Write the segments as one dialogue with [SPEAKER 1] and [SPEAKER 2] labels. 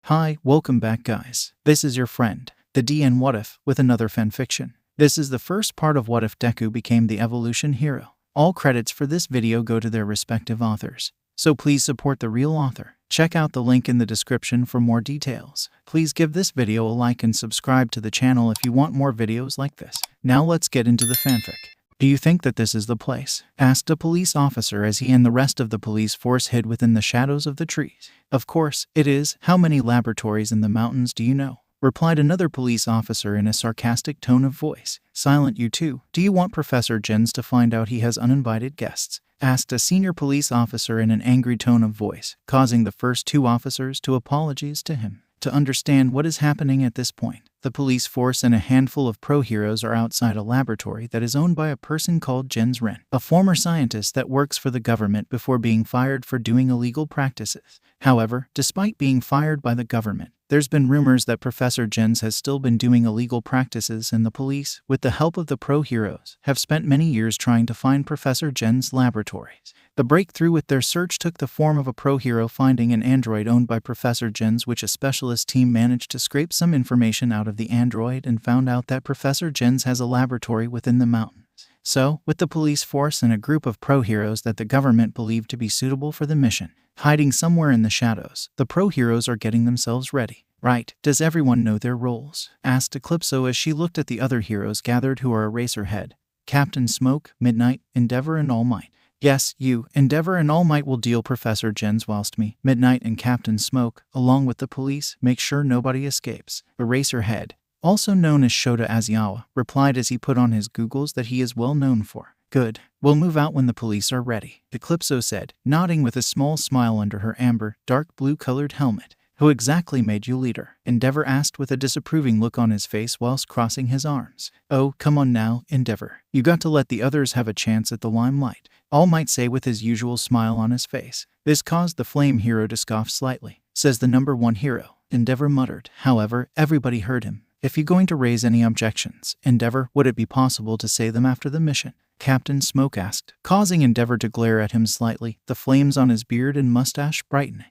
[SPEAKER 1] Hi, welcome back guys. This is your friend, the DN What If, with another fanfiction. This is the first part of What If Deku became the evolution hero. All credits for this video go to their respective authors. So please support the real author. Check out the link in the description for more details. Please give this video a like and subscribe to the channel if you want more videos like this. Now let's get into the fanfic. Do you think that this is the place? Asked a police officer as he and the rest of the police force hid within the shadows of the trees. Of course, it is. How many laboratories in the mountains do you know? Replied another police officer in a sarcastic tone of voice. Silent, you too. Do you want Professor Jens to find out he has uninvited guests? Asked a senior police officer in an angry tone of voice, causing the first two officers to apologize to him. To understand what is happening at this point, the police force and a handful of pro-heroes are outside a laboratory that is owned by a person called Jens Ren, a former scientist that works for the government before being fired for doing illegal practices. However, despite being fired by the government, there's been rumors that Professor Jens has still been doing illegal practices, and the police, with the help of the pro-heroes, have spent many years trying to find Professor Jens' laboratories. The breakthrough with their search took the form of a pro-hero finding an android owned by Professor Jens, which a specialist team managed to scrape some information out of the android and found out that Professor Jens has a laboratory within the mountains. So, with the police force and a group of pro-heroes that the government believed to be suitable for the mission, hiding somewhere in the shadows, the pro-heroes are getting themselves ready. Right, does everyone know their roles? Asked Eclipso as she looked at the other heroes gathered who are Eraserhead, Captain Smoke, Midnight, Endeavor and All Might. Yes, you, Endeavor and All Might will deal Professor Jens, whilst me, Midnight and Captain Smoke, along with the police, make sure nobody escapes. Eraserhead, also known as Shota Azawa, replied as he put on his goggles that he is well known for. Good. We'll move out when the police are ready, Eclipso said, nodding with a small smile under her amber, dark blue-colored helmet. Who exactly made you leader? Endeavor asked with a disapproving look on his face whilst crossing his arms. Oh, come on now, Endeavor. You got to let the others have a chance at the limelight, All Might say with his usual smile on his face. This caused the flame hero to scoff slightly. Says the number one hero, Endeavor muttered. However, everybody heard him. If you're going to raise any objections, Endeavor, would it be possible to say them after the mission? Captain Smoke asked, causing Endeavor to glare at him slightly, the flames on his beard and mustache brightening.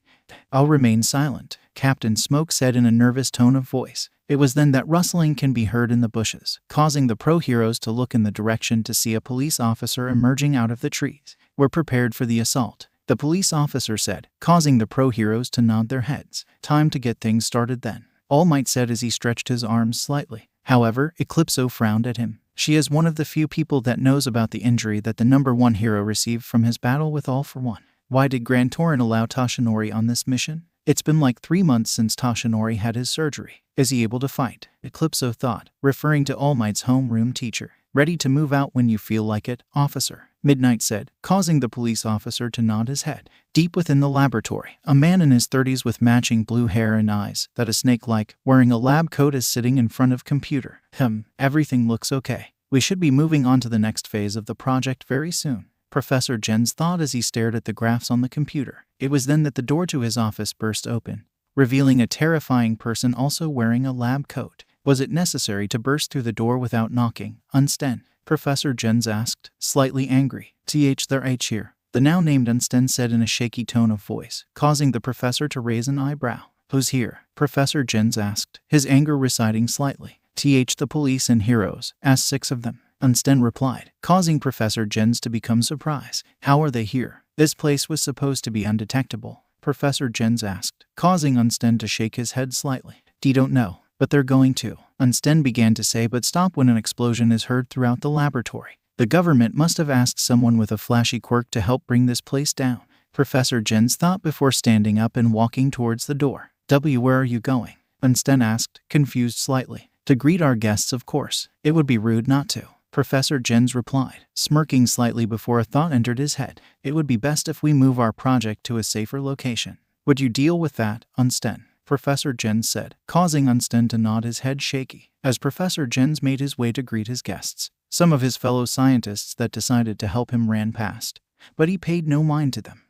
[SPEAKER 1] I'll remain silent, Captain Smoke said in a nervous tone of voice. It was then that rustling can be heard in the bushes, causing the pro-heroes to look in the direction to see a police officer emerging out of the trees. We're prepared for the assault, the police officer said, causing the pro-heroes to nod their heads. Time to get things started then, All Might said as he stretched his arms slightly. However, Eclipso frowned at him. She is one of the few people that knows about the injury that the number one hero received from his battle with All For One. Why did Grand Torin allow Toshinori on this mission? It's been like 3 months since Toshinori had his surgery. Is he able to fight? Eclipso thought, referring to All Might's homeroom teacher. Ready to move out when you feel like it, officer, Midnight said, causing the police officer to nod his head. Deep within the laboratory, a man in his 30s with matching blue hair and eyes that a snake-like, wearing a lab coat is sitting in front of computer. Everything looks okay. We should be moving on to the next phase of the project very soon, Professor Jens thought as he stared at the graphs on the computer. It was then that the door to his office burst open, revealing a terrifying person also wearing a lab coat. Was it necessary to burst through the door without knocking? Unsten, Professor Jens asked, slightly angry. There H here, the now named Unsten said in a shaky tone of voice, causing the professor to raise an eyebrow. Who's here? Professor Jens asked, his anger receding slightly. The police and heroes, asked 6 of them, Unsten replied, causing Professor Jens to become surprised. How are they here? This place was supposed to be undetectable, Professor Jens asked, causing Unsten to shake his head slightly. Don't know, but they're going to, Unsten began to say but stopped when an explosion is heard throughout the laboratory. The government must have asked someone with a flashy quirk to help bring this place down, Professor Jens thought before standing up and walking towards the door. Where are you going? Unsten asked, confused slightly. To greet our guests, of course. It would be rude not to, Professor Jens replied, smirking slightly before a thought entered his head. It would be best if we move our project to a safer location. Would you deal with that, Unsten? Professor Jens said, causing Unsten to nod his head shaky, as Professor Jens made his way to greet his guests. Some of his fellow scientists that decided to help him ran past, but he paid no mind to them.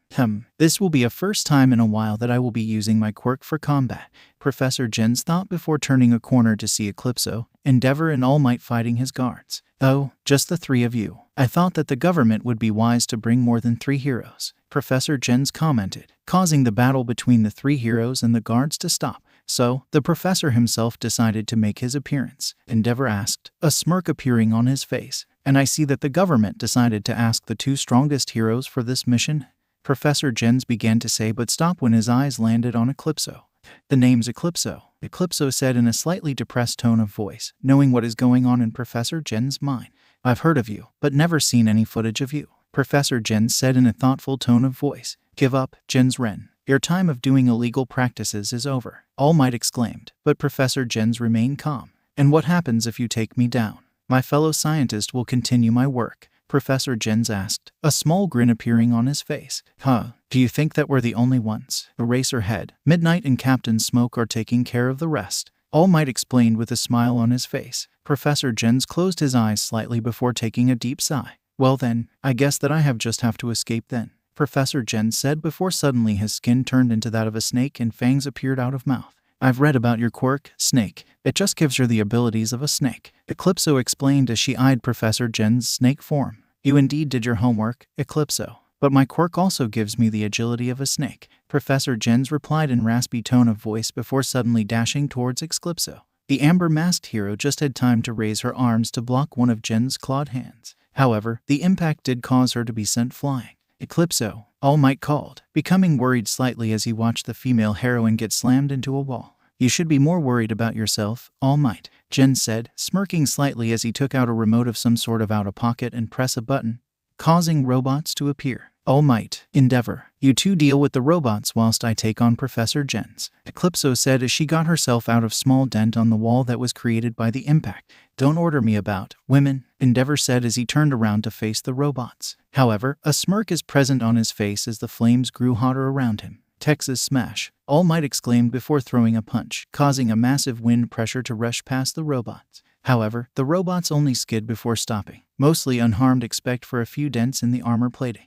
[SPEAKER 1] This will be a first time in a while that I will be using my quirk for combat, Professor Jens thought before turning a corner to see Eclipso, Endeavor and All Might fighting his guards. Oh, just the 3 of you. I thought that the government would be wise to bring more than 3 heroes, Professor Jens commented, causing the battle between the 3 heroes and the guards to stop. So, the professor himself decided to make his appearance, Endeavor asked, a smirk appearing on his face. And I see that the government decided to ask the two strongest heroes for this mission? Professor Jens began to say, but stopped when his eyes landed on Eclipso. The name's Eclipso, Eclipso said in a slightly depressed tone of voice, knowing what is going on in Professor Jens' mind. I've heard of you, but never seen any footage of you, Professor Jens said in a thoughtful tone of voice. Give up, Jens Ren. Your time of doing illegal practices is over, All Might exclaimed, but Professor Jens remained calm. And what happens if you take me down? My fellow scientist will continue my work, Professor Jens asked, a small grin appearing on his face. Do you think that we're the only ones? Eraserhead, Midnight and Captain Smoke are taking care of the rest, All Might explained with a smile on his face. Professor Jens closed his eyes slightly before taking a deep sigh. Well then, I guess that I have to escape then, Professor Jens said before suddenly his skin turned into that of a snake and fangs appeared out of mouth. I've read about your quirk, Snake. It just gives her the abilities of a snake, Eclipso explained as she eyed Professor Jens' snake form. You indeed did your homework, Eclipso. But my quirk also gives me the agility of a snake, Professor Jens replied in a raspy tone of voice before suddenly dashing towards Eclipso. The amber-masked hero just had time to raise her arms to block one of Jens' clawed hands. However, the impact did cause her to be sent flying. Eclipso, All Might called, becoming worried slightly as he watched the female heroine get slammed into a wall. You should be more worried about yourself, All Might, Jens said, smirking slightly as he took out a remote of some sort of out of pocket and press a button, causing robots to appear. All Might, Endeavor, you two deal with the robots whilst I take on Professor Jens, Eclipso said as she got herself out of small dent on the wall that was created by the impact. Don't order me about women, Endeavor said as he turned around to face the robots. However, a smirk is present on his face as the flames grew hotter around him. Texas Smash, All Might exclaimed before throwing a punch, causing a massive wind pressure to rush past the robots. However, the robots only skid before stopping, mostly unharmed except for a few dents in the armor plating.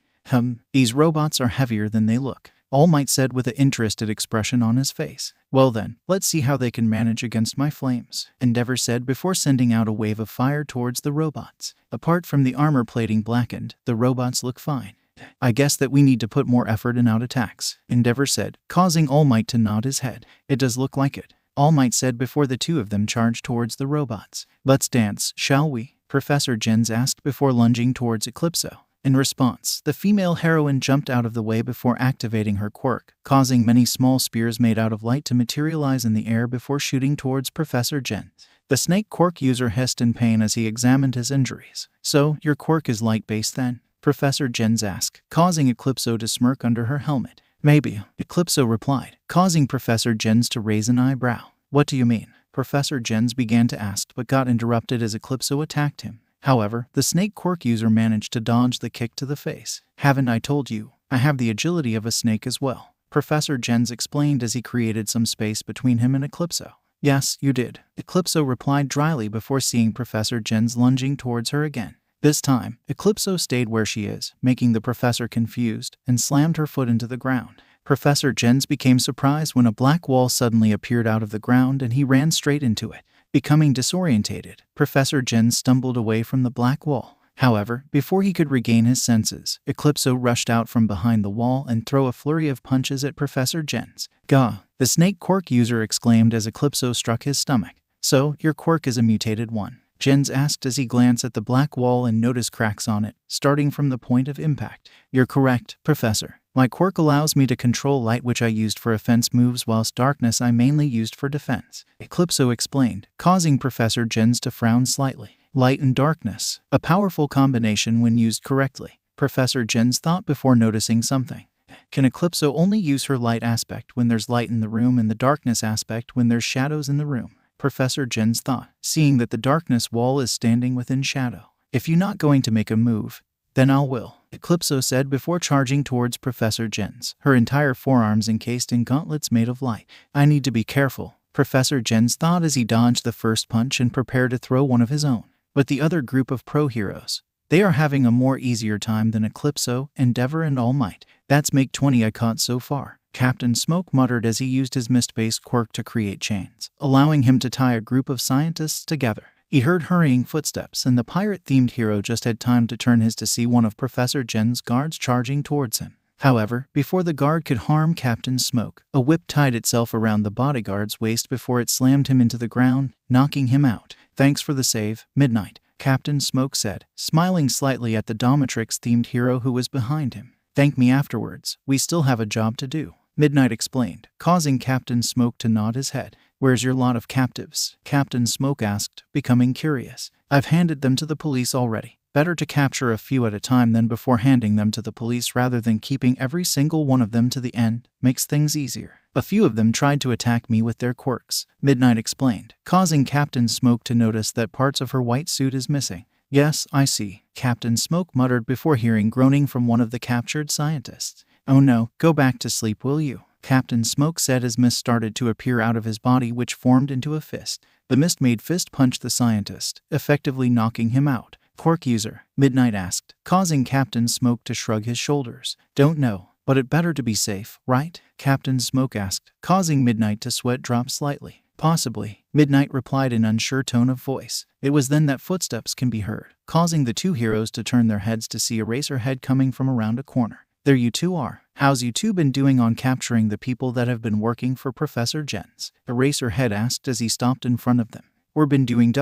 [SPEAKER 1] These robots are heavier than they look, All Might said with an interested expression on his face. Well then, let's see how they can manage against my flames, Endeavor said before sending out a wave of fire towards the robots. Apart from the armor plating blackened, the robots look fine. I guess that we need to put more effort in out attacks, Endeavor said, causing All Might to nod his head. It does look like it, All Might said before the two of them charged towards the robots. Let's dance, shall we? Professor Jens asked before lunging towards Eclipso. In response, the female heroine jumped out of the way before activating her quirk, causing many small spears made out of light to materialize in the air before shooting towards Professor Jens. The snake quirk user hissed in pain as he examined his injuries. So, your quirk is light-based then? Professor Jens asked, causing Eclipso to smirk under her helmet. Maybe, Eclipso replied, causing Professor Jens to raise an eyebrow. What do you mean? Professor Jens began to ask but got interrupted as Eclipso attacked him. However, the snake quirk user managed to dodge the kick to the face. Haven't I told you? I have the agility of a snake as well, Professor Jens explained as he created some space between him and Eclipso. Yes, you did, Eclipso replied dryly before seeing Professor Jens lunging towards her again. This time, Eclipso stayed where she is, making the professor confused, and slammed her foot into the ground. Professor Jens became surprised when a black wall suddenly appeared out of the ground and he ran straight into it. Becoming disorientated, Professor Jens stumbled away from the black wall. However, before he could regain his senses, Eclipso rushed out from behind the wall and threw a flurry of punches at Professor Jens. Gah! The snake quirk user exclaimed as Eclipso struck his stomach. So, your quirk is a mutated one, Jens asked as he glanced at the black wall and noticed cracks on it, starting from the point of impact. You're correct, Professor. My quirk allows me to control light, which I used for offense moves, whilst darkness I mainly used for defense, Eclipso explained, causing Professor Jens to frown slightly. Light and darkness, a powerful combination when used correctly, Professor Jens thought before noticing something. Can Eclipso only use her light aspect when there's light in the room and the darkness aspect when there's shadows in the room? Professor Jens thought, seeing that the darkness wall is standing within shadow. If you're not going to make a move, then I will, Eclipso said before charging towards Professor Jens, her entire forearms encased in gauntlets made of light. I need to be careful, Professor Jens thought as he dodged the first punch and prepared to throw one of his own. But the other group of pro-heroes, they are having a more easier time than Eclipso, Endeavor, and All Might. That's make 20 I caught so far, Captain Smoke muttered as he used his mist-based quirk to create chains, allowing him to tie a group of scientists together. He heard hurrying footsteps, and the pirate-themed hero just had time to turn his to see one of Professor Jens' guards charging towards him. However, before the guard could harm Captain Smoke, a whip tied itself around the bodyguard's waist before it slammed him into the ground, knocking him out. "Thanks for the save, Midnight," Captain Smoke said, smiling slightly at the Dominatrix-themed hero who was behind him. "Thank me afterwards. We still have a job to do," Midnight explained, causing Captain Smoke to nod his head. "Where's your lot of captives?" Captain Smoke asked, becoming curious. "I've handed them to the police already. Better to capture a few at a time than before handing them to the police rather than keeping every single one of them to the end. Makes things easier. A few of them tried to attack me with their quirks," Midnight explained, causing Captain Smoke to notice that parts of her white suit is missing. "Yes, I see," Captain Smoke muttered before hearing groaning from one of the captured scientists. "Oh no, go back to sleep, will you?" Captain Smoke said as mist started to appear out of his body, which formed into a fist. The mist-made fist punched the scientist, effectively knocking him out. "Quirk user?" Midnight asked, causing Captain Smoke to shrug his shoulders. "Don't know, but it better to be safe, right?" Captain Smoke asked, causing Midnight to sweat drop slightly. "Possibly," Midnight replied in an unsure tone of voice. It was then that footsteps can be heard, causing the two heroes to turn their heads to see Eraserhead coming from around a corner. "There you two are. How's you two been doing on capturing the people that have been working for Professor Jens?" Eraserhead asked as he stopped in front of them. "We've been doing ...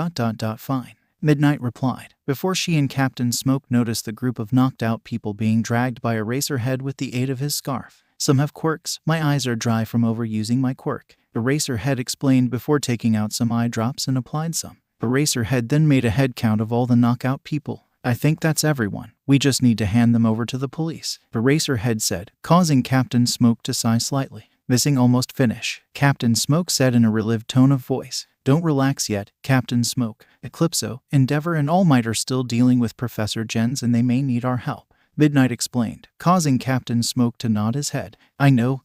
[SPEAKER 1] fine," Midnight replied, before she and Captain Smoke noticed the group of knocked out people being dragged by Eraserhead with the aid of his scarf. "Some have quirks. My eyes are dry from overusing my quirk," Eraserhead explained before taking out some eye drops and applied some. Eraserhead then made a head count of all the knockout people. "I think that's everyone. We just need to hand them over to the police," Eraserhead said, causing Captain Smoke to sigh slightly. "Missing almost finish," Captain Smoke said in a relieved tone of voice. "Don't relax yet, Captain Smoke. Eclipso, Endeavor, and All Might are still dealing with Professor Jens and they may need our help," Midnight explained, causing Captain Smoke to nod his head. I know.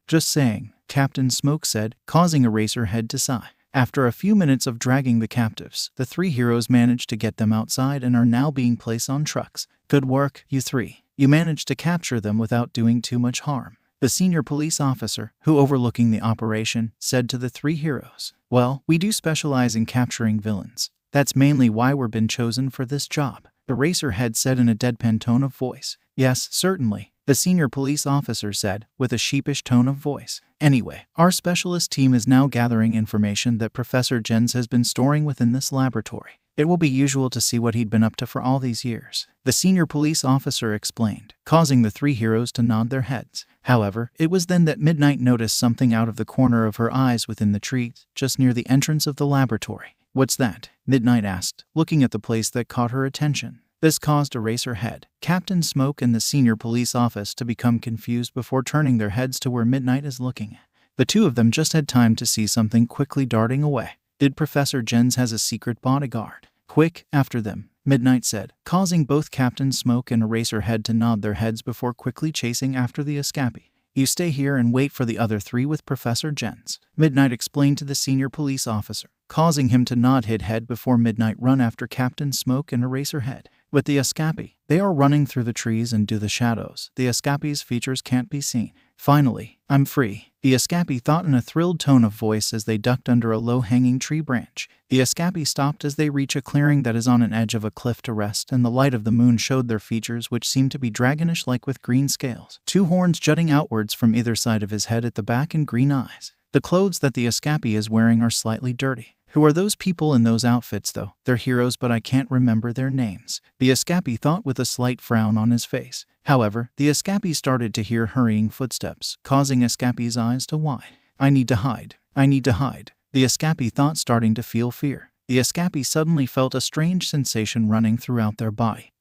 [SPEAKER 1] Just saying," Captain Smoke said, causing Eraserhead to sigh. After a few minutes of dragging the captives, the three heroes managed to get them outside and are now being placed on trucks. "Good work, you three. You managed to capture them without doing too much harm," the senior police officer, who overlooking the operation, said to the three heroes. "Well, we do specialize in capturing villains. That's mainly why we've been chosen for this job," Eraserhead said in a deadpan tone of voice. "Yes, certainly," the senior police officer said, with a sheepish tone of voice. "Anyway, our specialist team is now gathering information that Professor Jens has been storing within this laboratory. It will be usual to see what he'd been up to for all these years," the senior police officer explained, causing the three heroes to nod their heads. However, it was then that Midnight noticed something out of the corner of her eyes within the trees, just near the entrance of the laboratory. "What's that?" Midnight asked, looking at the place that caught her attention. This caused Eraserhead, Captain Smoke, and the senior police office to become confused before turning their heads to where Midnight is looking. The two of them just had time to see something quickly darting away. "Did Professor Jens has a secret bodyguard?" "Quick, after them," Midnight said, causing both Captain Smoke and Eraserhead to nod their heads before quickly chasing after the escapee. "You stay here and wait for the other three with Professor Jens," Midnight explained to the senior police officer, causing him to nod his head before Midnight run after Captain Smoke and Eraserhead. With the escapee, they are running through the trees and do the shadows. The escapee's features can't be seen. "Finally, I'm free," the escapee thought in a thrilled tone of voice as they ducked under a low-hanging tree branch. The escapee stopped as they reach a clearing that is on an edge of a cliff to rest, and the light of the moon showed their features, which seemed to be dragonish-like with green scales, two horns jutting outwards from either side of his head at the back, and green eyes. The clothes that the escapee is wearing are slightly dirty. "Who are those people in those outfits, though? They're heroes, but I can't remember their names," the escapee thought with a slight frown on his face. However, the escapee started to hear hurrying footsteps, causing escapee's eyes to widen. I need to hide, the escapee thought, starting to feel fear. The escapee suddenly felt a strange sensation running throughout their body.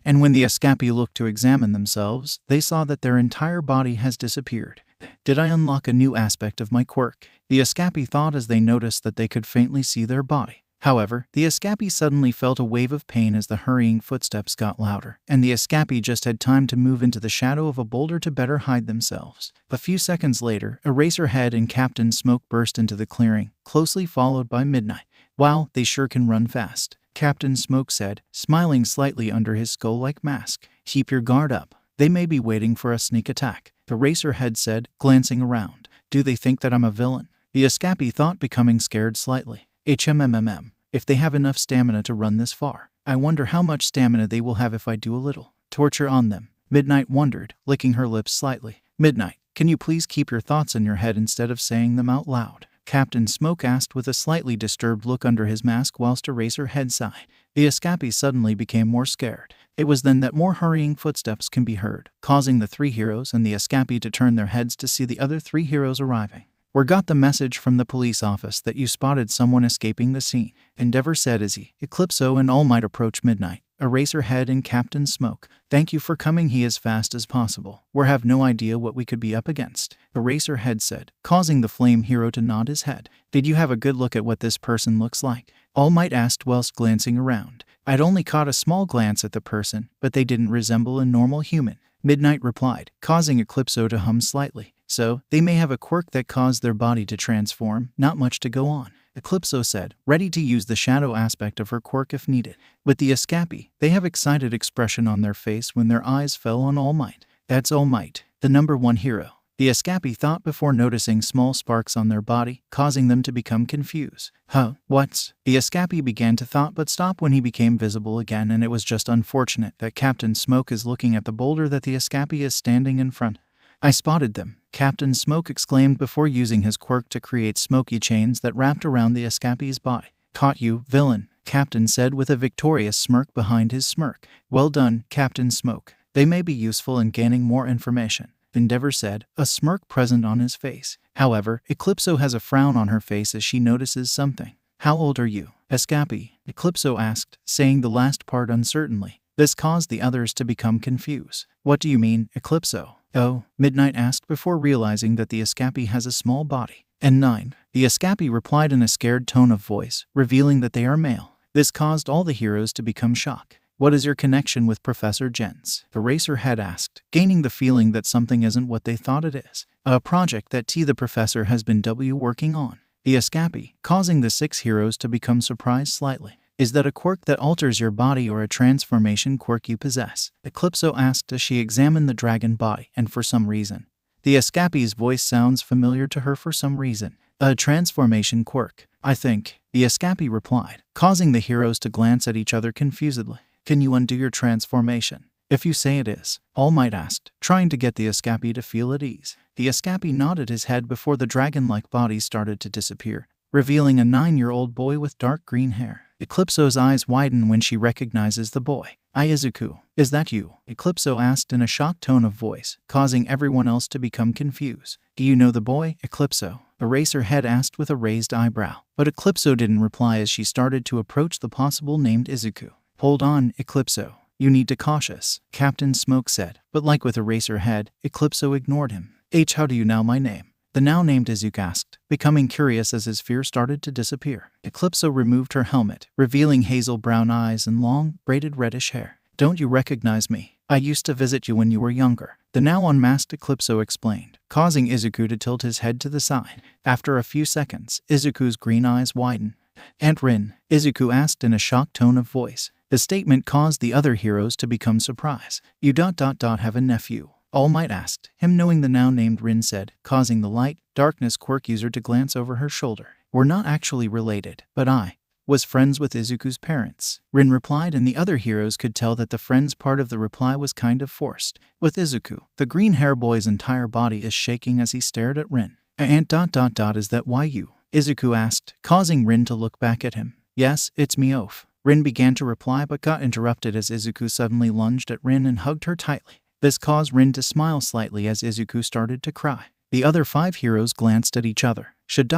[SPEAKER 1] And when the escapee looked to examine themselves, they saw that their entire body has disappeared. "Did I unlock a new aspect of my quirk?" the escapee thought as they noticed that they could faintly see their body. However, the escapee suddenly felt a wave of pain as the hurrying footsteps got louder, and the escapee just had time to move into the shadow of a boulder to better hide themselves. A few seconds later, Eraserhead and Captain Smoke burst into the clearing, closely followed by Midnight. "Wow, they sure can run fast," Captain Smoke said, smiling slightly under his skull-like mask. "Keep your guard up. They may be waiting for a sneak attack," Eraserhead said, glancing around. "Do they think that I'm a villain?" the escapee thought, becoming scared slightly. If they have enough stamina to run this far. I wonder how much stamina they will have if I do a little torture on them," Midnight wondered, licking her lips slightly. Midnight, can you please keep your thoughts in your head instead of saying them out loud? Captain Smoke asked with a slightly disturbed look under his mask whilst Eraserhead sighed. The Escapi suddenly became more scared. It was then that more hurrying footsteps can be heard, causing the three heroes and the Escapi to turn their heads to see the other three heroes arriving. We got the message from the police office that you spotted someone escaping the scene, Endeavor said as he, Eclipso and All Might approached Midnight. Eraserhead and Captain Smoke. Thank you for coming here as fast as possible. We have no idea what we could be up against, Eraserhead said, causing the Flame Hero to nod his head. Did you have a good look at what this person looks like? All Might asked whilst glancing around. I'd only caught a small glance at the person, but they didn't resemble a normal human, Midnight replied, causing Eclipso to hum slightly. So, they may have a quirk that caused their body to transform, not much to go on, Eclipso said, ready to use the shadow aspect of her quirk if needed. With the Escapi, they have excited expression on their face when their eyes fell on All Might. That's All Might, the #1 hero. The Escapi thought before noticing small sparks on their body, causing them to become confused. Huh, what's? The Escapi began to thought but stopped when he became visible again, and it was just unfortunate that Captain Smoke is looking at the boulder that the Escapi is standing in front. I spotted them, Captain Smoke exclaimed before using his quirk to create smoky chains that wrapped around the Escapi's body. Caught you, villain, Captain said with a victorious smirk behind his smirk. Well done, Captain Smoke. They may be useful in gaining more information, Endeavor said, a smirk present on his face. However, Eclipso has a frown on her face as she notices something. How old are you, Escapi? Eclipso asked, saying the last part uncertainly. This caused the others to become confused. What do you mean, Eclipso? Oh, Midnight asked before realizing that the Escapi has a small body. And 9. The Escapi replied in a scared tone of voice, revealing that they are male. This caused all the heroes to become shocked. What is your connection with Professor Jens? Eraserhead asked, gaining the feeling that something isn't what they thought it is. A project that the Professor has been working on. The Escapi, causing the 6 heroes to become surprised slightly. Is that a quirk that alters your body or a transformation quirk you possess? Eclipso asked as she examined the dragon body, and for some reason, the Escapi's voice sounds familiar to her for some reason. A transformation quirk, I think, the Escapi replied, causing the heroes to glance at each other confusedly. Can you undo your transformation? If you say it is, All Might asked, trying to get the Escapi to feel at ease. The Escapi nodded his head before the dragon-like body started to disappear, revealing a 9-year-old boy with dark green hair. Eclipso's eyes widen when she recognizes the boy. Izuku, is that you? Eclipso asked in a shocked tone of voice, causing everyone else to become confused. Do you know the boy, Eclipso? Eraserhead asked with a raised eyebrow, but Eclipso didn't reply as she started to approach the possible named Izuku. Hold on, Eclipso. You need to cautious, Captain Smoke said, but like with Eraserhead, Eclipso ignored him. How do you know my name? The now named Izuku asked, becoming curious as his fear started to disappear. Eclipso removed her helmet, revealing hazel brown eyes and long, braided reddish hair. Don't you recognize me? I used to visit you when you were younger, the now unmasked Eclipso explained, causing Izuku to tilt his head to the side. After a few seconds, Izuku's green eyes widened. Aunt Rin, Izuku asked in a shocked tone of voice. The statement caused the other heroes to become surprised. You have a nephew? All Might asked, him knowing the now named Rin said, causing the light, darkness quirk user to glance over her shoulder. We're not actually related, but I was friends with Izuku's parents, Rin replied, and the other heroes could tell that the friends part of the reply was kind of forced. With Izuku, the green hair boy's entire body is shaking as he stared at Rin. Is that why you? Izuku asked, causing Rin to look back at him. Yes, it's me oaf. Rin began to reply but got interrupted as Izuku suddenly lunged at Rin and hugged her tightly. This caused Rin to smile slightly as Izuku started to cry. The other 5 heroes glanced at each other. Should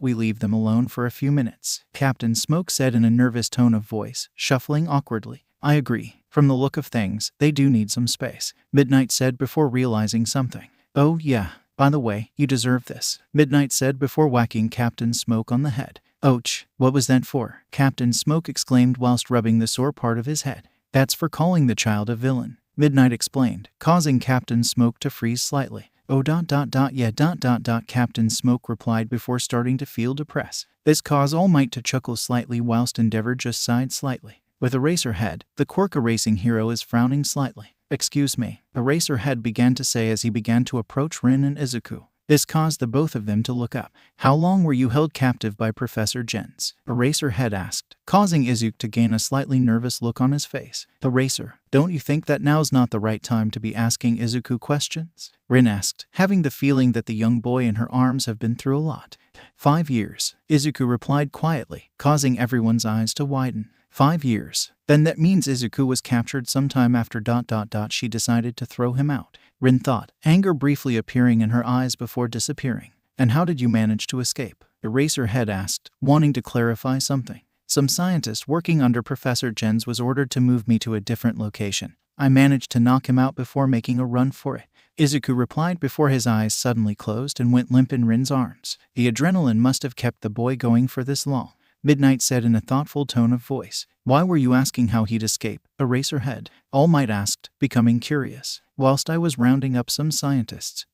[SPEAKER 1] we leave them alone for a few minutes? Captain Smoke said in a nervous tone of voice, shuffling awkwardly. I agree. From the look of things, they do need some space, Midnight said before realizing something. Oh yeah, by the way, you deserve this, Midnight said before whacking Captain Smoke on the head. Ouch, what was that for? Captain Smoke exclaimed whilst rubbing the sore part of his head. That's for calling the child a villain, Midnight explained, causing Captain Smoke to freeze slightly. Oh yeah Captain Smoke replied before starting to feel depressed. This caused All Might to chuckle slightly whilst Endeavor just sighed slightly. With Eraserhead, the quirk erasing hero is frowning slightly. Excuse me, Eraserhead began to say as he began to approach Rin and Izuku. This caused the both of them to look up. How long were you held captive by Professor Jens? Eraserhead asked, causing Izuku to gain a slightly nervous look on his face. Eraser, don't you think that now's not the right time to be asking Izuku questions? Rin asked, having the feeling that the young boy in her arms have been through a lot. 5 years, Izuku replied quietly, causing everyone's eyes to widen. 5 years. Then that means Izuku was captured sometime after ... She decided to throw him out. Rin thought, anger briefly appearing in her eyes before disappearing. And how did you manage to escape? Eraserhead asked, wanting to clarify something. Some scientist working under Professor Jens was ordered to move me to a different location. I managed to knock him out before making a run for it. Izuku replied before his eyes suddenly closed and went limp in Rin's arms. The adrenaline must have kept the boy going for this long. Midnight said in a thoughtful tone of voice. Why were you asking how he'd escape? Eraserhead. All Might asked, becoming curious. Whilst I was rounding up some scientists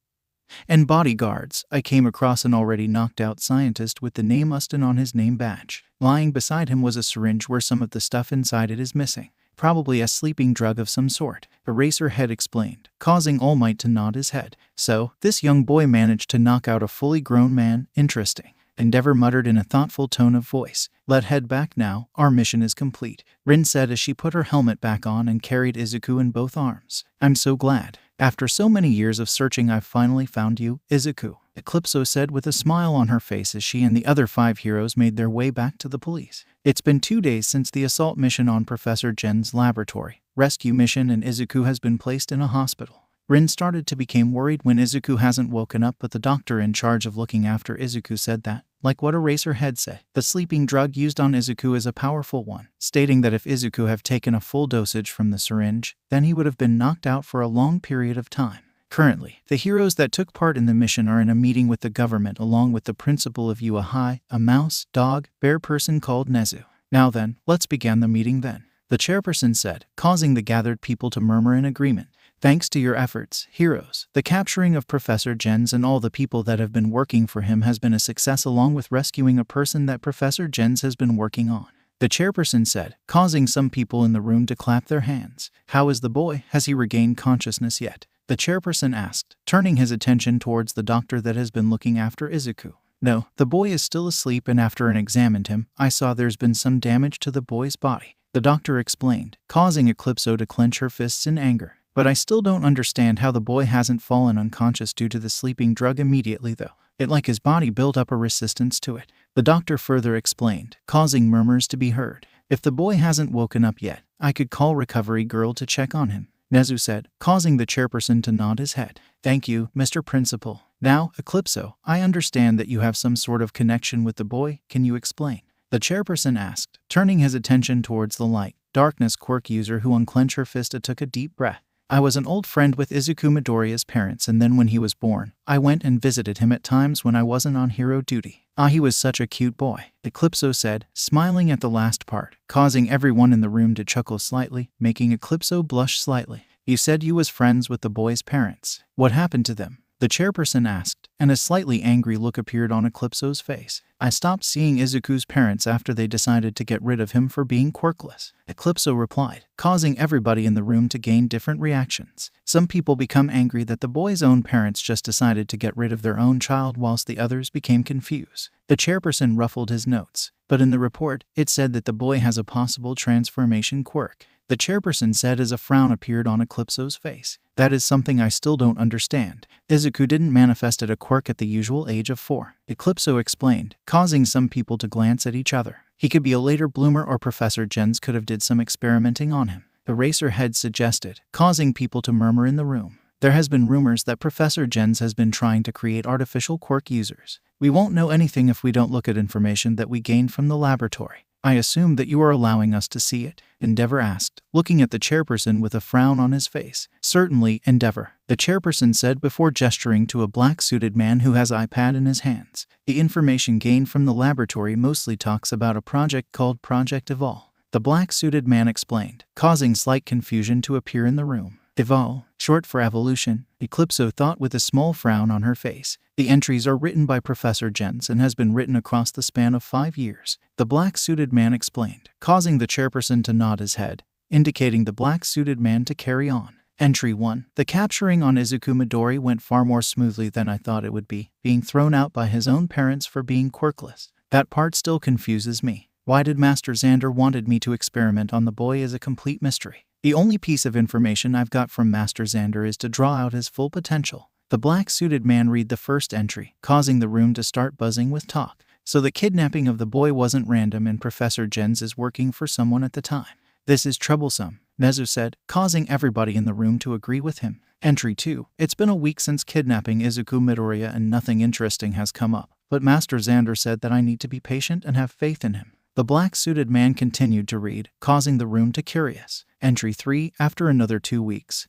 [SPEAKER 1] and bodyguards, I came across an already knocked out scientist with the name Austin on his name badge. Lying beside him was a syringe where some of the stuff inside it is missing. Probably a sleeping drug of some sort, Eraserhead explained, causing All Might to nod his head. So, this young boy managed to knock out a fully grown man. Interesting. Endeavor muttered in a thoughtful tone of voice. Let head back now, our mission is complete, Rin said as she put her helmet back on and carried Izuku in both arms. I'm so glad. After so many years of searching I've finally found you, Izuku, Eclipso said with a smile on her face as she and the other 5 heroes made their way back to the police. It's been 2 days since the assault mission on Professor Jens' laboratory. Rescue mission and Izuku has been placed in a hospital. Rin started to become worried when Izuku hasn't woken up, but the doctor in charge of looking after Izuku said that, like what Eraserhead said, the sleeping drug used on Izuku is a powerful one, stating that if Izuku have taken a full dosage from the syringe, then he would have been knocked out for a long period of time. Currently, the heroes that took part in the mission are in a meeting with the government along with the principal of Yuahai, a mouse, dog, bear person called Nezu. Now then, let's begin the meeting then, the chairperson said, causing the gathered people to murmur in agreement. Thanks to your efforts, heroes, the capturing of Professor Jens and all the people that have been working for him has been a success, along with rescuing a person that Professor Jens has been working on, the chairperson said, causing some people in the room to clap their hands. How is the boy? Has he regained consciousness yet? The chairperson asked, turning his attention towards the doctor that has been looking after Izuku. No, the boy is still asleep, and after I examined him, I saw there's been some damage to the boy's body, the doctor explained, causing Eclipso to clench her fists in anger. But I still don't understand how the boy hasn't fallen unconscious due to the sleeping drug immediately though. It like his body built up a resistance to it, the doctor further explained, causing murmurs to be heard. If the boy hasn't woken up yet, I could call Recovery Girl to check on him, Nezu said, causing the chairperson to nod his head. Thank you, Mr. Principal. Now, Eclipso, I understand that you have some sort of connection with the boy. Can you explain? The chairperson asked, turning his attention towards the light darkness quirk user who unclenched her fist and took a deep breath. I was an old friend with Izuku Midoriya's parents, and then when he was born, I went and visited him at times when I wasn't on hero duty. He was such a cute boy, Eclipso said, smiling at the last part, causing everyone in the room to chuckle slightly, making Eclipso blush slightly. You said you was friends with the boy's parents. What happened to them? The chairperson asked, and a slightly angry look appeared on Eclipso's face. I stopped seeing Izuku's parents after they decided to get rid of him for being quirkless, Eclipso replied, causing everybody in the room to gain different reactions. Some people become angry that the boy's own parents just decided to get rid of their own child, whilst the others became confused. The chairperson ruffled his notes, but in the report, it said that the boy has a possible transformation quirk. The chairperson said as a frown appeared on Eclipso's face. That is something I still don't understand. Izuku didn't manifested a quirk at the usual age of 4, Eclipso explained, causing some people to glance at each other. He could be a later bloomer, or Professor Jens could have did some experimenting on him, Eraserhead suggested, causing people to murmur in the room. There has been rumors that Professor Jens has been trying to create artificial quirk users. We won't know anything if we don't look at information that we gained from the laboratory. I assume that you are allowing us to see it, Endeavor asked, looking at the chairperson with a frown on his face. Certainly, Endeavor, the chairperson said before gesturing to a black-suited man who has an iPad in his hands. The information gained from the laboratory mostly talks about a project called Project Evol, the black-suited man explained, causing slight confusion to appear in the room. Evol, short for evolution, Eclipso thought with a small frown on her face. The entries are written by Professor Jens and has been written across the span of 5 years, the black-suited man explained, causing the chairperson to nod his head, indicating the black-suited man to carry on. Entry 1. The capturing on Izuku Midori went far more smoothly than I thought it would be, being thrown out by his own parents for being quirkless. That part still confuses me. Why did Master Xander wanted me to experiment on the boy is a complete mystery. The only piece of information I've got from Master Xander is to draw out his full potential. The black-suited man read the first entry, causing the room to start buzzing with talk. So the kidnapping of the boy wasn't random and Professor Gens is working for someone at the time. This is troublesome, Nezu said, causing everybody in the room to agree with him. Entry 2. It's been a week since kidnapping Izuku Midoriya and nothing interesting has come up, but Master Xander said that I need to be patient and have faith in him. The black-suited man continued to read, causing the room to curious. Entry 3. After another 2 weeks.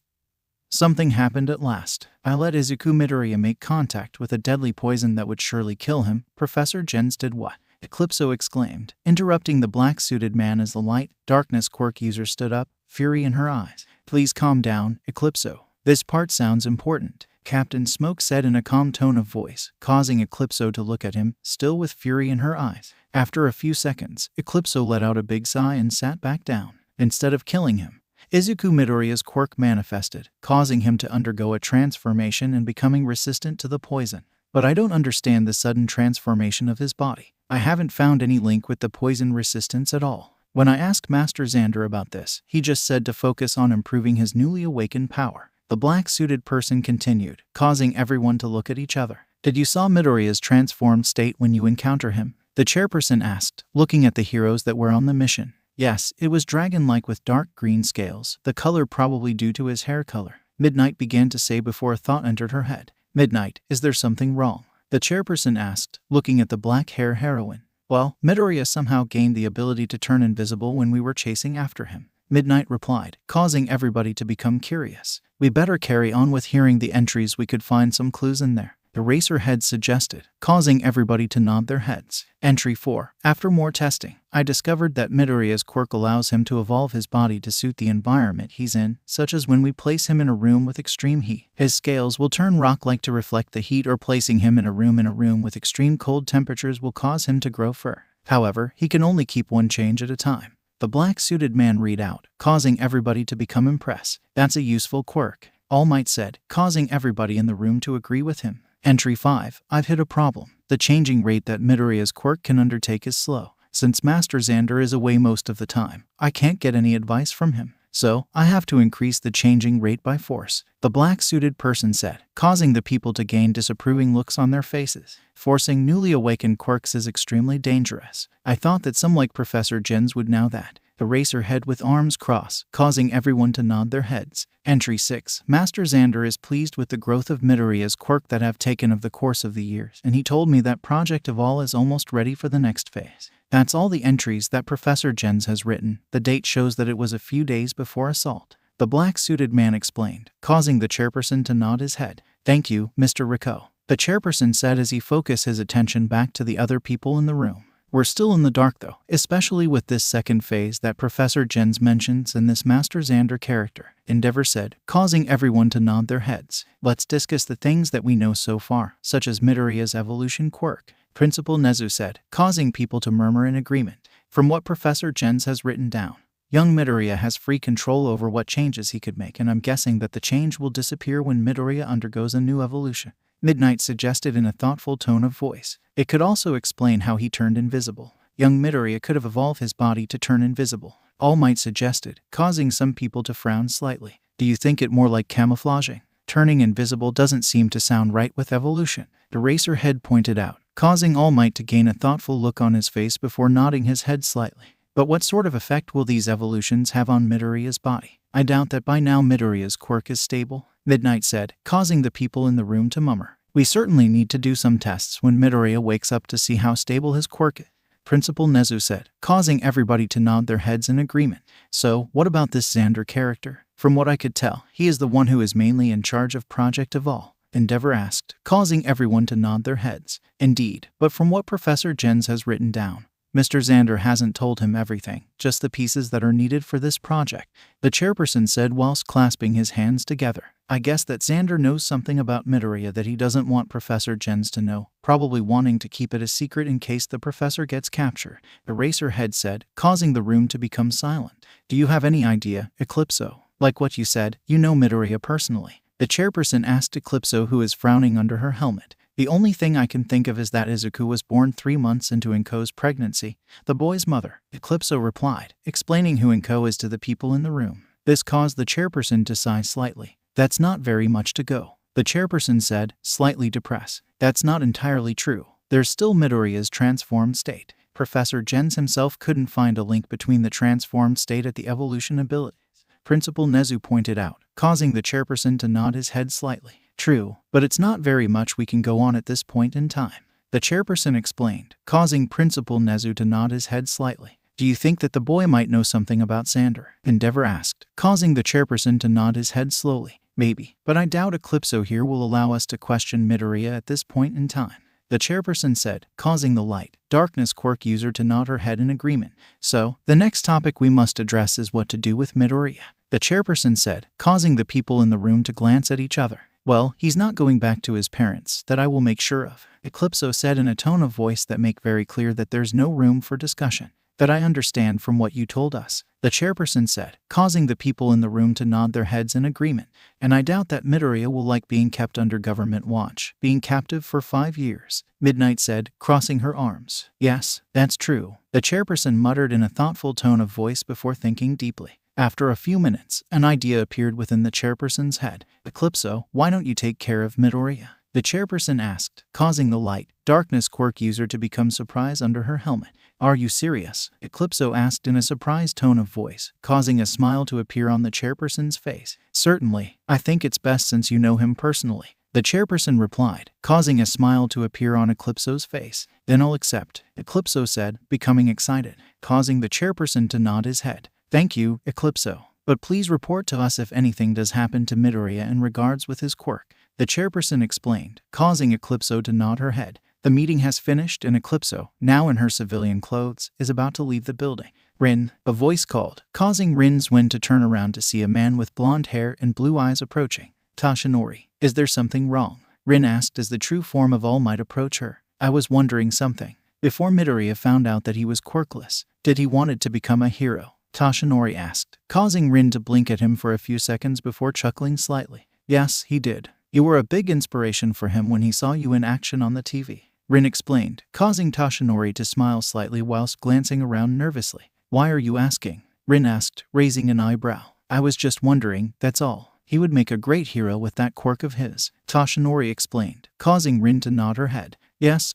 [SPEAKER 1] Something happened at last. I let Izuku Midoriya make contact with a deadly poison that would surely kill him. Professor Gens did what? Eclipso exclaimed, interrupting the black-suited man as the light, darkness quirk user stood up, fury in her eyes. Please calm down, Eclipso. This part sounds important, Captain Smoke said in a calm tone of voice, causing Eclipso to look at him, still with fury in her eyes. After a few seconds, Eclipso let out a big sigh and sat back down. Instead of killing him, Izuku Midoriya's quirk manifested, causing him to undergo a transformation and becoming resistant to the poison. But I don't understand the sudden transformation of his body. I haven't found any link with the poison resistance at all. When I asked Master Xander about this, he just said to focus on improving his newly awakened power. The black-suited person continued, causing everyone to look at each other. Did you saw Midoriya's transformed state when you encounter him? The chairperson asked, looking at the heroes that were on the mission. Yes, it was dragon-like with dark green scales, the color probably due to his hair color. Midnight began to say before a thought entered her head. Midnight, is there something wrong? The chairperson asked, looking at the black-hair heroine. Well, Midoriya somehow gained the ability to turn invisible when we were chasing after him. Midnight replied, causing everybody to become curious. We better carry on with hearing the entries, we could find some clues in there. Eraserhead suggested, causing everybody to nod their heads. Entry 4. After more testing, I discovered that Midoriya's quirk allows him to evolve his body to suit the environment he's in, such as when we place him in a room with extreme heat. His scales will turn rock-like to reflect the heat, or placing him in a room with extreme cold temperatures will cause him to grow fur. However, he can only keep one change at a time. The black-suited man read out, causing everybody to become impressed. That's a useful quirk, All Might said, causing everybody in the room to agree with him. Entry 5. I've hit a problem. The changing rate that Midoriya's quirk can undertake is slow. Since Master Xander is away most of the time, I can't get any advice from him. So, I have to increase the changing rate by force, the black-suited person said, causing the people to gain disapproving looks on their faces. Forcing newly awakened quirks is extremely dangerous. I thought that some like Professor Gens would know that. Eraserhead with arms crossed, causing everyone to nod their heads. Entry 6. Master Xander is pleased with the growth of Midoriya's quirk that have taken of the course of the years, and he told me that Project Evolve is almost ready for the next phase. That's all the entries that Professor Gens has written. The date shows that it was a few days before assault. The black-suited man explained, causing the chairperson to nod his head. Thank you, Mr. Rico, the chairperson said as he focused his attention back to the other people in the room. We're still in the dark though, especially with this second phase that Professor Gens mentions in this Master Xander character, Endeavor said, causing everyone to nod their heads. Let's discuss the things that we know so far, such as Midoriya's evolution quirk, Principal Nezu said, causing people to murmur in agreement. From what Professor Gens has written down, young Midoriya has free control over what changes he could make, and I'm guessing that the change will disappear when Midoriya undergoes a new evolution. Midnight suggested in a thoughtful tone of voice. It could also explain how he turned invisible. Young Midoriya could have evolved his body to turn invisible, All Might suggested, causing some people to frown slightly. Do you think it more like camouflaging? Turning invisible doesn't seem to sound right with evolution, Eraserhead pointed out, causing All Might to gain a thoughtful look on his face before nodding his head slightly. But what sort of effect will these evolutions have on Midoriya's body? I doubt that by now Midoriya's quirk is stable, Midnight said, causing the people in the room to murmur. We certainly need to do some tests when Midoriya wakes up to see how stable his quirk is, Principal Nezu said, causing everybody to nod their heads in agreement. So, what about this Xander character? From what I could tell, he is the one who is mainly in charge of Project Evolve, Endeavor asked, causing everyone to nod their heads. Indeed, but from what Professor Gens has written down, Mr. Xander hasn't told him everything, just the pieces that are needed for this project, the chairperson said whilst clasping his hands together. I guess that Xander knows something about Midoriya that he doesn't want Professor Gens to know, probably wanting to keep it a secret in case the professor gets captured, Eraserhead said, causing the room to become silent. Do you have any idea, Eclipso? Like what you said, you know Midoriya personally. The chairperson asked Eclipso, who is frowning under her helmet. The only thing I can think of is that Izuku was born 3 months into Inko's pregnancy, the boy's mother. Eclipso replied, explaining who Inko is to the people in the room. This caused the chairperson to sigh slightly. That's not very much to go. The chairperson said, slightly depressed. That's not entirely true. There's still Midoriya's transformed state. Professor Jens himself couldn't find a link between the transformed state and the evolution abilities. Principal Nezu pointed out, causing the chairperson to nod his head slightly. True, but it's not very much we can go on at this point in time. The chairperson explained, causing Principal Nezu to nod his head slightly. Do you think that the boy might know something about Sander? Endeavor asked, causing the chairperson to nod his head slowly. Maybe, but I doubt Eclipso here will allow us to question Midoriya at this point in time. The chairperson said, causing the light darkness quirk user to nod her head in agreement. So, the next topic we must address is what to do with Midoriya. The chairperson said, causing the people in the room to glance at each other. Well, he's not going back to his parents, that I will make sure of. Eclipso said in a tone of voice that make very clear that there's no room for discussion. That I understand from what you told us, the chairperson said, causing the people in the room to nod their heads in agreement. And I doubt that Midoriya will like being kept under government watch, being captive for 5 years, Midnight said, crossing her arms. Yes, that's true, the chairperson muttered in a thoughtful tone of voice before thinking deeply. After a few minutes, an idea appeared within the chairperson's head. Eclipso, why don't you take care of Midoriya? The chairperson asked, causing the light darkness quirk user to become surprised under her helmet. Are you serious? Eclipso asked in a surprised tone of voice, causing a smile to appear on the chairperson's face. Certainly, I think it's best since you know him personally. The chairperson replied, causing a smile to appear on Eclipso's face. Then I'll accept, Eclipso said, becoming excited, causing the chairperson to nod his head. Thank you, Eclipso. But please report to us if anything does happen to Midoriya in regards with his quirk. The chairperson explained, causing Eclipso to nod her head. The meeting has finished and Eclipso, now in her civilian clothes, is about to leave the building. Rin, a voice called, causing Rin's Wind to turn around to see a man with blonde hair and blue eyes approaching. Tashinori, is there something wrong? Rin asked as the true form of All Might approached her. I was wondering something. Before Midoriya found out that he was quirkless, did he wanted to become a hero? Tashinori asked, causing Rin to blink at him for a few seconds before chuckling slightly. Yes, he did. You were a big inspiration for him when he saw you in action on the TV. Rin explained, causing Tashinori to smile slightly whilst glancing around nervously. Why are you asking? Rin asked, raising an eyebrow. I was just wondering, that's all. He would make a great hero with that quirk of his. Tashinori explained, causing Rin to nod her head. Yes,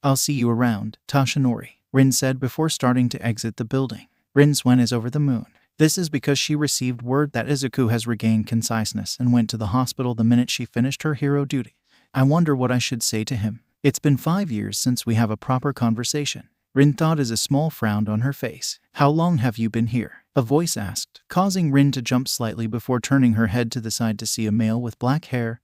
[SPEAKER 1] I'll see you around, Tashinori, Rin said before starting to exit the building. Rin's Wen is over the moon. This is because she received word that Izuku has regained conciseness and went to the hospital the minute she finished her hero duty. I wonder what I should say to him. It's been 5 years since we have a proper conversation. Rin thought as a small frown on her face. How long have you been here? A voice asked, causing Rin to jump slightly before turning her head to the side to see a male with black hair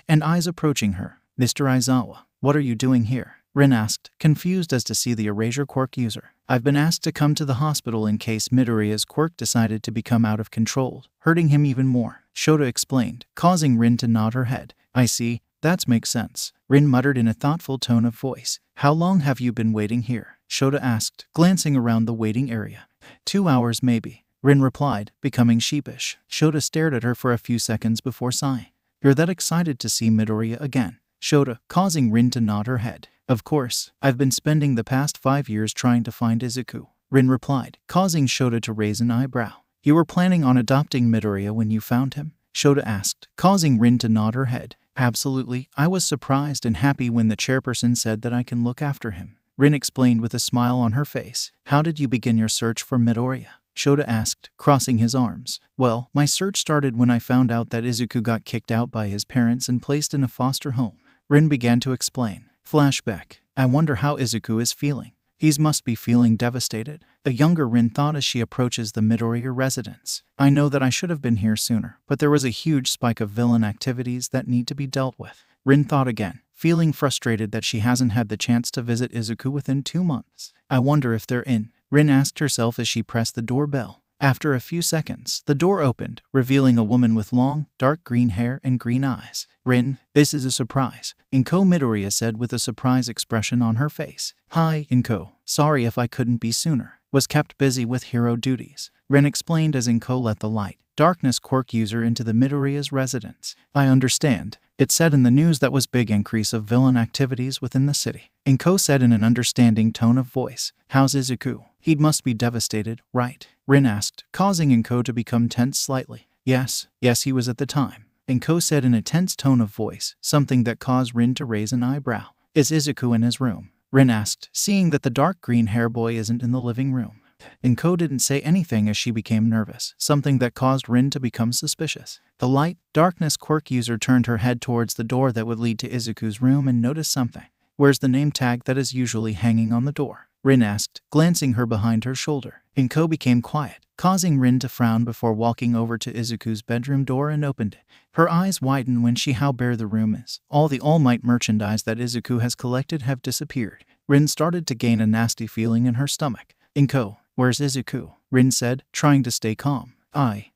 [SPEAKER 1] and eyes approaching her. Mr. Aizawa, what are you doing here? Rin asked, confused as to see the erasure quirk user. I've been asked to come to the hospital in case Midoriya's quirk decided to become out of control, hurting him even more, Shota explained, causing Rin to nod her head. I see, that makes sense, Rin muttered in a thoughtful tone of voice. How long have you been waiting here? Shota asked, glancing around the waiting area. 2 hours maybe, Rin replied, becoming sheepish. Shota stared at her for a few seconds before sighing. You're that excited to see Midoriya again? Shota, causing Rin to nod her head. Of course, I've been spending the past 5 years trying to find Izuku, Rin replied, causing Shota to raise an eyebrow. You were planning on adopting Midoriya when you found him? Shota asked, causing Rin to nod her head. Absolutely, I was surprised and happy when the chairperson said that I can look after him, Rin explained with a smile on her face. How did you begin your search for Midoriya? Shota asked, crossing his arms. Well, my search started when I found out that Izuku got kicked out by his parents and placed in a foster home, Rin began to explain. Flashback. I wonder how Izuku is feeling. He must be feeling devastated, the younger Rin thought as she approaches the Midoriya residence. I know that I should have been here sooner, but there was a huge spike of villain activities that need to be dealt with. Rin thought again, feeling frustrated that she hasn't had the chance to visit Izuku within 2 months. I wonder if they're in, Rin asked herself as she pressed the doorbell. After a few seconds, the door opened, revealing a woman with long, dark green hair and green eyes. Rin, this is a surprise, Inko Midoriya said with a surprise expression on her face. Hi, Inko. Sorry if I couldn't be sooner. Was kept busy with hero duties, Rin explained as Inko let the light darkness quirk user into the Midoriya's residence. I understand. It said in the news that was big increase of villain activities within the city. Inko said in an understanding tone of voice. How's Izuku? He must be devastated, right? Rin asked, causing Inko to become tense slightly. Yes, he was at the time. Inko said in a tense tone of voice, something that caused Rin to raise an eyebrow. Is Izuku in his room? Rin asked, seeing that the dark green hair boy isn't in the living room. Inko didn't say anything as she became nervous, something that caused Rin to become suspicious. The light, darkness quirk user turned her head towards the door that would lead to Izuku's room and noticed something. Where's the name tag that is usually hanging on the door? Rin asked, glancing her behind her shoulder. Inko became quiet, causing Rin to frown before walking over to Izuku's bedroom door and opened it. Her eyes widened when she how bare the room is. All the All Might merchandise that Izuku has collected have disappeared. Rin started to gain a nasty feeling in her stomach. Inko, where's Izuku? Rin said, trying to stay calm.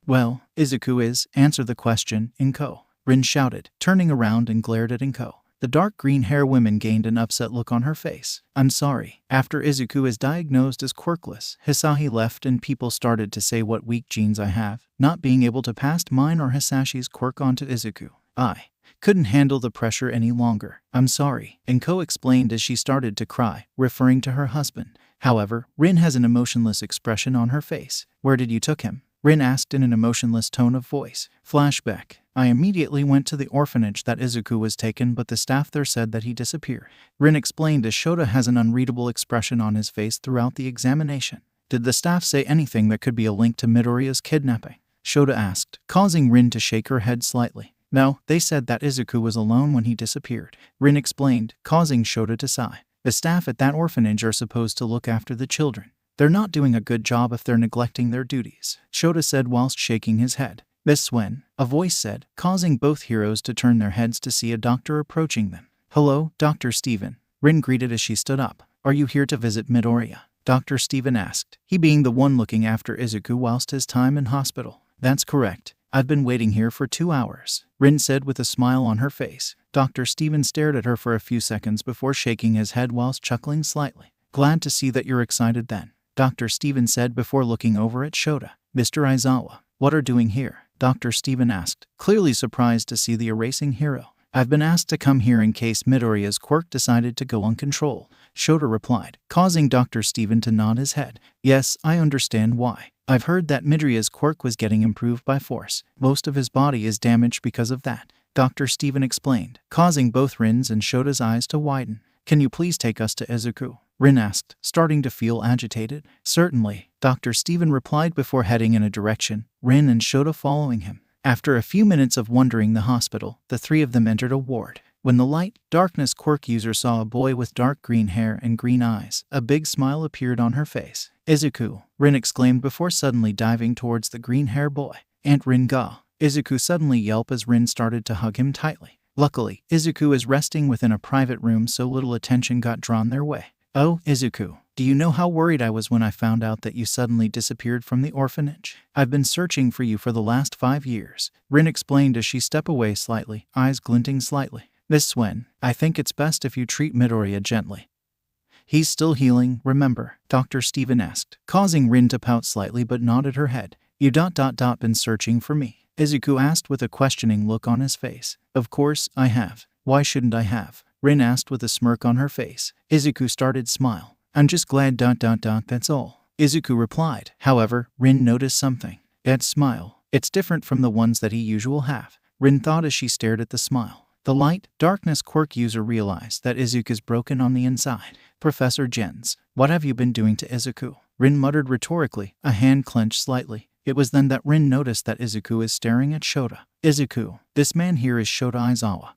[SPEAKER 1] Well, Izuku is, answer the question, Inko. Rin shouted, turning around and glared at Inko. The dark green hair woman gained an upset look on her face. I'm sorry. After Izuku is diagnosed as quirkless, Hisashi left and people started to say what weak genes I have, not being able to pass mine or Hisashi's quirk onto Izuku. I couldn't handle the pressure any longer. I'm sorry, Inko explained as she started to cry, referring to her husband. However, Rin has an emotionless expression on her face. Where did you took him? Rin asked in an emotionless tone of voice. Flashback. I immediately went to the orphanage that Izuku was taken, but the staff there said that he disappeared. Rin explained as Shota has an unreadable expression on his face throughout the examination. Did the staff say anything that could be a link to Midoriya's kidnapping? Shota asked, causing Rin to shake her head slightly. No, they said that Izuku was alone when he disappeared. Rin explained, causing Shota to sigh. The staff at that orphanage are supposed to look after the children. They're not doing a good job if they're neglecting their duties, Shota said whilst shaking his head. Miss Swen, a voice said, causing both heroes to turn their heads to see a doctor approaching them. Hello, Dr. Steven. Rin greeted as she stood up. Are you here to visit Midoriya? Dr. Steven asked, he being the one looking after Izuku whilst his time in hospital. That's correct. I've been waiting here for 2 hours, Rin said with a smile on her face. Dr. Steven stared at her for a few seconds before shaking his head whilst chuckling slightly. Glad to see that you're excited then, Dr. Steven said before looking over at Shota. Mr. Aizawa, what are doing here? Dr. Steven asked, clearly surprised to see the erasing hero. I've been asked to come here in case Midoriya's quirk decided to go uncontrolled, Shota replied, causing Dr. Steven to nod his head. Yes, I understand why. I've heard that Midoriya's quirk was getting improved by force. Most of his body is damaged because of that, Dr. Steven explained, causing both Rin's and Shota's eyes to widen. Can you please take us to Izuku? Rin asked, starting to feel agitated. Certainly, Dr. Steven replied before heading in a direction, Rin and Shota following him. After a few minutes of wandering the hospital, the three of them entered a ward. When the light, darkness quirk user saw a boy with dark green hair and green eyes, a big smile appeared on her face. Izuku, Rin exclaimed before suddenly diving towards the green hair boy. Aunt Rin ga. Izuku suddenly yelped as Rin started to hug him tightly. Luckily, Izuku is resting within a private room so little attention got drawn their way. Oh, Izuku, do you know how worried I was when I found out that you suddenly disappeared from the orphanage? I've been searching for you for the last 5 years, Rin explained as she stepped away slightly, eyes glinting slightly. Miss Swen, I think it's best if you treat Midoriya gently. He's still healing, remember? Dr. Steven asked, causing Rin to pout slightly but nodded her head. You been searching for me? Izuku asked with a questioning look on his face. Of course, I have. Why shouldn't I have? Rin asked with a smirk on her face. Izuku started smile. I'm just glad that's all. Izuku replied. However, Rin noticed something. That smile. It's different from the ones that he usually have. Rin thought as she stared at the smile. The light, darkness quirk user realized that Izuku is broken on the inside. Professor Jens, what have you been doing to Izuku? Rin muttered rhetorically, a hand clenched slightly. It was then that Rin noticed that Izuku is staring at Shota. Izuku, this man here is Shota Aizawa.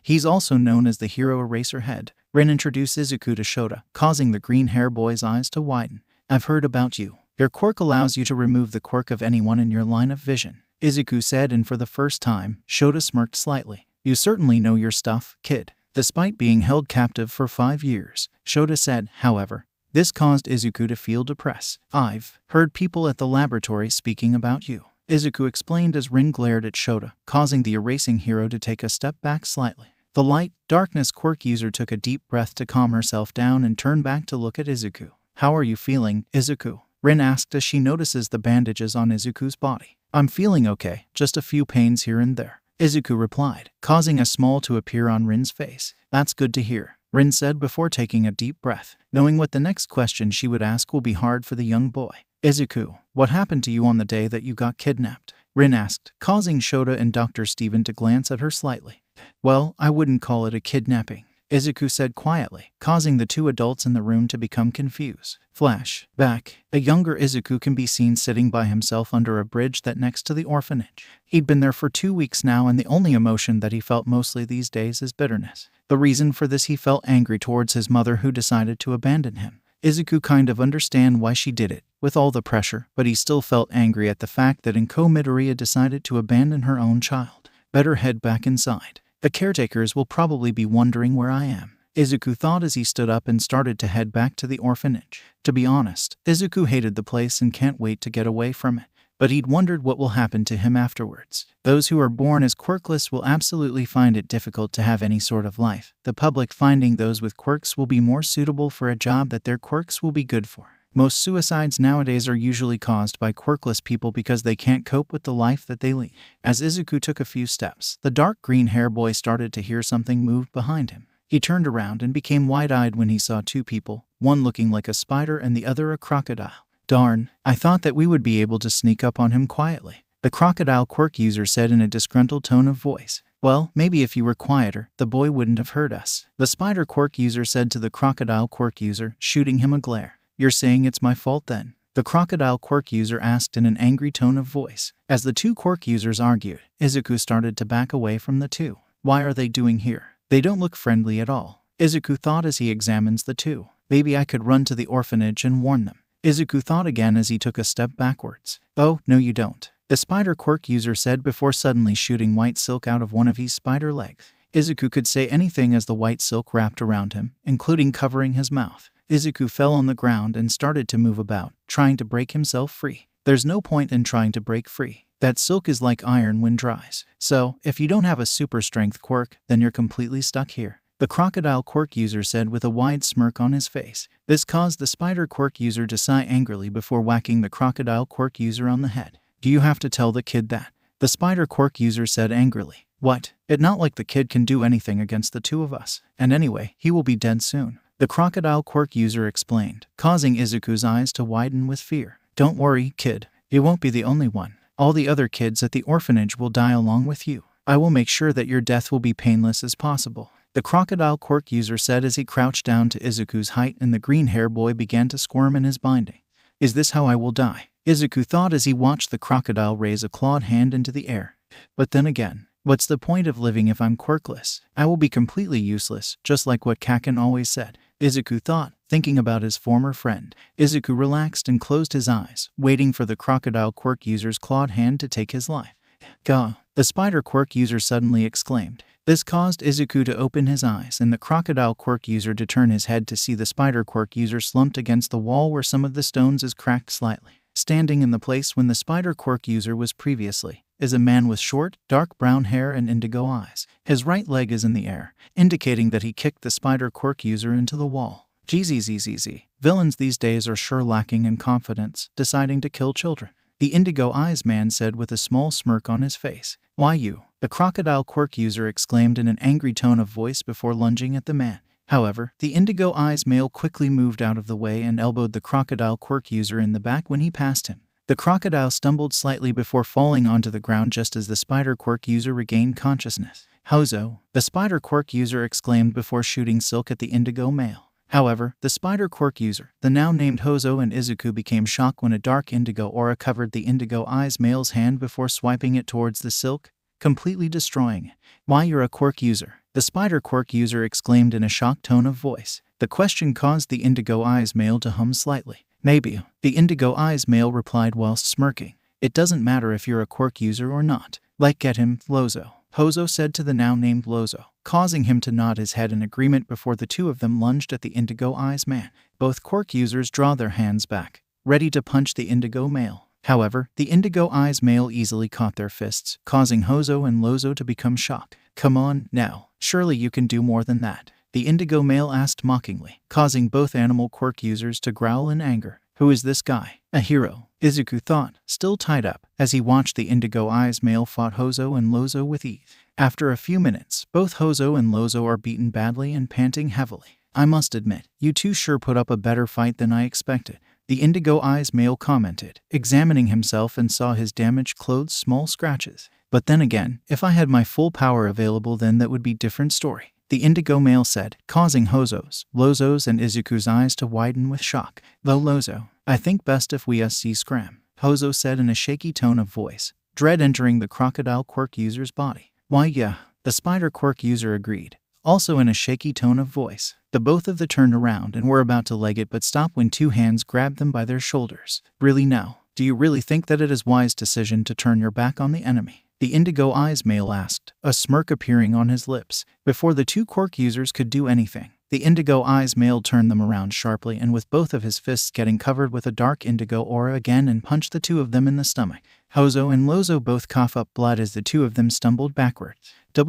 [SPEAKER 1] He's also known as the Hero Eraserhead. Rin introduced Izuku to Shota, causing the green hair boy's eyes to widen. I've heard about you. Your quirk allows you to remove the quirk of anyone in your line of vision, Izuku said, and for the first time, Shota smirked slightly. You certainly know your stuff, kid. Despite being held captive for 5 years, Shota said, however, this caused Izuku to feel depressed. I've heard people at the laboratory speaking about you, Izuku explained as Rin glared at Shota, causing the erasing hero to take a step back slightly. The light, darkness quirk user took a deep breath to calm herself down and turned back to look at Izuku. How are you feeling, Izuku? Rin asked as she notices the bandages on Izuku's body. I'm feeling okay, just a few pains here and there, Izuku replied, causing a smile to appear on Rin's face. That's good to hear, Rin said before taking a deep breath, knowing what the next question she would ask will be hard for the young boy. Izuku, what happened to you on the day that you got kidnapped? Rin asked, causing Shota and Dr. Stephen to glance at her slightly. Well, I wouldn't call it a kidnapping, Izuku said quietly, causing the two adults in the room to become confused. Flash back. A younger Izuku can be seen sitting by himself under a bridge that next to the orphanage. He'd been there for 2 weeks now, and the only emotion that he felt mostly these days is bitterness. The reason for this, he felt angry towards his mother who decided to abandon him. Izuku kind of understand why she did it, with all the pressure, but he still felt angry at the fact that Inko Midoriya decided to abandon her own child. Better head back inside. The caretakers will probably be wondering where I am, Izuku thought as he stood up and started to head back to the orphanage. To be honest, Izuku hated the place and can't wait to get away from it, but he'd wondered what will happen to him afterwards. Those who are born as quirkless will absolutely find it difficult to have any sort of life. The public finding those with quirks will be more suitable for a job that their quirks will be good for. Most suicides nowadays are usually caused by quirkless people because they can't cope with the life that they lead. As Izuku took a few steps, the dark green hair boy started to hear something move behind him. He turned around and became wide-eyed when he saw two people, one looking like a spider and the other a crocodile. Darn, I thought that we would be able to sneak up on him quietly, the crocodile quirk user said in a disgruntled tone of voice. Well, maybe if you were quieter, the boy wouldn't have heard us, the spider quirk user said to the crocodile quirk user, shooting him a glare. You're saying it's my fault then? The crocodile quirk user asked in an angry tone of voice. As the two quirk users argued, Izuku started to back away from the two. Why are they doing here? They don't look friendly at all, Izuku thought as he examines the two. Maybe I could run to the orphanage and warn them, Izuku thought again as he took a step backwards. Oh, no you don't, the spider quirk user said before suddenly shooting white silk out of one of his spider legs. Izuku could say anything as the white silk wrapped around him, including covering his mouth. Izuku fell on the ground and started to move about, trying to break himself free. There's no point in trying to break free. That silk is like iron when dries. So, if you don't have a super strength quirk, then you're completely stuck here, the crocodile quirk user said with a wide smirk on his face. This caused the spider quirk user to sigh angrily before whacking the crocodile quirk user on the head. Do you have to tell the kid that? The spider quirk user said angrily. What? It's not like the kid can do anything against the two of us. And anyway, he will be dead soon, the crocodile quirk user explained, causing Izuku's eyes to widen with fear. Don't worry, kid. You won't be the only one. All the other kids at the orphanage will die along with you. I will make sure that your death will be painless as possible, the crocodile quirk user said as he crouched down to Izuku's height and the green hair boy began to squirm in his binding. Is this how I will die? Izuku thought as he watched the crocodile raise a clawed hand into the air. But then again, what's the point of living if I'm quirkless? I will be completely useless, just like what Kaken always said, Izuku thought, thinking about his former friend. Izuku relaxed and closed his eyes, waiting for the crocodile quirk user's clawed hand to take his life. Gah! The spider quirk user suddenly exclaimed. This caused Izuku to open his eyes and the crocodile quirk user to turn his head to see the spider quirk user slumped against the wall where some of the stones is cracked slightly. Standing in the place when the spider quirk user was previously is a man with short, dark brown hair and indigo eyes. His right leg is in the air, indicating that he kicked the spider quirk user into the wall. GZZZZ. Villains these days are sure lacking in confidence, deciding to kill children, the indigo eyes man said with a small smirk on his face. Why you? The crocodile quirk user exclaimed in an angry tone of voice before lunging at the man. However, the indigo eyes male quickly moved out of the way and elbowed the crocodile quirk user in the back when he passed him. The crocodile stumbled slightly before falling onto the ground just as the spider quirk user regained consciousness. Hozo, the spider quirk user exclaimed before shooting silk at the indigo male. However, the spider quirk user, the now named Hozo, and Izuku became shocked when a dark indigo aura covered the indigo eyes male's hand before swiping it towards the silk, completely destroying it. Why you're a quirk user? The spider quirk user exclaimed in a shocked tone of voice. The question caused the indigo eyes male to hum slightly. Maybe, the indigo eyes male replied whilst smirking. It doesn't matter if you're a quirk user or not. Like get him, Lozo, Hozo said to the now named Lozo, causing him to nod his head in agreement before the two of them lunged at the indigo eyes man. Both quirk users draw their hands back, ready to punch the indigo male. However, the indigo eyes male easily caught their fists, causing Hozo and Lozo to become shocked. Come on, now, surely you can do more than that, the indigo male asked mockingly, causing both animal quirk users to growl in anger. Who is this guy? A hero, Izuku thought, still tied up, as he watched the Indigo Eyes male fought Hozo and Lozo with ease. After a few minutes, both Hozo and Lozo are beaten badly and panting heavily. I must admit, you two sure put up a better fight than I expected, the Indigo Eyes male commented, examining himself and saw his damaged clothes small scratches. But then again, if I had my full power available, then that would be different story, the Indigo male said, causing Hozo's, Lozo's and Izuku's eyes to widen with shock. Though Lozo, I think best if we see scram, Hozo said in a shaky tone of voice, dread entering the crocodile quirk user's body. Why yeah, the spider quirk user agreed, also in a shaky tone of voice. The both of them turned around and were about to leg it but stopped when two hands grabbed them by their shoulders. Really now, do you really think that it is wise decision to turn your back on the enemy? The Indigo Eyes male asked, a smirk appearing on his lips. Before the two quirk users could do anything, the Indigo Eyes male turned them around sharply and with both of his fists getting covered with a dark indigo aura again and punched the two of them in the stomach. Hozo and Lozo both cough up blood as the two of them stumbled backwards. What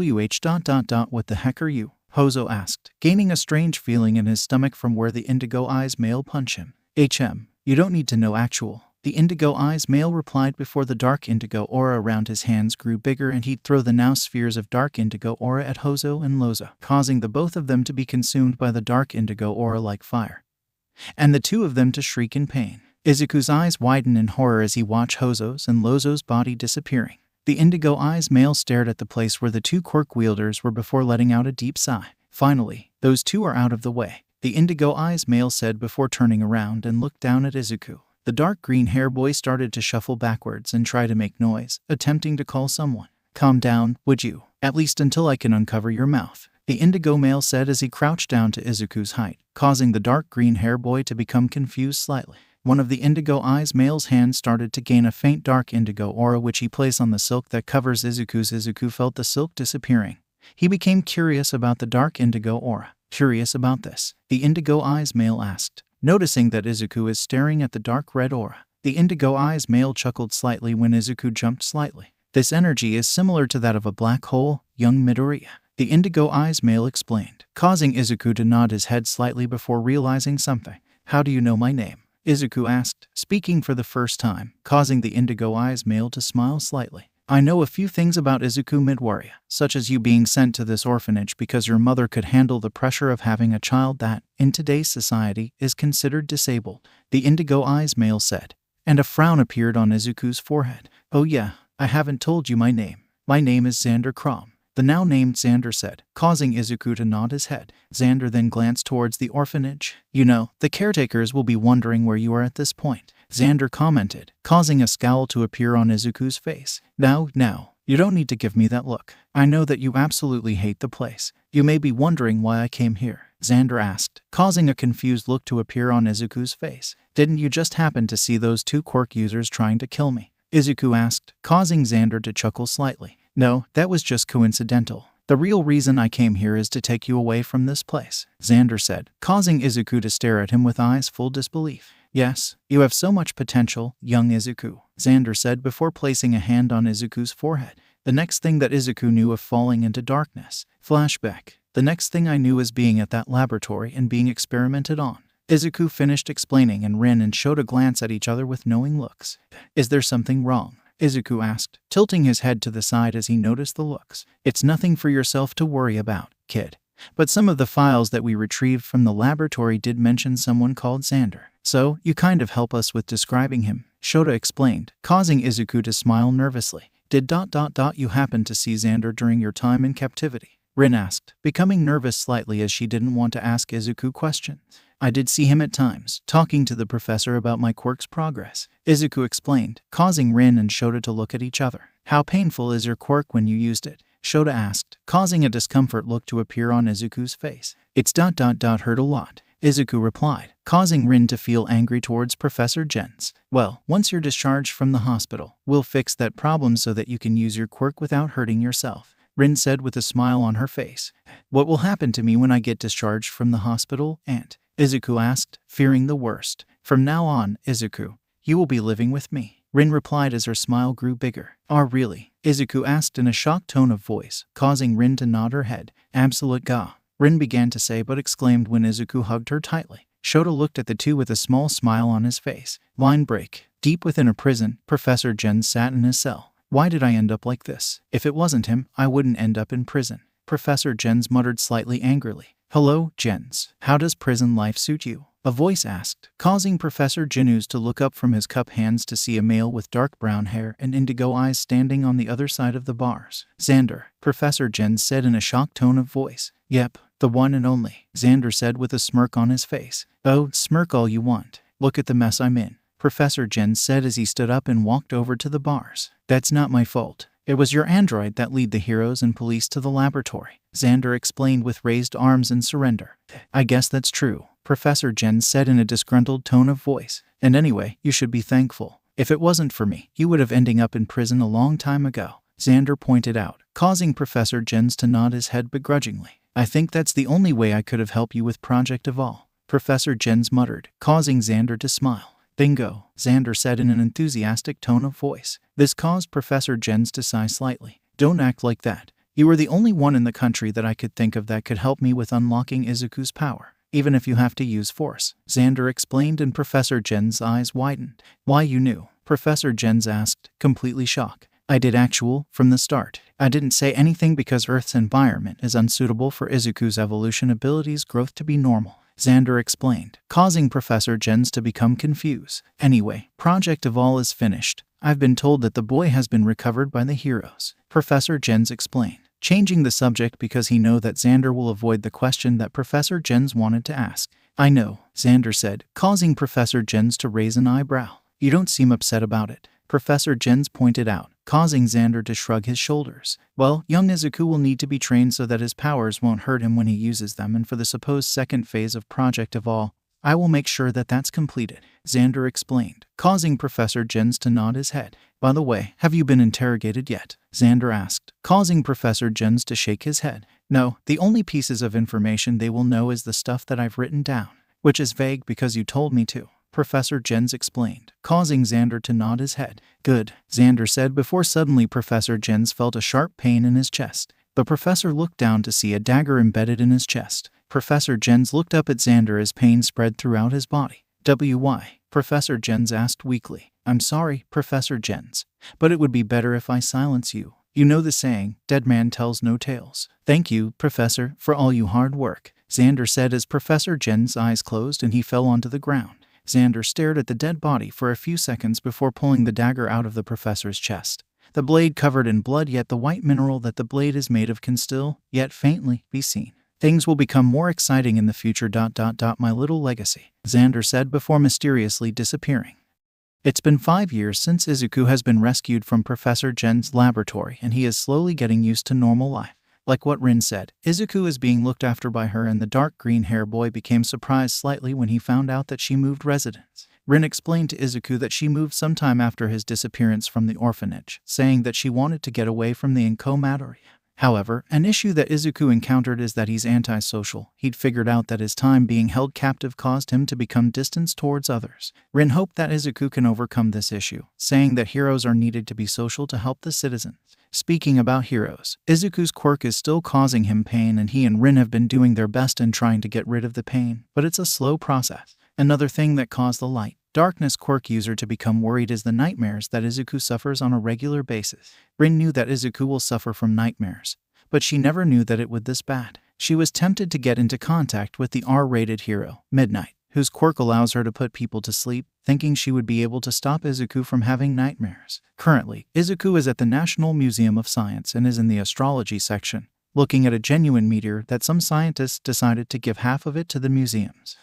[SPEAKER 1] the heck are you? Hozo asked, gaining a strange feeling in his stomach from where the Indigo Eyes male punched him. You don't need to know actual, the Indigo Eyes male replied before the dark indigo aura around his hands grew bigger and he'd throw the now spheres of dark indigo aura at Hozo and Lozo, causing the both of them to be consumed by the dark indigo aura like fire, and the two of them to shriek in pain. Izuku's eyes widen in horror as he watched Hozo's and Lozo's body disappearing. The Indigo Eyes male stared at the place where the two quirk wielders were before letting out a deep sigh. Finally, those two are out of the way, the Indigo Eyes male said before turning around and looked down at Izuku. The dark green hair boy started to shuffle backwards and try to make noise, attempting to call someone. Calm down, would you? At least until I can uncover your mouth, the Indigo male said as he crouched down to Izuku's height, causing the dark green hair boy to become confused slightly. One of the Indigo Eyes male's hands started to gain a faint dark indigo aura which he placed on the silk that covers Izuku's. Izuku felt the silk disappearing. He became curious about the dark indigo aura. Curious about this, the Indigo Eyes male asked, noticing that Izuku is staring at the dark red aura. The Indigo Eyes male chuckled slightly when Izuku jumped slightly. This energy is similar to that of a black hole, young Midoriya, the Indigo Eyes male explained, causing Izuku to nod his head slightly before realizing something. How do you know my name? Izuku asked, speaking for the first time, causing the Indigo Eyes male to smile slightly. I know a few things about Izuku Midoriya, such as you being sent to this orphanage because your mother could handle the pressure of having a child that, in today's society, is considered disabled, the Indigo Eyes male said, and a frown appeared on Izuku's forehead. Oh yeah, I haven't told you my name. My name is Xander Crom, the now named Xander said, causing Izuku to nod his head. Xander then glanced towards the orphanage. You know, the caretakers will be wondering where you are at this point, Xander commented, causing a scowl to appear on Izuku's face. Now, you don't need to give me that look. I know that you absolutely hate the place. You may be wondering why I came here, Xander asked, causing a confused look to appear on Izuku's face. Didn't you just happen to see those two quirk users trying to kill me? Izuku asked, causing Xander to chuckle slightly. No, that was just coincidental. The real reason I came here is to take you away from this place, Xander said, causing Izuku to stare at him with eyes full disbelief. Yes, you have so much potential, young Izuku, Xander said before placing a hand on Izuku's forehead. The next thing that Izuku knew of falling into darkness. Flashback. The next thing I knew is being at that laboratory and being experimented on. Izuku finished explaining and Rin and Shota glanced at each other with knowing looks. Is there something wrong? Izuku asked, tilting his head to the side as he noticed the looks. It's nothing for yourself to worry about, kid. But some of the files that we retrieved from the laboratory did mention someone called Xander. So, you kind of help us with describing him, Shota explained, causing Izuku to smile nervously. Did you happen to see Xander during your time in captivity? Rin asked, becoming nervous slightly as she didn't want to ask Izuku questions. I did see him at times, talking to the professor about my quirk's progress, Izuku explained, causing Rin and Shota to look at each other. How painful is your quirk when you used it? Shota asked, causing a discomfort look to appear on Izuku's face. It's hurt a lot, Izuku replied, causing Rin to feel angry towards Professor Jens. Well, once you're discharged from the hospital, we'll fix that problem so that you can use your quirk without hurting yourself, Rin said with a smile on her face. What will happen to me when I get discharged from the hospital, Aunt? Izuku asked, fearing the worst. From now on, Izuku, you will be living with me, Rin replied as her smile grew bigger. Oh really? Izuku asked in a shocked tone of voice, causing Rin to nod her head. Absolute ga, Rin began to say but exclaimed when Izuku hugged her tightly. Shota looked at the two with a small smile on his face. Line break. Deep within a prison, Professor Jens sat in his cell. Why did I end up like this? If it wasn't him, I wouldn't end up in prison. Professor Jens muttered slightly angrily. Hello, Jens. How does prison life suit you? A voice asked, causing Professor Janus to look up from his cup hands to see a male with dark brown hair and indigo eyes standing on the other side of the bars. Xander, Professor Jens said in a shocked tone of voice. Yep, the one and only, Xander said with a smirk on his face. Oh, smirk all you want. Look at the mess I'm in, Professor Jens said as he stood up and walked over to the bars. That's not my fault. It was your android that led the heroes and police to the laboratory, Xander explained with raised arms in surrender. I guess that's true, Professor Jens said in a disgruntled tone of voice. And anyway, you should be thankful. If it wasn't for me, you would have ended up in prison a long time ago, Xander pointed out, causing Professor Jens to nod his head begrudgingly. I think that's the only way I could have helped you with Project Evolve, Professor Jens muttered, causing Xander to smile. Bingo, Xander said in an enthusiastic tone of voice. This caused Professor Jens to sigh slightly. Don't act like that. You were the only one in the country that I could think of that could help me with unlocking Izuku's power, even if you have to use force, Xander explained, and Professor Jens' eyes widened. Why, you knew? Professor Jens asked, completely shocked. I did from the start. I didn't say anything because Earth's environment is unsuitable for Izuku's evolution abilities growth to be normal, Xander explained, causing Professor Jens to become confused. Anyway, Project Evolve is finished. I've been told that the boy has been recovered by the heroes, Professor Jens explained, changing the subject because he knew that Xander will avoid the question that Professor Jens wanted to ask. I know, Xander said, causing Professor Jens to raise an eyebrow. You don't seem upset about it, Professor Jens pointed out, causing Xander to shrug his shoulders. Well, young Izuku will need to be trained so that his powers won't hurt him when he uses them, and for the supposed second phase of Project Evolve, I will make sure that that's completed, Xander explained, causing Professor Jens to nod his head. By the way, have you been interrogated yet? Xander asked, causing Professor Jens to shake his head. No, the only pieces of information they will know is the stuff that I've written down, which is vague because you told me to, Professor Jens explained, causing Xander to nod his head. Good, Xander said before suddenly Professor Jens felt a sharp pain in his chest. The professor looked down to see a dagger embedded in his chest. Professor Jens looked up at Xander as pain spread throughout his body. Why? Professor Jens asked weakly. I'm sorry, Professor Jens, but it would be better if I silence you. You know the saying, dead man tells no tales. Thank you, Professor, for all your hard work, Xander said as Professor Jens' eyes closed and he fell onto the ground. Xander stared at the dead body for a few seconds before pulling the dagger out of the professor's chest. The blade covered in blood, yet the white mineral that the blade is made of can still, yet faintly, be seen. Things will become more exciting in the future. My little legacy, Xander said before mysteriously disappearing. It's been 5 years since Izuku has been rescued from Professor Jens' laboratory, and he is slowly getting used to normal life. Like what Rin said, Izuku is being looked after by her, and the dark green hair boy became surprised slightly when he found out that she moved residence. Rin explained to Izuku that she moved sometime after his disappearance from the orphanage, saying that she wanted to get away from the Inkomatori. However, an issue that Izuku encountered is that he's antisocial. He'd figured out that his time being held captive caused him to become distant towards others. Rin hoped that Izuku can overcome this issue, saying that heroes are needed to be social to help the citizens. Speaking about heroes, Izuku's quirk is still causing him pain, and he and Rin have been doing their best in trying to get rid of the pain, but it's a slow process. Another thing that caused the light darkness quirk user to become worried is the nightmares that Izuku suffers on a regular basis. Rin knew that Izuku will suffer from nightmares, but she never knew that it would this bad. She was tempted to get into contact with the R-rated hero, Midnight, whose quirk allows her to put people to sleep, thinking she would be able to stop Izuku from having nightmares. Currently, Izuku is at the National Museum of Science and is in the astrology section, looking at a genuine meteor that some scientists decided to give half of it to the museums.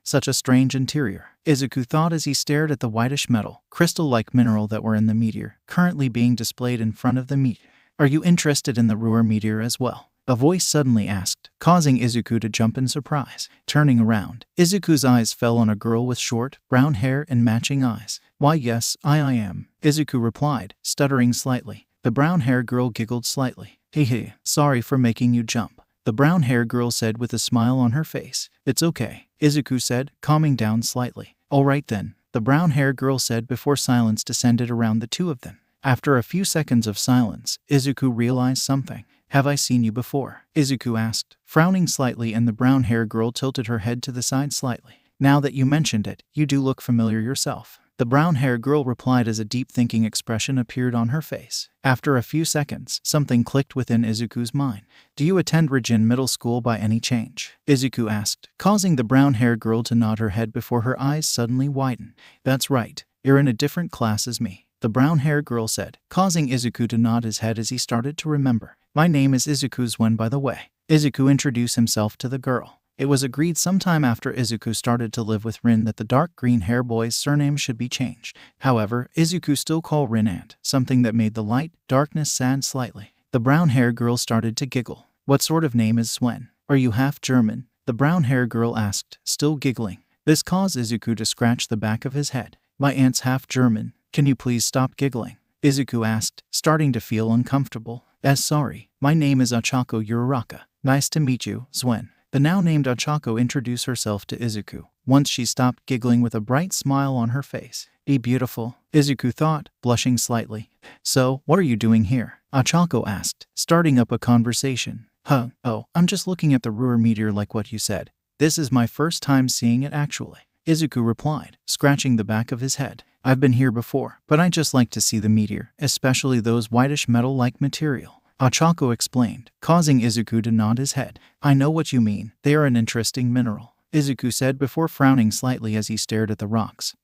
[SPEAKER 1] Such a strange interior, Izuku thought as he stared at the whitish metal, crystal-like mineral that were in the meteor, currently being displayed in front of the meteor. Are you interested in the Ruhr meteor as well? A voice suddenly asked, causing Izuku to jump in surprise. Turning around, Izuku's eyes fell on a girl with short, brown hair and matching eyes. Why yes, I am, Izuku replied, stuttering slightly. The brown-haired girl giggled slightly. Hee, sorry for making you jump, the brown-haired girl said with a smile on her face. It's okay, Izuku said, calming down slightly. All right then, the brown-haired girl said before silence descended around the two of them. After a few seconds of silence, Izuku realized something. Have I seen you before? Izuku asked, frowning slightly, and the brown-haired girl tilted her head to the side slightly. Now that you mentioned it, you do look familiar yourself. The brown-haired girl replied as a deep-thinking expression appeared on her face. After a few seconds, something clicked within Izuku's mind. Do you attend Rijin Middle School by any chance? Izuku asked, causing the brown-haired girl to nod her head before her eyes suddenly widened. That's right. You're in a different class as me, the brown-haired girl said, causing Izuku to nod his head as he started to remember. My name is Izuku Swen, by the way. Izuku introduced himself to the girl. It was agreed sometime after Izuku started to live with Rin that the dark green hair boy's surname should be changed. However, Izuku still called Rin Aunt, something that made the light darkness sad slightly. The brown-haired girl started to giggle. What sort of name is Swen? Are you half German? The brown-haired girl asked, still giggling. This caused Izuku to scratch the back of his head. My aunt's half German. Can you please stop giggling? Izuku asked, starting to feel uncomfortable. Sorry, my name is Ochako Uraraka. Nice to meet you, Swen. The now-named Ochako introduced herself to Izuku. Once she stopped giggling with a bright smile on her face. Beautiful, Izuku thought, blushing slightly. So, what are you doing here? Ochako asked, starting up a conversation. Oh, I'm just looking at the Ruhr meteor like what you said. This is my first time seeing it actually. Izuku replied, scratching the back of his head. I've been here before, but I just like to see the meteor, especially those whitish metal-like material. Ochako explained, causing Izuku to nod his head. I know what you mean. They are an interesting mineral, Izuku said before frowning slightly as he stared at the rocks.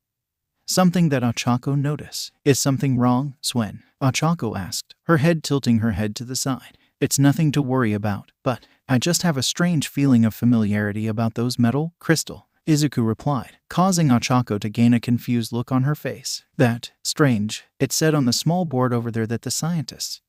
[SPEAKER 1] Something that Ochako noticed. Is something wrong, Swen? Ochako asked, her head tilting her head to the side. It's nothing to worry about, but I just have a strange feeling of familiarity about those metal crystal, Izuku replied, causing Ochako to gain a confused look on her face. That, strange, it said on the small board over there that the scientists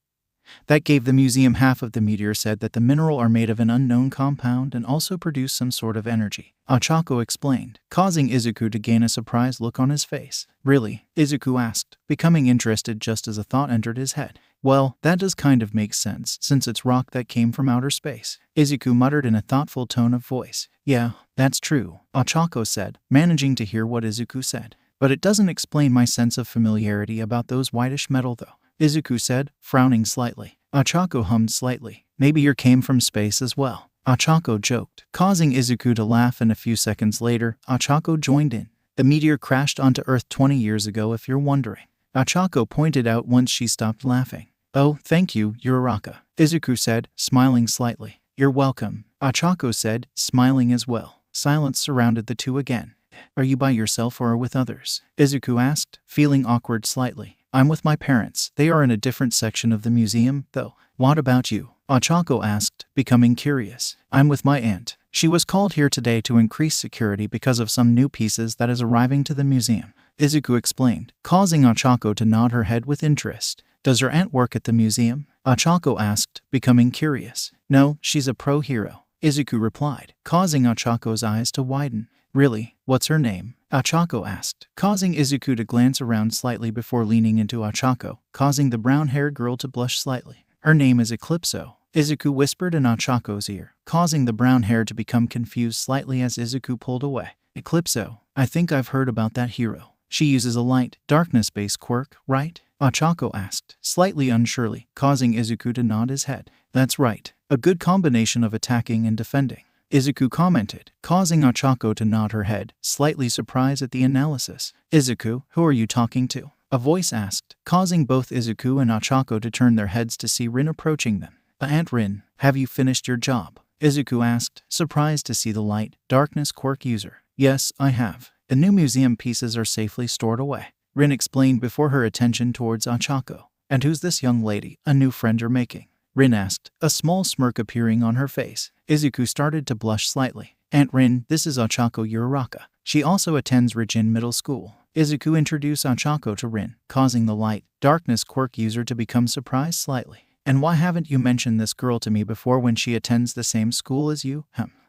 [SPEAKER 1] that gave the museum half of the meteor said that the mineral are made of an unknown compound and also produce some sort of energy. Ochako explained, causing Izuku to gain a surprised look on his face. Really? Izuku asked, becoming interested just as a thought entered his head. Well, that does kind of make sense, since it's rock that came from outer space. Izuku muttered in a thoughtful tone of voice. Yeah, that's true, Ochako said, managing to hear what Izuku said. But it doesn't explain my sense of familiarity about those whitish metal though, Izuku said, frowning slightly. Ochako hummed slightly. Maybe you came from space as well, Ochako joked, causing Izuku to laugh, and a few seconds later, Ochako joined in. The meteor crashed onto Earth 20 years ago if you're wondering, Ochako pointed out once she stopped laughing. Oh, thank you, Uraraka, Izuku said, smiling slightly. You're welcome, Ochako said, smiling as well. Silence surrounded the two again. Are you by yourself or with others? Izuku asked, feeling awkward slightly. I'm with my parents. They are in a different section of the museum, though. What about you? Ochako asked, becoming curious. I'm with my aunt. She was called here today to increase security because of some new pieces that is arriving to the museum, Izuku explained, causing Ochako to nod her head with interest. Does your aunt work at the museum? Ochako asked, becoming curious. No, she's a pro hero, Izuku replied, causing Ochako's eyes to widen. Really? What's her name? Ochako asked, causing Izuku to glance around slightly before leaning into Ochako, causing the brown-haired girl to blush slightly. Her name is Eclipso, Izuku whispered in Ochako's ear, causing the brown hair to become confused slightly as Izuku pulled away. Eclipso, I think I've heard about that hero. She uses a light, darkness-based quirk, right? Ochako asked, slightly unsurely, causing Izuku to nod his head. That's right. A good combination of attacking and defending, Izuku commented, causing Ochako to nod her head, slightly surprised at the analysis. Izuku, who are you talking to? A voice asked, causing both Izuku and Ochako to turn their heads to see Rin approaching them. Aunt Rin, have you finished your job? Izuku asked, surprised to see the light, darkness quirk user. Yes, I have. The new museum pieces are safely stored away, Rin explained before her attention towards Ochako. And who's this young lady, a new friend you're making? Rin asked, a small smirk appearing on her face. Izuku started to blush slightly. Aunt Rin, this is Ochako Uraraka. She also attends Rijin Middle School. Izuku introduced Ochako to Rin, causing the light, darkness quirk user to become surprised slightly. And why haven't you mentioned this girl to me before when she attends the same school as you?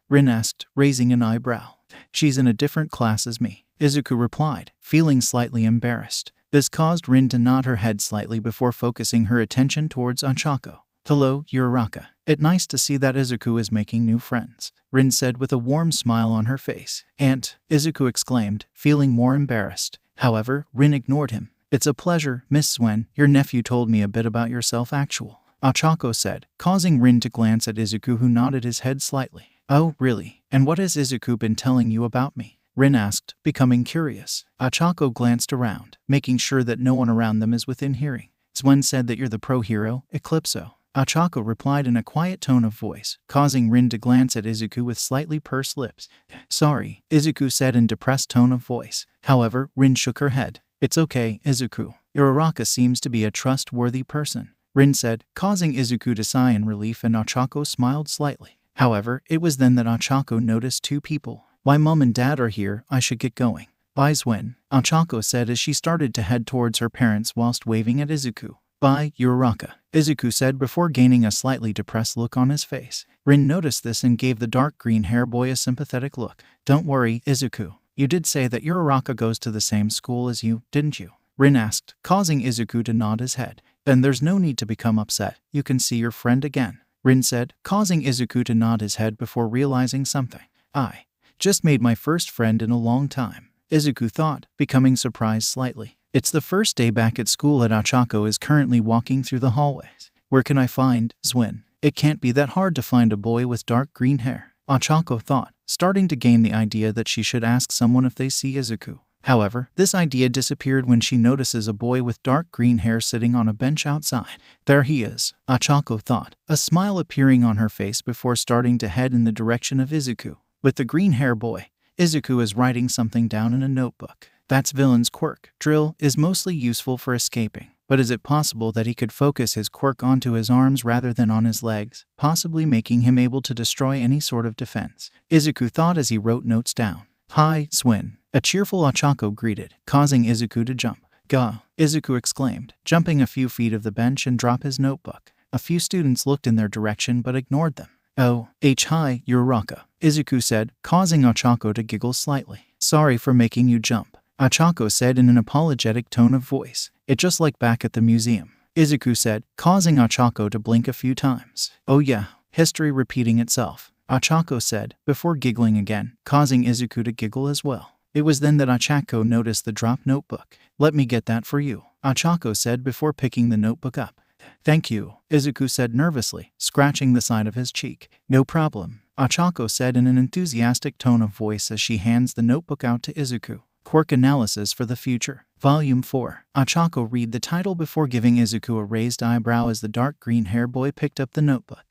[SPEAKER 1] Rin asked, raising an eyebrow. She's in a different class as me, Izuku replied, feeling slightly embarrassed. This caused Rin to nod her head slightly before focusing her attention towards Ochako. Hello, Uraraka. It's nice to see that Izuku is making new friends, Rin said with a warm smile on her face. Aunt, Izuku exclaimed, feeling more embarrassed. However, Rin ignored him. It's a pleasure, Miss Swen. Your nephew told me a bit about yourself Ochako said, causing Rin to glance at Izuku, who nodded his head slightly. Oh, really? And what has Izuku been telling you about me? Rin asked, becoming curious. Ochako glanced around, making sure that no one around them is within hearing. Zwen said that you're the pro hero, Eclipso. Ochako replied in a quiet tone of voice, causing Rin to glance at Izuku with slightly pursed lips. Sorry, Izuku said in depressed tone of voice. However, Rin shook her head. It's okay, Izuku. Uraraka seems to be a trustworthy person, Rin said, causing Izuku to sigh in relief, and Ochako smiled slightly. However, it was then that Ochako noticed two people. My mom and dad are here, I should get going. Bye Zwen, Ochako said as she started to head towards her parents whilst waving at Izuku. Bye, Uraraka, Izuku said before gaining a slightly depressed look on his face. Rin noticed this and gave the dark green hair boy a sympathetic look. Don't worry, Izuku. You did say that Uraraka goes to the same school as you, didn't you? Rin asked, causing Izuku to nod his head. Then there's no need to become upset. You can see your friend again, Rin said, causing Izuku to nod his head before realizing something. I just made my first friend in a long time, Izuku thought, becoming surprised slightly. It's the first day back at school and Ochako is currently walking through the hallways. Where can I find Zwen? It can't be that hard to find a boy with dark green hair, Ochako thought, starting to gain the idea that she should ask someone if they see Izuku. However, this idea disappeared when she notices a boy with dark green hair sitting on a bench outside. There he is, Ochako thought, a smile appearing on her face before starting to head in the direction of Izuku. With the green hair boy, Izuku is writing something down in a notebook. That's Villain's quirk. Drill is mostly useful for escaping, but is it possible that he could focus his quirk onto his arms rather than on his legs, possibly making him able to destroy any sort of defense? Izuku thought as he wrote notes down. Hi, Zwen, a cheerful Ochako greeted, causing Izuku to jump. Gah, Izuku exclaimed, jumping a few feet of the bench and drop his notebook. A few students looked in their direction but ignored them. Oh, hi, Uraraka, Izuku said, causing Ochako to giggle slightly. Sorry for making you jump, Ochako said in an apologetic tone of voice. It just like back at the museum, Izuku said, causing Ochako to blink a few times. Oh yeah, history repeating itself, Ochako said, before giggling again, causing Izuku to giggle as well. It was then that Ochako noticed the dropped notebook. Let me get that for you, Ochako said before picking the notebook up. Thank you, Izuku said nervously, scratching the side of his cheek. No problem, Ochako said in an enthusiastic tone of voice as she hands the notebook out to Izuku. Quirk Analysis for the Future, Volume 4. Ochako read the title before giving Izuku a raised eyebrow as the dark green hair boy picked up the notebook.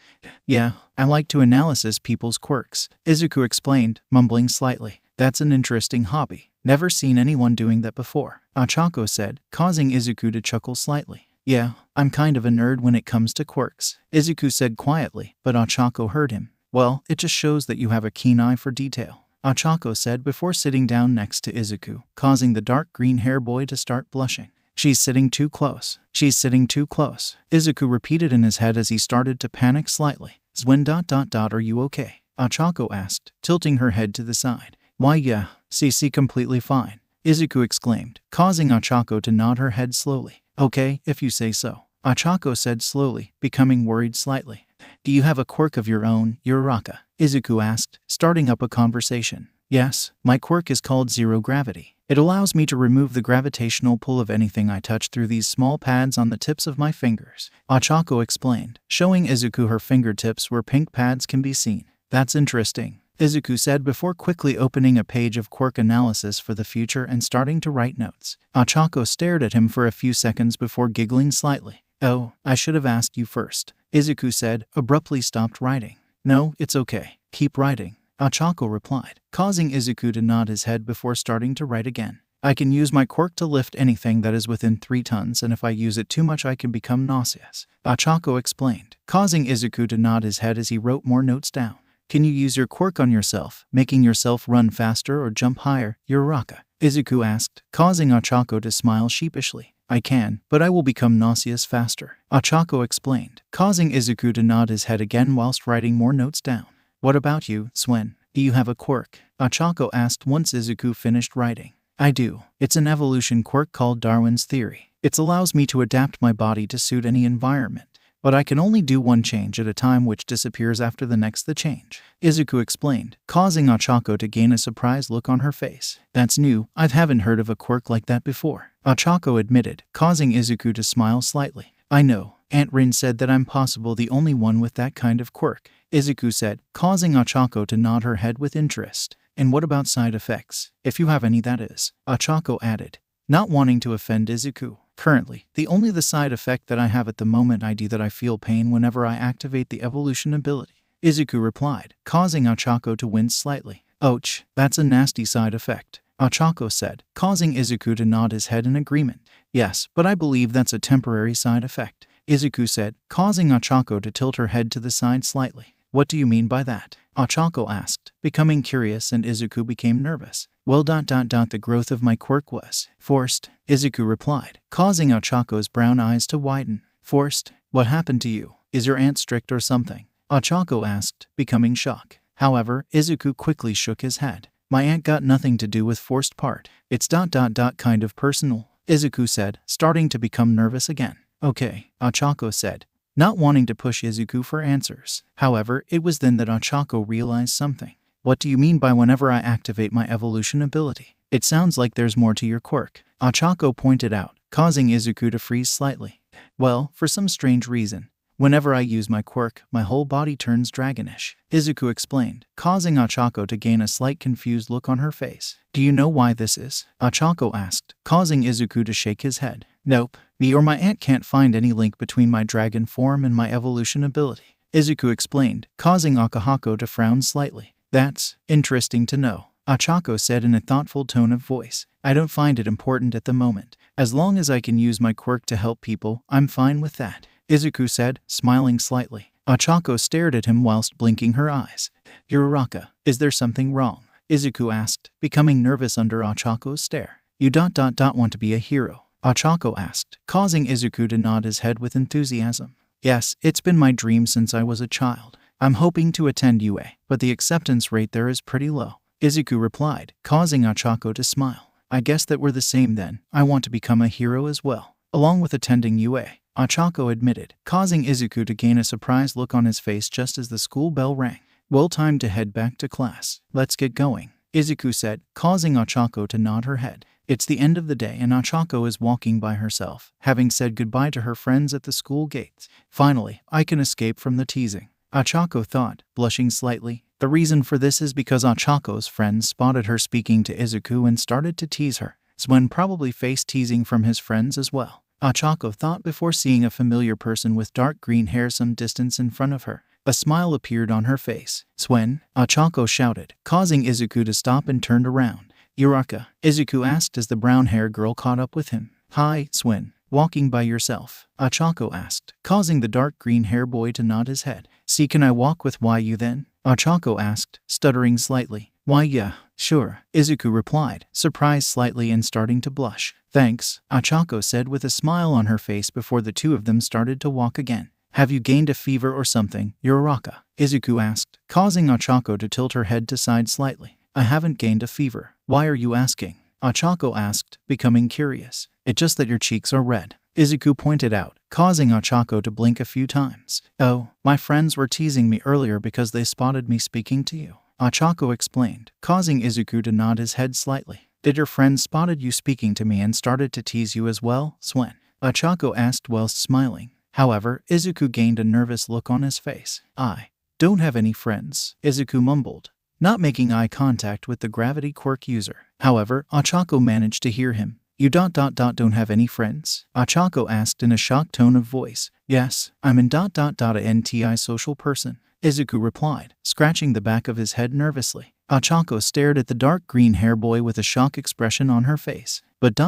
[SPEAKER 1] Yeah, I like to analysis people's quirks, Izuku explained, mumbling slightly. That's an interesting hobby. Never seen anyone doing that before, Ochako said, causing Izuku to chuckle slightly. Yeah, I'm kind of a nerd when it comes to quirks, Izuku said quietly, but Ochako heard him. Well, it just shows that you have a keen eye for detail, Ochako said before sitting down next to Izuku, causing the dark green hair boy to start blushing. She's sitting too close. She's sitting too close, Izuku repeated in his head as he started to panic slightly. Zwen ... Are you okay? Ochako asked, tilting her head to the side. Why yeah, CC completely fine, Izuku exclaimed, causing Ochako to nod her head slowly. Okay, if you say so, Ochako said slowly, becoming worried slightly. Do you have a quirk of your own, Uraraka? Izuku asked, starting up a conversation. Yes, my quirk is called Zero Gravity. It allows me to remove the gravitational pull of anything I touch through these small pads on the tips of my fingers, Ochako explained, showing Izuku her fingertips where pink pads can be seen. That's interesting, Izuku said before quickly opening a page of quirk analysis for the future and starting to write notes. Ochako stared at him for a few seconds before giggling slightly. Oh, I should have asked you first, Izuku said, abruptly stopped writing. No, it's okay. Keep writing, Ochako replied, causing Izuku to nod his head before starting to write again. I can use my quirk to lift anything that is within 3 tons, and if I use it too much I can become nauseous, Ochako explained, causing Izuku to nod his head as he wrote more notes down. Can you use your quirk on yourself, making yourself run faster or jump higher, Uraraka? Izuku asked, causing Ochako to smile sheepishly. I can, but I will become nauseous faster, Ochako explained, causing Izuku to nod his head again whilst writing more notes down. What about you, Zwen? Do you have a quirk? Ochako asked once Izuku finished writing. I do. It's an evolution quirk called Darwin's Theory. It allows me to adapt my body to suit any environment. But I can only do one change at a time which disappears after the next change, Izuku explained, causing Ochako to gain a surprised look on her face. That's new, I haven't heard of a quirk like that before, Ochako admitted, causing Izuku to smile slightly. I know, Aunt Rin said that I'm possible the only one with that kind of quirk, Izuku said, causing Ochako to nod her head with interest. And what about side effects? If you have any, that is, Ochako added, not wanting to offend Izuku. Currently, the side effect that I have at the moment is that I feel pain whenever I activate the evolution ability, Izuku replied, causing Ochako to wince slightly. Ouch, that's a nasty side effect, Ochako said, causing Izuku to nod his head in agreement. Yes, but I believe that's a temporary side effect, Izuku said, causing Ochako to tilt her head to the side slightly. What do you mean by that? Ochako asked, becoming curious, and Izuku became nervous. Well, the growth of my quirk was forced, Izuku replied, causing Ochako's brown eyes to widen. Forced? What happened to you? Is your aunt strict or something? Ochako asked, becoming shocked. However, Izuku quickly shook his head. My aunt got nothing to do with forced part. It's kind of personal, Izuku said, starting to become nervous again. Okay, Ochako said, not wanting to push Izuku for answers. However, it was then that Ochako realized something. What do you mean by whenever I activate my evolution ability? It sounds like there's more to your quirk, Ochako pointed out, causing Izuku to freeze slightly. Well, for some strange reason, whenever I use my quirk, my whole body turns dragonish, Izuku explained, causing Ochako to gain a slight confused look on her face. Do you know why this is? Ochako asked, causing Izuku to shake his head. Nope, me or my aunt can't find any link between my dragon form and my evolution ability, Izuku explained, causing Akahako to frown slightly. That's interesting to know, Ochako said in a thoughtful tone of voice. I don't find it important at the moment. As long as I can use my quirk to help people, I'm fine with that, Izuku said, smiling slightly. Ochako stared at him whilst blinking her eyes. Uraraka, is there something wrong? Izuku asked, becoming nervous under Ochako's stare. You want to be a hero? Ochako asked, causing Izuku to nod his head with enthusiasm. Yes, it's been my dream since I was a child. I'm hoping to attend UA, but the acceptance rate there is pretty low, Izuku replied, causing Ochako to smile. I guess that we're the same then. I want to become a hero as well, along with attending UA, Ochako admitted, causing Izuku to gain a surprised look on his face just as the school bell rang. Well, time to head back to class. Let's get going, Izuku said, causing Ochako to nod her head. It's the end of the day and Ochako is walking by herself, having said goodbye to her friends at the school gates. Finally, I can escape from the teasing, Ochako thought, blushing slightly. The reason for this is because Ochako's friends spotted her speaking to Izuku and started to tease her. Swen probably faced teasing from his friends as well, Ochako thought before seeing a familiar person with dark green hair some distance in front of her. A smile appeared on her face. Swen, Ochako shouted, causing Izuku to stop and turned around. Uraraka, Izuku asked as the brown-haired girl caught up with him. Hi, Swen. Walking by yourself? Ochako asked, causing the dark green hair boy to nod his head. See, can I walk with you then? Ochako asked, stuttering slightly. Why yeah, sure, Izuku replied, surprised slightly and starting to blush. Thanks, Ochako said with a smile on her face before the two of them started to walk again. Have you gained a fever or something, Uraraka? Izuku asked, causing Ochako to tilt her head to side slightly. I haven't gained a fever. Why are you asking? Ochako asked, becoming curious. It's just that your cheeks are red, Izuku pointed out, causing Ochako to blink a few times. Oh, my friends were teasing me earlier because they spotted me speaking to you, Ochako explained, causing Izuku to nod his head slightly. Did your friends spotted you speaking to me and started to tease you as well, Swen? Ochako asked whilst smiling. However, Izuku gained a nervous look on his face. I don't have any friends, Izuku mumbled, not making eye contact with the gravity quirk user. However, Ochako managed to hear him. You don't have any friends? Ochako asked in a shocked tone of voice. Yes, I'm an anti-social person, Izuku replied, scratching the back of his head nervously. Ochako stared at the dark green hair boy with a shock expression on her face. But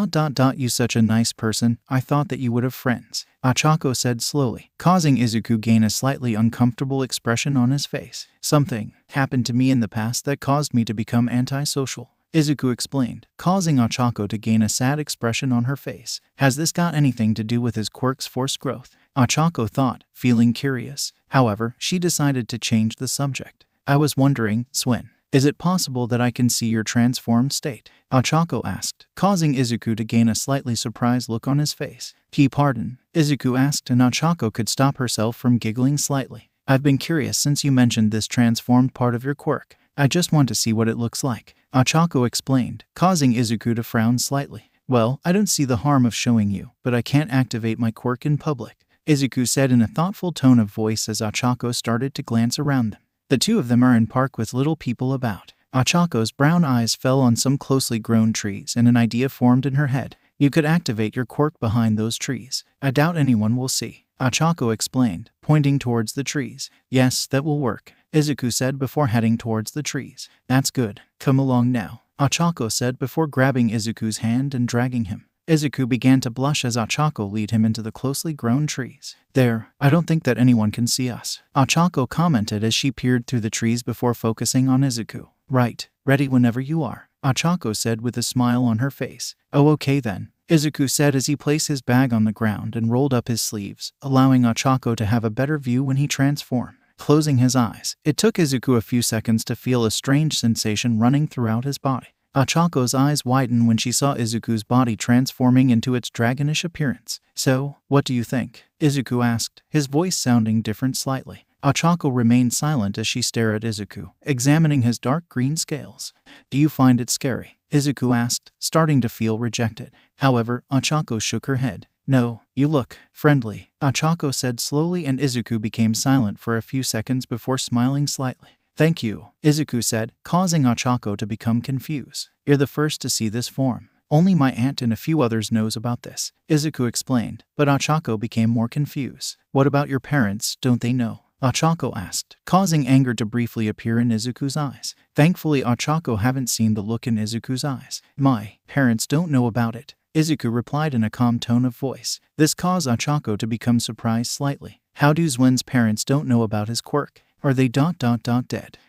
[SPEAKER 1] you such a nice person, I thought that you would have friends, Ochako said slowly, causing Izuku gain a slightly uncomfortable expression on his face. Something happened to me in the past that caused me to become antisocial, Izuku explained, causing Ochako to gain a sad expression on her face. Has this got anything to do with his quirk's forced growth? Ochako thought, feeling curious. However, she decided to change the subject. I was wondering, Swen, is it possible that I can see your transformed state? Ochako asked, causing Izuku to gain a slightly surprised look on his face. Pardon? Izuku asked and Ochako could stop herself from giggling slightly. I've been curious since you mentioned this transformed part of your quirk. I just want to see what it looks like, Ochako explained, causing Izuku to frown slightly. Well, I don't see the harm of showing you, but I can't activate my quirk in public, Izuku said in a thoughtful tone of voice as Ochako started to glance around them. The two of them are in park with little people about. Achako's brown eyes fell on some closely grown trees and an idea formed in her head. You could activate your quirk behind those trees. I doubt anyone will see. Achako explained, pointing towards the trees. Yes, that will work, Izuku said before heading towards the trees. That's good. Come along now, Achako said before grabbing Izuku's hand and dragging him. Izuku began to blush as Achako led him into the closely grown trees. There, I don't think that anyone can see us, Achako commented as she peered through the trees before focusing on Izuku. Right, ready whenever you are, Achako said with a smile on her face. Oh, okay then, Izuku said as he placed his bag on the ground and rolled up his sleeves, allowing Achako to have a better view when he transformed. Closing his eyes, it took Izuku a few seconds to feel a strange sensation running throughout his body. Achako's eyes widened when she saw Izuku's body transforming into its dragonish appearance. So, what do you think? Izuku asked, his voice sounding different slightly. Achako remained silent as she stared at Izuku, examining his dark green scales. Do you find it scary? Izuku asked, starting to feel rejected. However, Achako shook her head. No, you look friendly, Achako said slowly, and Izuku became silent for a few seconds before smiling slightly. Thank you, Izuku said, causing Achako to become confused. You're the first to see this form. Only my aunt and a few others knows about this, Izuku explained, but Achako became more confused. What about your parents, don't they know? Achako asked, causing anger to briefly appear in Izuku's eyes. Thankfully, Achako haven't seen the look in Izuku's eyes. My parents don't know about it, Izuku replied in a calm tone of voice. This caused Achako to become surprised slightly. How do Zwen's parents don't know about his quirk? Are they dead?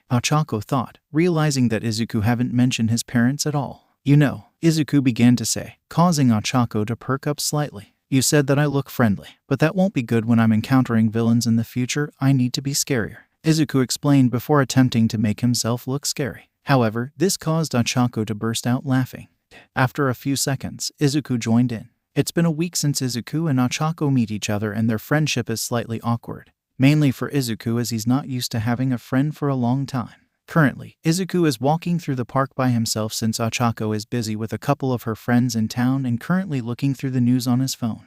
[SPEAKER 1] Achako thought, realizing that Izuku haven't mentioned his parents at all. You know, Izuku began to say, causing Achako to perk up slightly. You said that I look friendly, but that won't be good when I'm encountering villains in the future. I need to be scarier, Izuku explained before attempting to make himself look scary. However, this caused Achako to burst out laughing. After a few seconds, Izuku joined in. It's been a week since Izuku and Achako meet each other, and their friendship is slightly awkward. Mainly for Izuku, as he's not used to having a friend for a long time. Currently, Izuku is walking through the park by himself since Achako is busy with a couple of her friends in town and currently looking through the news on his phone.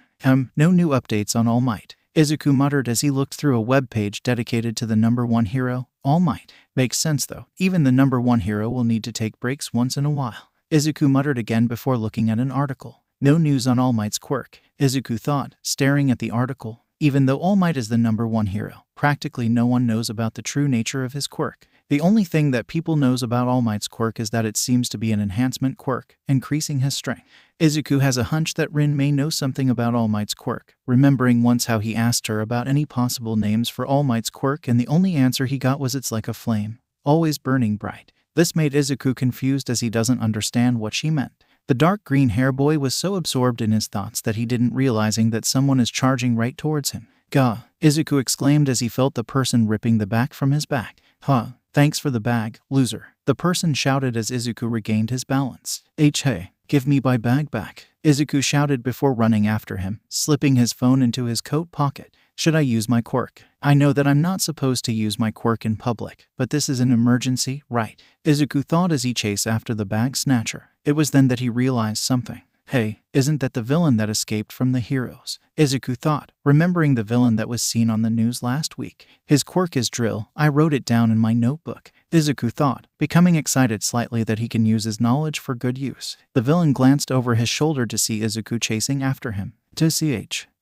[SPEAKER 1] No new updates on All Might, Izuku muttered as he looked through a web page dedicated to the #1 hero, All Might. Makes sense though, even the #1 hero will need to take breaks once in a while, Izuku muttered again before looking at an article. No news on All Might's quirk, Izuku thought, staring at the article. Even though All Might is the #1 hero, practically no one knows about the true nature of his quirk. The only thing that people knows about All Might's quirk is that it seems to be an enhancement quirk, increasing his strength. Izuku has a hunch that Rin may know something about All Might's quirk, remembering once how he asked her about any possible names for All Might's quirk, and the only answer he got was it's like a flame, always burning bright. This made Izuku confused as he doesn't understand what she meant. The dark green hair boy was so absorbed in his thoughts that he didn't realizing that someone is charging right towards him. Gah, Izuku exclaimed as he felt the person ripping the back from his back. Huh, thanks for the bag, loser, the person shouted as Izuku regained his balance. Hey, give me my bag back, Izuku shouted before running after him, slipping his phone into his coat pocket. Should I use my quirk? I know that I'm not supposed to use my quirk in public, but this is an emergency, right? Izuku thought as he chased after the bag snatcher. It was then that he realized something. Hey, isn't that the villain that escaped from the heroes? Izuku thought, remembering the villain that was seen on the news last week. His quirk is drill. I wrote it down in my notebook, Izuku thought, becoming excited slightly that he can use his knowledge for good use. The villain glanced over his shoulder to see Izuku chasing after him.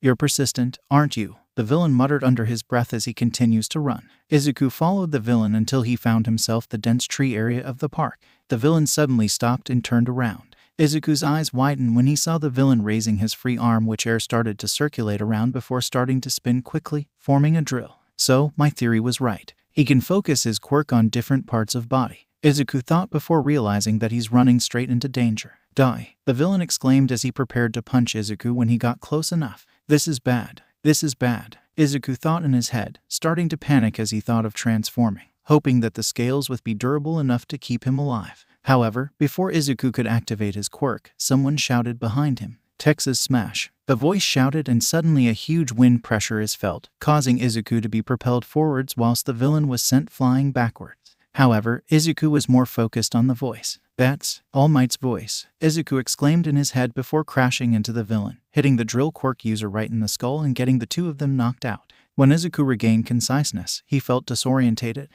[SPEAKER 1] You're persistent, aren't you? The villain muttered under his breath as he continues to run. Izuku followed the villain until he found himself the dense tree area of the park. The villain suddenly stopped and turned around. Izuku's eyes widened when he saw the villain raising his free arm, which air started to circulate around before starting to spin quickly, forming a drill. So, my theory was right. He can focus his quirk on different parts of body, Izuku thought before realizing that he's running straight into danger. Die, the villain exclaimed as he prepared to punch Izuku when he got close enough. This is bad, Izuku thought in his head, starting to panic as he thought of transforming, hoping that the scales would be durable enough to keep him alive. However, before Izuku could activate his quirk, someone shouted behind him, Texas Smash. The voice shouted, and suddenly a huge wind pressure is felt, causing Izuku to be propelled forwards whilst the villain was sent flying backwards. However, Izuku was more focused on the voice. That's All Might's voice, Izuku exclaimed in his head before crashing into the villain, hitting the drill quirk user right in the skull and getting the two of them knocked out. When Izuku regained conciseness, he felt disorientated.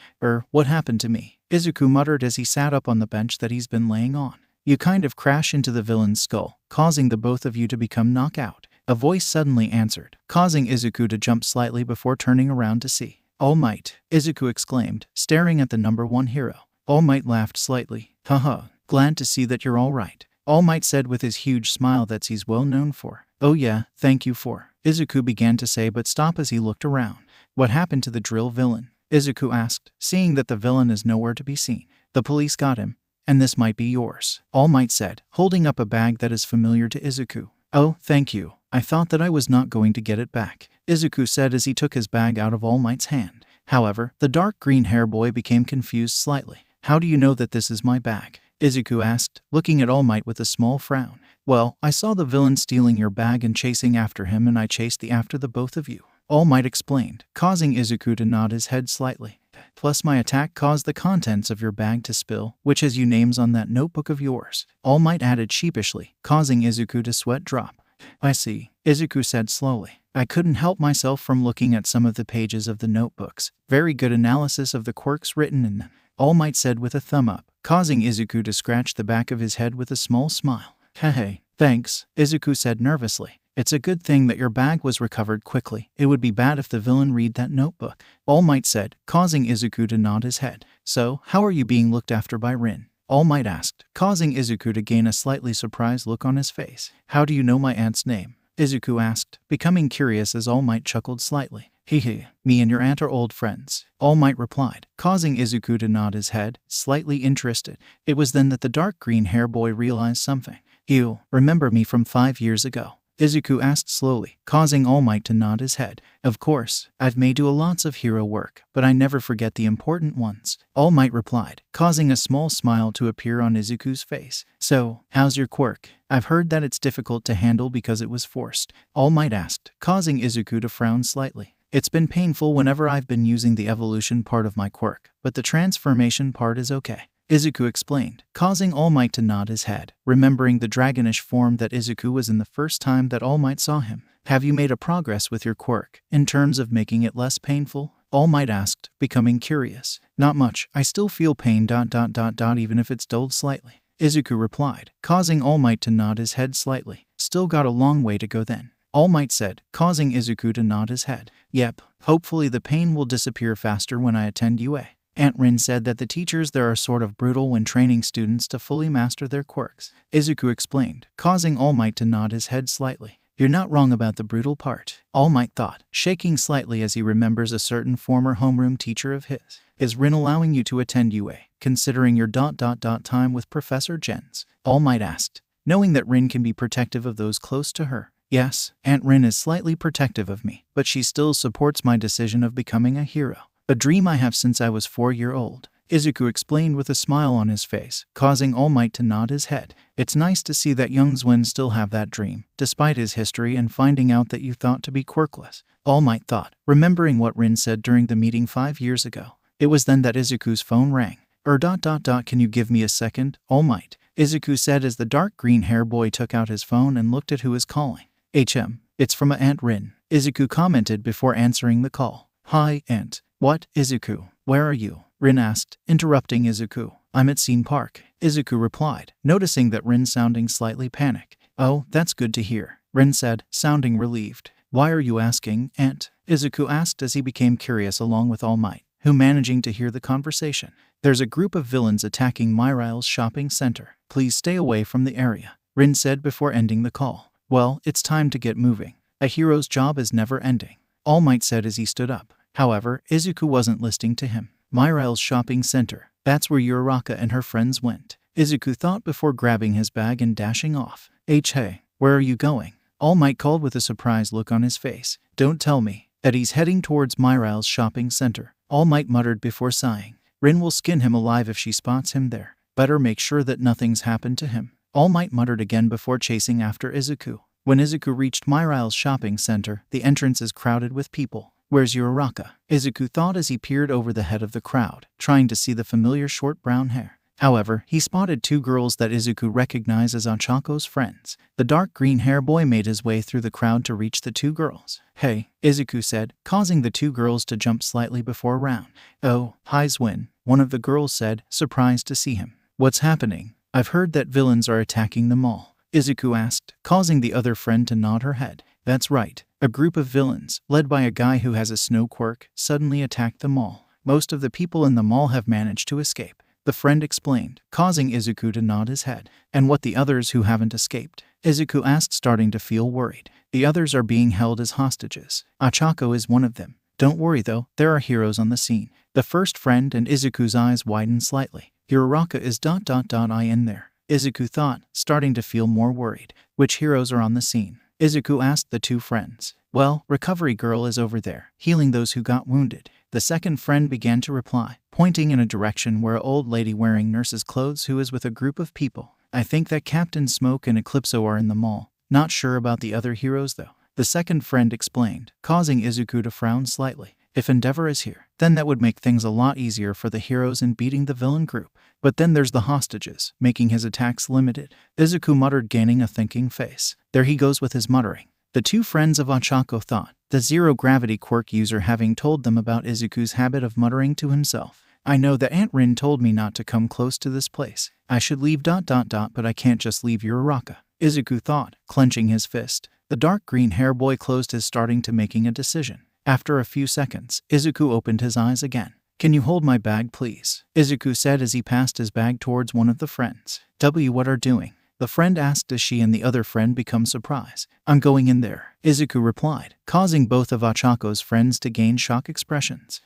[SPEAKER 1] What happened to me? Izuku muttered as he sat up on the bench that he's been laying on. You kind of crash into the villain's skull, causing the both of you to become knockout. A voice suddenly answered, causing Izuku to jump slightly before turning around to see. All Might, Izuku exclaimed, staring at the number 1 hero. All Might laughed slightly. Haha, glad to see that you're all right. All Might said with his huge smile that he's well known for. Oh yeah, thank you for. Izuku began to say but stopped as he looked around. What happened to the drill villain? Izuku asked, seeing that the villain is nowhere to be seen. The police got him, and this might be yours, All Might said, holding up a bag that is familiar to Izuku. Oh, thank you. I thought that I was not going to get it back, Izuku said as he took his bag out of All Might's hand. However, the dark green hair boy became confused slightly. How do you know that this is my bag? Izuku asked, looking at All Might with a small frown. Well, I saw the villain stealing your bag and chasing after him, and I chased after the both of you, All Might explained, causing Izuku to nod his head slightly. Plus my attack caused the contents of your bag to spill, which has you names on that notebook of yours, All Might added sheepishly, causing Izuku to sweat drop. I see, Izuku said slowly. I couldn't help myself from looking at some of the pages of the notebooks. Very good analysis of the quirks written in them, All Might said with a thumb up, causing Izuku to scratch the back of his head with a small smile. Hey, thanks, Izuku said nervously. It's a good thing that your bag was recovered quickly. It would be bad if the villain read that notebook, All Might said, causing Izuku to nod his head. So, how are you being looked after by Rin? All Might asked, causing Izuku to gain a slightly surprised look on his face. How do you know my aunt's name? Izuku asked, becoming curious as All Might chuckled slightly. Hee, me and your aunt are old friends, All Might replied, causing Izuku to nod his head, slightly interested. It was then that the dark green hair boy realized something. You remember me from 5 years ago? Izuku asked slowly, causing All Might to nod his head. Of course, I've made you lots of hero work, but I never forget the important ones, All Might replied, causing a small smile to appear on Izuku's face. So, how's your quirk? I've heard that it's difficult to handle because it was forced, All Might asked, causing Izuku to frown slightly. It's been painful whenever I've been using the evolution part of my quirk, but the transformation part is okay, Izuku explained, causing All Might to nod his head, remembering the dragonish form that Izuku was in the first time that All Might saw him. Have you made a progress with your quirk, in terms of making it less painful? All Might asked, becoming curious. Not much, I still feel pain ... even if it's dulled slightly, Izuku replied, causing All Might to nod his head slightly. Still got a long way to go then, All Might said, causing Izuku to nod his head. Yep, hopefully the pain will disappear faster when I attend UA. Aunt Rin said that the teachers there are sort of brutal when training students to fully master their quirks, Izuku explained, causing All Might to nod his head slightly. You're not wrong about the brutal part, All Might thought, shaking slightly as he remembers a certain former homeroom teacher of his. Is Rin allowing you to attend UA, considering your ... time with Professor Jens? All Might asked, knowing that Rin can be protective of those close to her. Yes, Aunt Rin is slightly protective of me, but she still supports my decision of becoming a hero. A dream I have since I was 4 years old, Izuku explained with a smile on his face, causing All Might to nod his head. It's nice to see that young Zwin still have that dream, despite his history and finding out that you thought to be quirkless, All Might thought, remembering what Rin said during the meeting 5 years ago. It was then that Izuku's phone rang. Can you give me a second, All Might? Izuku said as the dark green hair boy took out his phone and looked at who was calling. It's from Aunt Rin, Izuku commented before answering the call. Hi, Aunt. What, Izuku? Where are you? Rin asked, interrupting Izuku. I'm at Scene Park, Izuku replied, noticing that Rin sounding slightly panicked. Oh, that's good to hear, Rin said, sounding relieved. Why are you asking, Aunt? Izuku asked as he became curious along with All Might, who managing to hear the conversation. There's a group of villains attacking Myrile's shopping center. Please stay away from the area, Rin said before ending the call. Well, it's time to get moving. A hero's job is never ending, All Might said as he stood up. However, Izuku wasn't listening to him. Myrile's shopping center. That's where Uraraka and her friends went, Izuku thought before grabbing his bag and dashing off. Hey, where are you going? All Might called with a surprised look on his face. Don't tell me that he's heading towards Myrile's shopping center, All Might muttered before sighing. Rin will skin him alive if she spots him there. Better make sure that nothing's happened to him, All Might muttered again before chasing after Izuku. When Izuku reached Myrile's shopping center, the entrance is crowded with people. Where's Uraraka? Izuku thought as he peered over the head of the crowd, trying to see the familiar short brown hair. However, he spotted two girls that Izuku recognized as Achako's friends. The dark green hair boy made his way through the crowd to reach the two girls. "Hey," Izuku said, causing the two girls to jump slightly before round. "Oh, hi Zwin," one of the girls said, surprised to see him. "What's happening?" "I've heard that villains are attacking the mall," Izuku asked, causing the other friend to nod her head. "That's right. A group of villains, led by a guy who has a snow quirk, suddenly attacked the mall. Most of the people in the mall have managed to escape," the friend explained, causing Izuku to nod his head. "And what the others who haven't escaped?" Izuku asked, starting to feel worried. "The others are being held as hostages. Achako is one of them. Don't worry though, there are heroes on the scene." The first friend and Izuku's eyes widened slightly. "Uraraka is ... in there," Izuku thought, starting to feel more worried. "Which heroes are on the scene?" Izuku asked the two friends. "Well, Recovery Girl is over there, healing those who got wounded," the second friend began to reply, pointing in a direction where an old lady wearing nurse's clothes who is with a group of people. "I think that Captain Smoke and Eclipso are in the mall. Not sure about the other heroes though," the second friend explained, causing Izuku to frown slightly. If Endeavor is here, then that would make things a lot easier for the heroes in beating the villain group. But then there's the hostages, making his attacks limited. Izuku muttered, gaining a thinking face. There he goes with his muttering. The two friends of Achako thought, the zero-gravity quirk user having told them about Izuku's habit of muttering to himself. "I know that Aunt Rin told me not to come close to this place. I should leave ... but I can't just leave Uraraka," Izuku thought, clenching his fist. The dark green hair boy closed his starting to making a decision. After a few seconds, Izuku opened his eyes again. "Can you hold my bag, please?" Izuku said as he passed his bag towards one of the friends. "What are doing?" the friend asked as she and the other friend become surprised. "I'm going in there," Izuku replied, causing both of Achako's friends to gain shock expressions.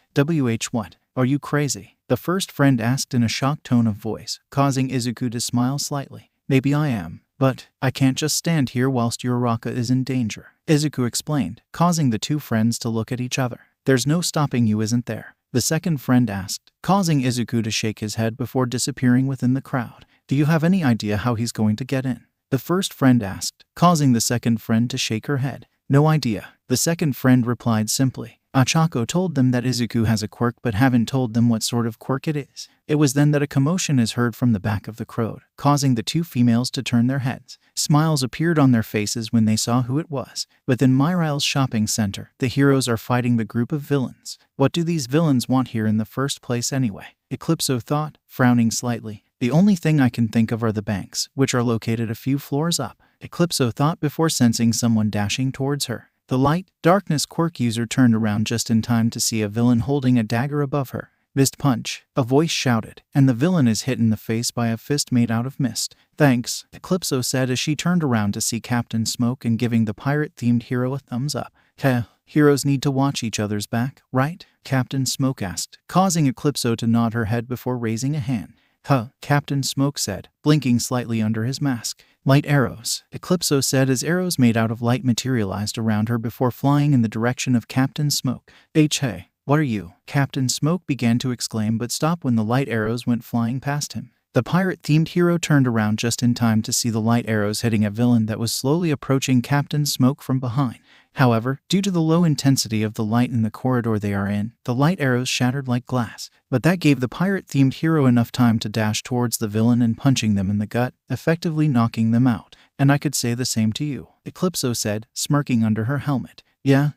[SPEAKER 1] What? Are you crazy?" the first friend asked in a shocked tone of voice, causing Izuku to smile slightly. "Maybe I am. But I can't just stand here whilst Uraraka is in danger," Izuku explained, causing the two friends to look at each other. "There's no stopping you, isn't there?" the second friend asked, causing Izuku to shake his head before disappearing within the crowd. "Do you have any idea how he's going to get in?" the first friend asked, causing the second friend to shake her head. "No idea," the second friend replied simply. Achako told them that Izuku has a quirk but haven't told them what sort of quirk it is. It was then that a commotion is heard from the back of the crowd, causing the two females to turn their heads. Smiles appeared on their faces when they saw who it was. Within Myrile's shopping center, the heroes are fighting the group of villains. What do these villains want here in the first place anyway? Eclipso thought, frowning slightly. "The only thing I can think of are the banks, which are located a few floors up," Eclipso thought before sensing someone dashing towards her. The light, darkness quirk user turned around just in time to see a villain holding a dagger above her. "Mist punch," a voice shouted, and the villain is hit in the face by a fist made out of mist. "Thanks," Eclipso said as she turned around to see Captain Smoke and giving the pirate-themed hero a thumbs up. "Heh, heroes need to watch each other's back, right?" Captain Smoke asked, causing Eclipso to nod her head before raising a hand. "Huh," Captain Smoke said, blinking slightly under his mask. "Light arrows," Eclipso said as arrows made out of light materialized around her before flying in the direction of Captain Smoke. "Hey, what are you?" Captain Smoke began to exclaim but stopped when the light arrows went flying past him. The pirate-themed hero turned around just in time to see the light arrows hitting a villain that was slowly approaching Captain Smoke from behind. However, due to the low intensity of the light in the corridor they are in, the light arrows shattered like glass. But that gave the pirate-themed hero enough time to dash towards the villain and punching them in the gut, effectively knocking them out. "And I could say the same to you," Eclipso said, smirking under her helmet. Yeah,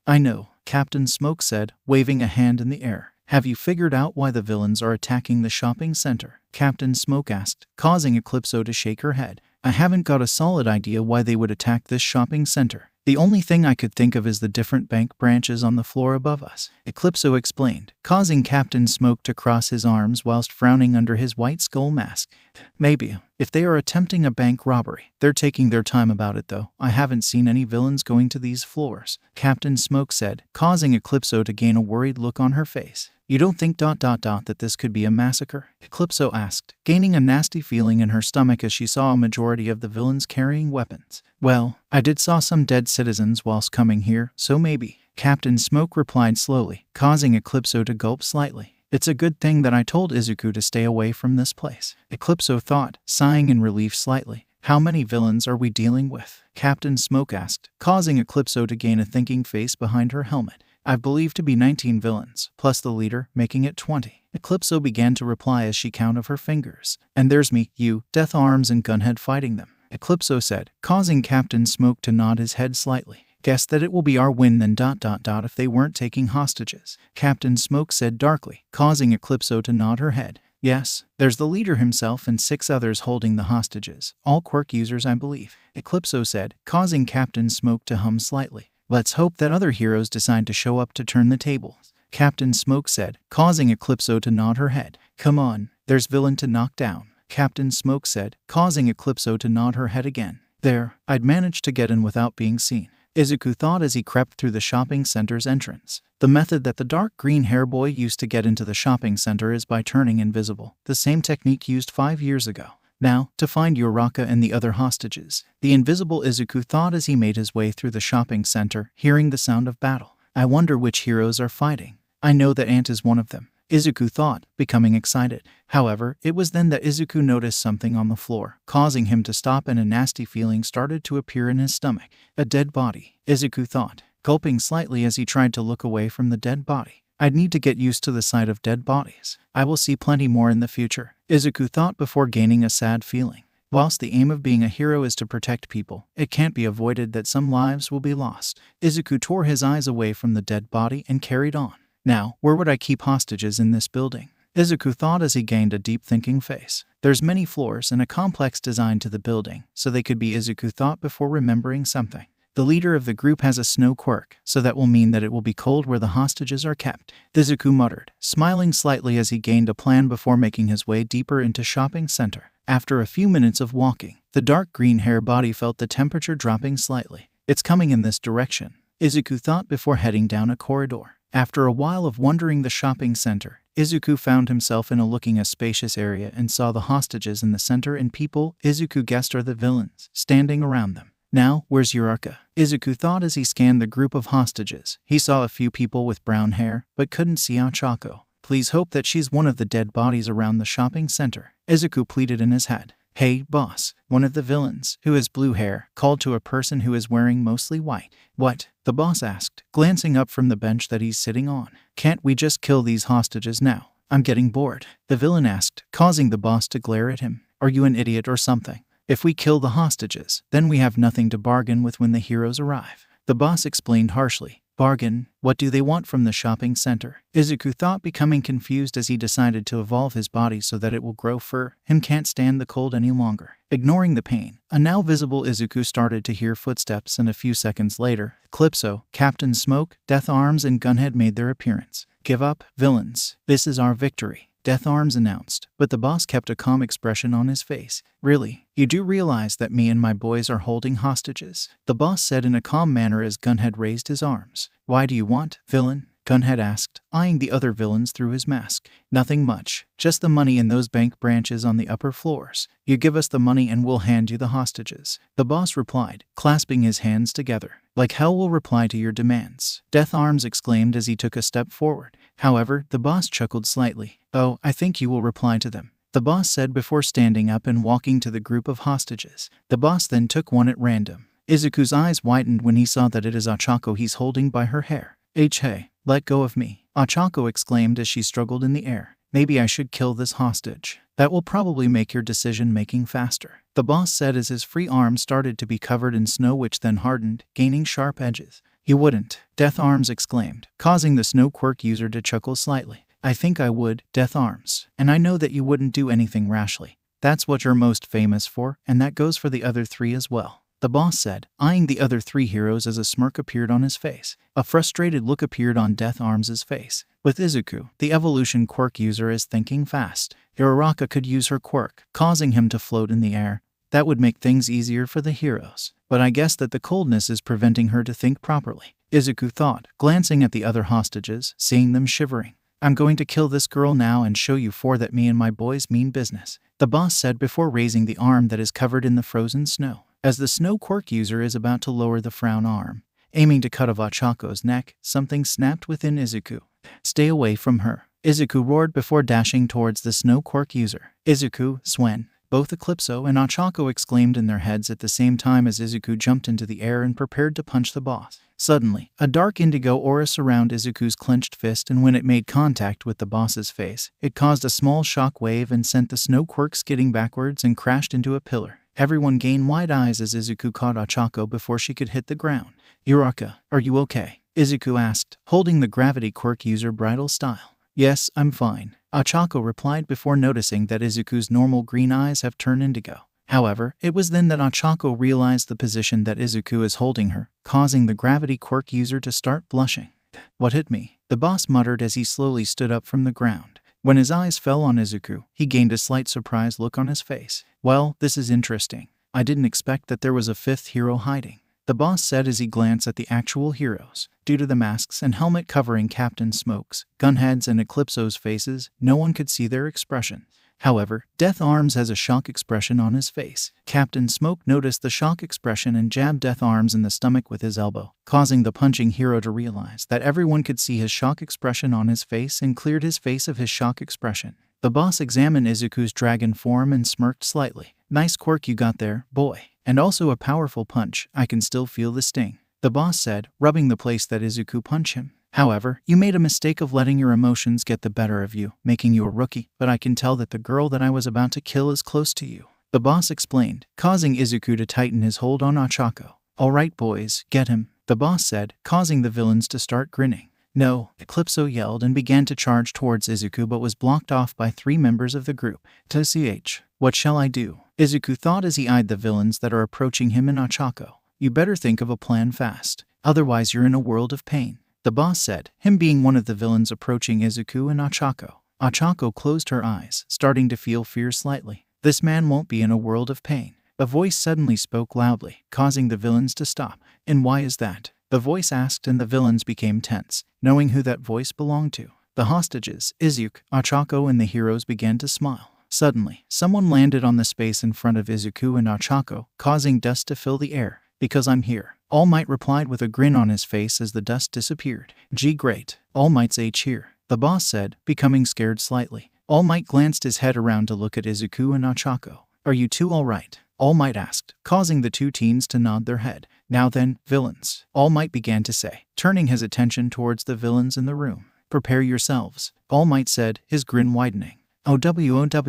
[SPEAKER 1] I know," Captain Smoke said, waving a hand in the air. "Have you figured out why the villains are attacking the shopping center?" Captain Smoke asked, causing Eclipso to shake her head. "I haven't got a solid idea why they would attack this shopping center. The only thing I could think of is the different bank branches on the floor above us," Eclipso explained, causing Captain Smoke to cross his arms whilst frowning under his white skull mask. "Maybe. If they are attempting a bank robbery, they're taking their time about it though. I haven't seen any villains going to these floors," Captain Smoke said, causing Eclipso to gain a worried look on her face. "You don't think ... that this could be a massacre?" Eclipso asked, gaining a nasty feeling in her stomach as she saw a majority of the villains carrying weapons. "Well, I did saw some dead citizens whilst coming here, so maybe," Captain Smoke replied slowly, causing Eclipso to gulp slightly. "It's a good thing that I told Izuku to stay away from this place," Eclipso thought, sighing in relief slightly. "How many villains are we dealing with?" Captain Smoke asked, causing Eclipso to gain a thinking face behind her helmet. "I believe to be 19 villains, plus the leader, making it 20. Eclipso began to reply as she counted her fingers. And there's me, you, Death Arms and Gunhead fighting them, Eclipso said, causing Captain Smoke to nod his head slightly. Guess that it will be our win then ... if they weren't taking hostages, Captain Smoke said darkly, causing Eclipso to nod her head. Yes, there's the leader himself and 6 others holding the hostages, all quirk users I believe, Eclipso said, causing Captain Smoke to hum slightly. Let's hope that other heroes decide to show up to turn the tables, Captain Smoke said, causing Eclipso to nod her head. Come on, there's villain to knock down, Captain Smoke said, causing Eclipso to nod her head again. There, I'd managed to get in without being seen, Izuku thought as he crept through the shopping center's entrance. The method that the dark green hair boy used to get into the shopping center is by turning invisible, the same technique used 5 years ago. Now, to find Uraraka and the other hostages, the invisible Izuku thought as he made his way through the shopping center, hearing the sound of battle. I wonder which heroes are fighting. I know that Ant is one of them, Izuku thought, becoming excited. However, it was then that Izuku noticed something on the floor, causing him to stop, and a nasty feeling started to appear in his stomach. A dead body, Izuku thought, gulping slightly as he tried to look away from the dead body. I'd need to get used to the sight of dead bodies. I will see plenty more in the future, Izuku thought before gaining a sad feeling. Whilst the aim of being a hero is to protect people, it can't be avoided that some lives will be lost. Izuku tore his eyes away from the dead body and carried on. Now, where would I keep hostages in this building? Izuku thought as he gained a deep thinking face. There's many floors and a complex design to the building, so they could be, Izuku thought before remembering something. The leader of the group has a snow quirk, so that will mean that it will be cold where the hostages are kept, Izuku muttered, smiling slightly as he gained a plan before making his way deeper into shopping center. After a few minutes of walking, the dark green hair body felt the temperature dropping slightly. It's coming in this direction, Izuku thought before heading down a corridor. After a while of wandering the shopping center, Izuku found himself in a spacious area and saw the hostages in the center and people Izuku guessed are the villains standing around them. Now, where's Uraraka? Izuku thought as he scanned the group of hostages. He saw a few people with brown hair, but couldn't see Ochako. Please hope that she's one of the dead bodies around the shopping center, Izuku pleaded in his head. Hey, boss, one of the villains, who has blue hair, called to a person who is wearing mostly white. What? The boss asked, glancing up from the bench that he's sitting on. Can't we just kill these hostages now? I'm getting bored, the villain asked, causing the boss to glare at him. Are you an idiot or something? If we kill the hostages, then we have nothing to bargain with when the heroes arrive, the boss explained harshly. Bargain? What do they want from the shopping center? Izuku thought, becoming confused as he decided to evolve his body so that it will grow fur. Him can't stand the cold any longer. Ignoring the pain, a now visible Izuku started to hear footsteps, and a few seconds later, Eclipso, Captain Smoke, Death Arms and Gunhead made their appearance. Give up, villains. This is our victory, Death Arms announced, but the boss kept a calm expression on his face. Really? You do realize that me and my boys are holding hostages? The boss said in a calm manner as Gunhead raised his arms. Why do you want, villain? Gunhead asked, eyeing the other villains through his mask. Nothing much, just the money in those bank branches on the upper floors. You give us the money and we'll hand you the hostages, the boss replied, clasping his hands together. Like hell we'll reply to your demands, Death Arms exclaimed as he took a step forward. However, the boss chuckled slightly. Oh, I think you will reply to them, the boss said before standing up and walking to the group of hostages. The boss then took one at random. Izuku's eyes widened when he saw that it is Ochako he's holding by her hair. Hey, let go of me, Ochako exclaimed as she struggled in the air. Maybe I should kill this hostage. That will probably make your decision-making faster, the boss said as his free arm started to be covered in snow, which then hardened, gaining sharp edges. You wouldn't, Death Arms exclaimed, causing the snow quirk user to chuckle slightly. I think I would, Death Arms, and I know that you wouldn't do anything rashly. That's what you're most famous for, and that goes for the other 3 as well, the boss said, eyeing the other 3 heroes as a smirk appeared on his face. A frustrated look appeared on Death Arms' face. With Izuku, the evolution quirk user is thinking fast. Uraraka could use her quirk, causing him to float in the air. That would make things easier for the heroes. But I guess that the coldness is preventing her to think properly, Izuku thought, glancing at the other hostages, seeing them shivering. I'm going to kill this girl now and show you 4 that me and my boys mean business, the boss said before raising the arm that is covered in the frozen snow. As the snow quirk user is about to lower the frown arm, aiming to cut off Ochako's neck, something snapped within Izuku. Stay away from her, Izuku roared before dashing towards the snow quirk user. Izuku, Swen, Both Eclipso and Ochako exclaimed in their heads at the same time as Izuku jumped into the air and prepared to punch the boss. Suddenly, a dark indigo aura surrounded Izuku's clenched fist, and when it made contact with the boss's face, it caused a small shock wave and sent the snow quirk skidding backwards and crashed into a pillar. Everyone gained wide eyes as Izuku caught Ochako before she could hit the ground. "Uraka, are you okay?" Izuku asked, holding the gravity quirk user bridal style. "Yes, I'm fine," Ochako replied before noticing that Izuku's normal green eyes have turned indigo. However, it was then that Ochako realized the position that Izuku is holding her, causing the gravity quirk user to start blushing. "What hit me?" the boss muttered as he slowly stood up from the ground. When his eyes fell on Izuku, he gained a slight surprised look on his face. "Well, this is interesting. I didn't expect that there was a fifth hero hiding," the boss said as he glanced at the actual heroes. Due to the masks and helmet covering Captain Smoke's, Gunhead's, and Eclipso's faces, no one could see their expression. However, Death Arms has a shock expression on his face. Captain Smoke noticed the shock expression and jabbed Death Arms in the stomach with his elbow, causing the punching hero to realize that everyone could see his shock expression on his face and cleared his face of his shock expression. The boss examined Izuku's dragon form and smirked slightly. "Nice quirk you got there, boy. And also a powerful punch. I can still feel the sting," the boss said, rubbing the place that Izuku punched him. "However, you made a mistake of letting your emotions get the better of you, making you a rookie, but I can tell that the girl that I was about to kill is close to you," the boss explained, causing Izuku to tighten his hold on Ochako. "All right, boys, get him," the boss said, causing the villains to start grinning. "No," Eclipso yelled and began to charge towards Izuku but was blocked off by 3 members of the group. "TCH, what shall I do?" Izuku thought as he eyed the villains that are approaching him and Ochako. "You better think of a plan fast, otherwise you're in a world of pain," the boss said, him being one of the villains approaching Izuku and Ochako. Ochako closed her eyes, starting to feel fear slightly. "This man won't be in a world of pain." A voice suddenly spoke loudly, causing the villains to stop. "And why is that?" the voice asked, and the villains became tense, knowing who that voice belonged to. The hostages, Izuku, Ochako, and the heroes began to smile. Suddenly, someone landed on the space in front of Izuku and Ochako, causing dust to fill the air. "Because I'm here," All Might replied with a grin on his face as the dust disappeared. "Gee, great. All Might's here," the boss said, becoming scared slightly. All Might glanced his head around to look at Izuku and Ochako. "Are you two all right?" All Might asked, causing the 2 teens to nod their head. "Now then, villains," All Might began to say, turning his attention towards the villains in the room. "Prepare yourselves," All Might said, his grin widening. "OWOWOWOWOW.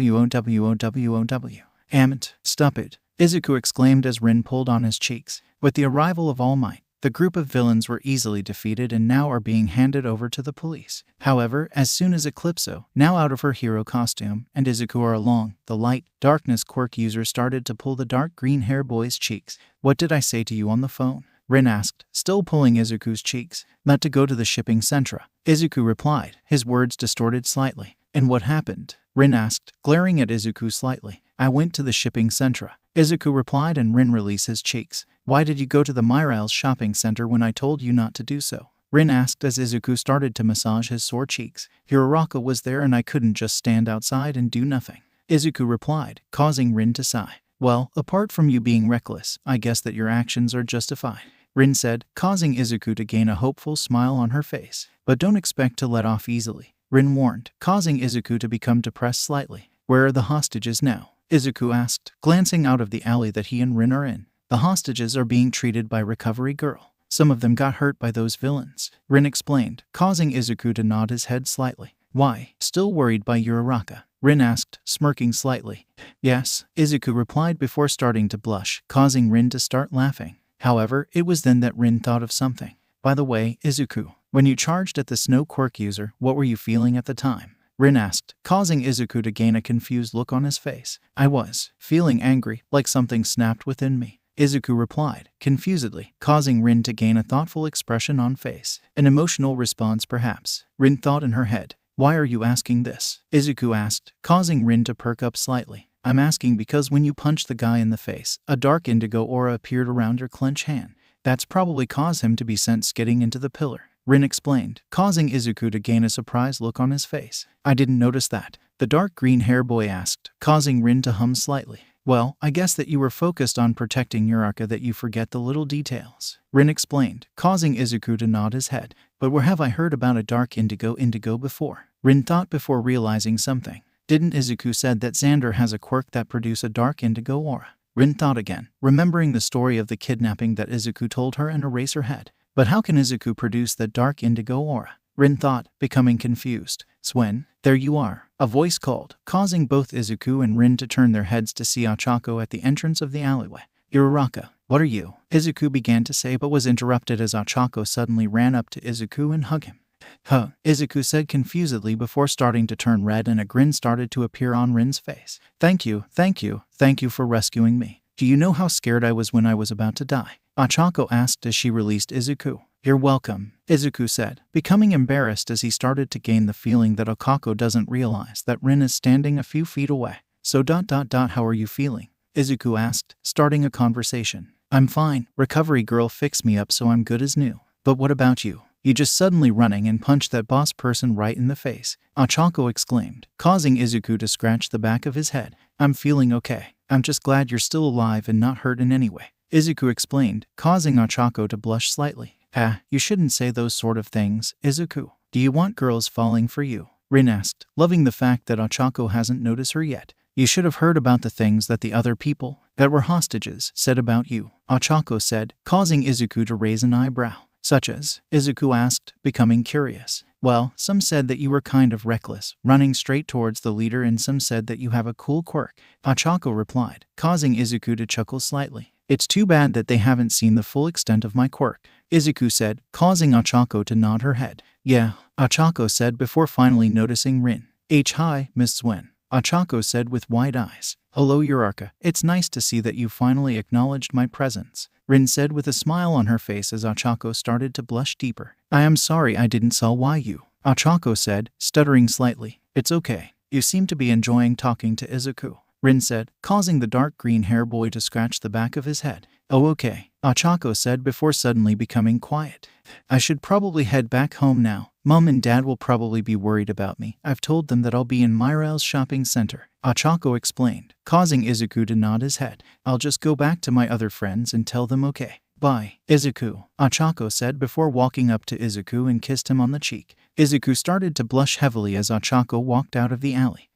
[SPEAKER 1] Amit, stop it," Izuku exclaimed as Rin pulled on his cheeks. With the arrival of All Might, the group of villains were easily defeated and now are being handed over to the police. However, as soon as Eclipso, now out of her hero costume, and Izuku are along, the light, darkness quirk user started to pull the dark green hair boy's cheeks. "What did I say to you on the phone?" Rin asked, still pulling Izuku's cheeks. "Not to go to the shipping centra," Izuku replied, his words distorted slightly. "And what happened?" Rin asked, glaring at Izuku slightly. "I went to the shipping centra," Izuku replied, and Rin released his cheeks. "Why did you go to the Myrile's shopping center when I told you not to do so?" Rin asked as Izuku started to massage his sore cheeks. "Hiroraka was there and I couldn't just stand outside and do nothing," Izuku replied, causing Rin to sigh. "Well, apart from you being reckless, I guess that your actions are justified," Rin said, causing Izuku to gain a hopeful smile on her face. "But don't expect to let off easily," Rin warned, causing Izuku to become depressed slightly. "Where are the hostages now?" Izuku asked, glancing out of the alley that he and Rin are in. "The hostages are being treated by Recovery Girl. Some of them got hurt by those villains," Rin explained, causing Izuku to nod his head slightly. "Why? Still worried by Uraraka?" Rin asked, smirking slightly. "Yes," Izuku replied before starting to blush, causing Rin to start laughing. However, it was then that Rin thought of something. "By the way, Izuku, when you charged at the snow quirk user, what were you feeling at the time?" Rin asked, causing Izuku to gain a confused look on his face. "I was feeling angry, like something snapped within me," Izuku replied, confusedly, causing Rin to gain a thoughtful expression on face. "An emotional response, perhaps," Rin thought in her head. "Why are you asking this?" Izuku asked, causing Rin to perk up slightly. "I'm asking because when you punched the guy in the face, a dark indigo aura appeared around your clenched hand. That's probably caused him to be sent skidding into the pillar," Rin explained, causing Izuku to gain a surprised look on his face. "I didn't notice that," the dark green hair boy asked, causing Rin to hum slightly. "Well, I guess that you were focused on protecting Uraraka that you forget the little details," Rin explained, causing Izuku to nod his head. "But where have I heard about a dark indigo before?" Rin thought before realizing something. Didn't Izuku said that Xander has a quirk that produce a dark indigo aura? Rin thought again, remembering the story of the kidnapping that Izuku told her and erase her head. But how can Izuku produce that dark indigo aura? Rin thought, becoming confused. Swen, there you are, a voice called, causing both Izuku and Rin to turn their heads to see Ochako at the entrance of the alleyway. Uraraka, what are you? Izuku began to say but was interrupted as Ochako suddenly ran up to Izuku and hugged him. Huh, Izuku said confusedly before starting to turn red, and a grin started to appear on Rin's face. Thank you for rescuing me. Do you know how scared I was when I was about to die? Ochako asked as she released Izuku. You're welcome, Izuku said, becoming embarrassed as he started to gain the feeling that Ochako doesn't realize that Rin is standing a few feet away. So how are you feeling? Izuku asked, starting a conversation. I'm fine, recovery girl fixed me up so I'm good as new. But what about you? You just suddenly running and punched that boss person right in the face, Ochako exclaimed, causing Izuku to scratch the back of his head. I'm feeling okay. I'm just glad you're still alive and not hurt in any way, Izuku explained, causing Ochako to blush slightly. You shouldn't say those sort of things, Izuku. Do you want girls falling for you? Rin asked, loving the fact that Ochako hasn't noticed her yet. You should have heard about the things that the other people, that were hostages, said about you, Ochako said, causing Izuku to raise an eyebrow. Such as? Izuku asked, becoming curious. Well, some said that you were kind of reckless, running straight towards the leader, and some said that you have a cool quirk, Ochako replied, causing Izuku to chuckle slightly. It's too bad that they haven't seen the full extent of my quirk, Izuku said, causing Ochako to nod her head. Yeah, Ochako said before finally noticing Rin. Hi, Miss Swen, Ochako said with wide eyes. Hello, Uraraka. It's nice to see that you finally acknowledged my presence, Rin said with a smile on her face as Ochako started to blush deeper. I am sorry I didn't saw why you, Ochako said, stuttering slightly. It's okay. You seem to be enjoying talking to Izuku, Rin said, causing the dark green hair boy to scratch the back of his head. Oh okay, Ochako said before suddenly becoming quiet. I should probably head back home now. Mom and Dad will probably be worried about me. I've told them that I'll be in Myrail's shopping center, Ochako explained, causing Izuku to nod his head. I'll just go back to my other friends and tell them okay. Bye, Izuku, Ochako said before walking up to Izuku and kissed him on the cheek. Izuku started to blush heavily as Ochako walked out of the alley.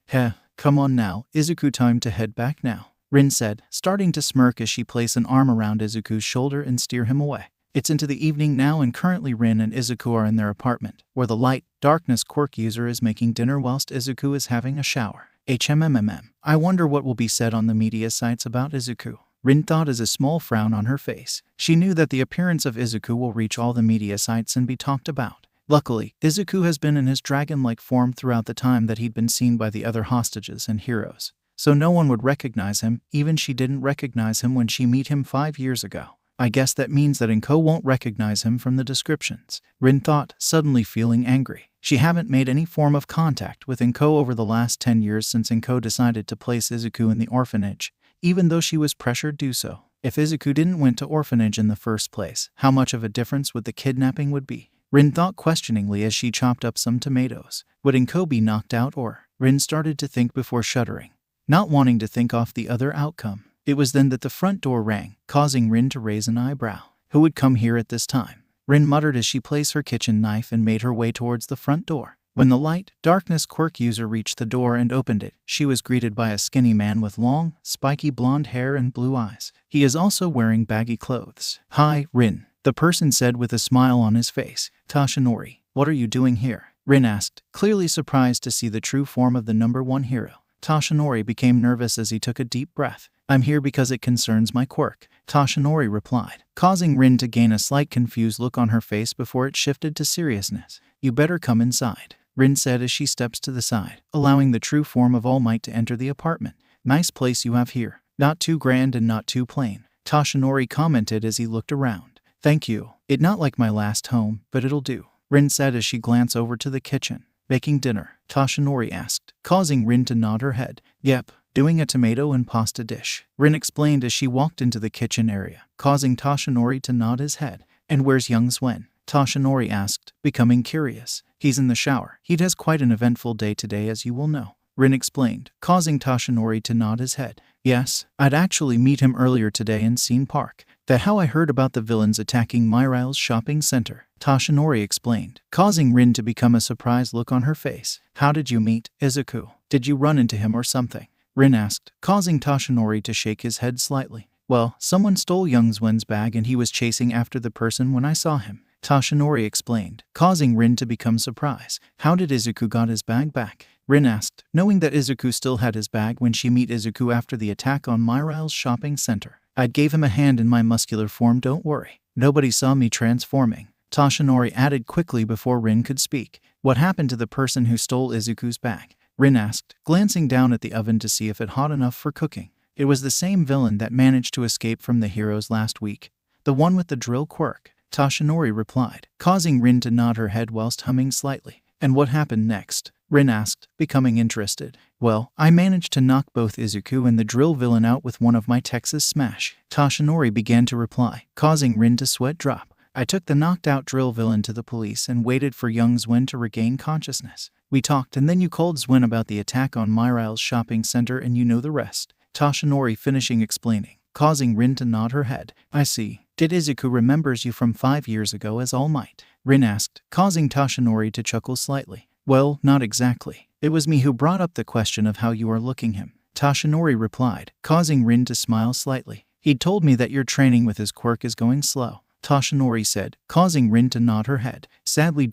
[SPEAKER 1] Come on now, Izuku, time to head back now, Rin said, starting to smirk as she placed an arm around Izuku's shoulder and steer him away. It's into the evening now, and currently Rin and Izuku are in their apartment, where the light, darkness quirk user is making dinner whilst Izuku is having a shower. I wonder what will be said on the media sites about Izuku, Rin thought as a small frown on her face. She knew that the appearance of Izuku will reach all the media sites and be talked about. Luckily, Izuku has been in his dragon-like form throughout the time that he'd been seen by the other hostages and heroes, so no one would recognize him. Even she didn't recognize him when she met him 5 years ago. I guess that means that Inko won't recognize him from the descriptions, Rin thought, suddenly feeling angry. She haven't made any form of contact with Inko over the last 10 years since Inko decided to place Izuku in the orphanage, even though she was pressured to do so. If Izuku didn't went to orphanage in the first place, how much of a difference would the kidnapping would be? Rin thought questioningly as she chopped up some tomatoes. Would Inko be knocked out or? Rin started to think before shuddering, not wanting to think off the other outcome. It was then that the front door rang, causing Rin to raise an eyebrow. Who would come here at this time? Rin muttered as she placed her kitchen knife and made her way towards the front door. When the light, darkness quirk user reached the door and opened it, she was greeted by a skinny man with long, spiky blonde hair and blue eyes. He is also wearing baggy clothes. Hi, Rin, the person said with a smile on his face. Toshinori, what are you doing here? Rin asked, clearly surprised to see the true form of the #1 hero. Toshinori became nervous as he took a deep breath. I'm here because it concerns my quirk, Toshinori replied, causing Rin to gain a slight confused look on her face before it shifted to seriousness. You better come inside, Rin said as she steps to the side, allowing the true form of All Might to enter the apartment. Nice place you have here. Not too grand and not too plain, Toshinori commented as he looked around. Thank you. It not like my last home, but it'll do, Rin said as she glanced over to the kitchen. Making dinner? Toshinori asked, causing Rin to nod her head. Yep. Doing a tomato and pasta dish, Rin explained as she walked into the kitchen area, causing Toshinori to nod his head. And where's young Swen? Toshinori asked, becoming curious. He's in the shower. He has quite an eventful day today, as you will know, Rin explained, causing Toshinori to nod his head. Yes, I'd actually meet him earlier today in Scene Park. That how I heard about the villains attacking Myrail's shopping center, Toshinori explained, causing Rin to become a surprised look on her face. How did you meet Izuku? Did you run into him or something? Rin asked, causing Toshinori to shake his head slightly. Well, someone stole young Zwin's bag and he was chasing after the person when I saw him, Toshinori explained, causing Rin to become surprised. How did Izuku got his bag back? Rin asked, knowing that Izuku still had his bag when she met Izuku after the attack on Myrile's shopping center. I gave him a hand in my muscular form, don't worry. Nobody saw me transforming, Toshinori added quickly before Rin could speak. What happened to the person who stole Izuku's bag? Rin asked, glancing down at the oven to see if it hot enough for cooking. It was the same villain that managed to escape from the heroes last week. The one with the drill quirk, Toshinori replied, causing Rin to nod her head whilst humming slightly. And what happened next? Rin asked, becoming interested. Well, I managed to knock both Izuku and the drill villain out with one of my Texas Smash, Toshinori began to reply, causing Rin to sweat drop. I took the knocked out drill villain to the police and waited for young Zwin to regain consciousness. We talked and then you called Zwin about the attack on Myrile's shopping center and you know the rest, Toshinori finishing explaining, causing Rin to nod her head. I see. Did Izuku remembers you from 5 years ago as All Might? Rin asked, causing Toshinori to chuckle slightly. Well, not exactly. It was me who brought up the question of how you are looking him, Toshinori replied, causing Rin to smile slightly. He'd told me that your training with his quirk is going slow, Toshinori said, causing Rin to nod her head. Sadly,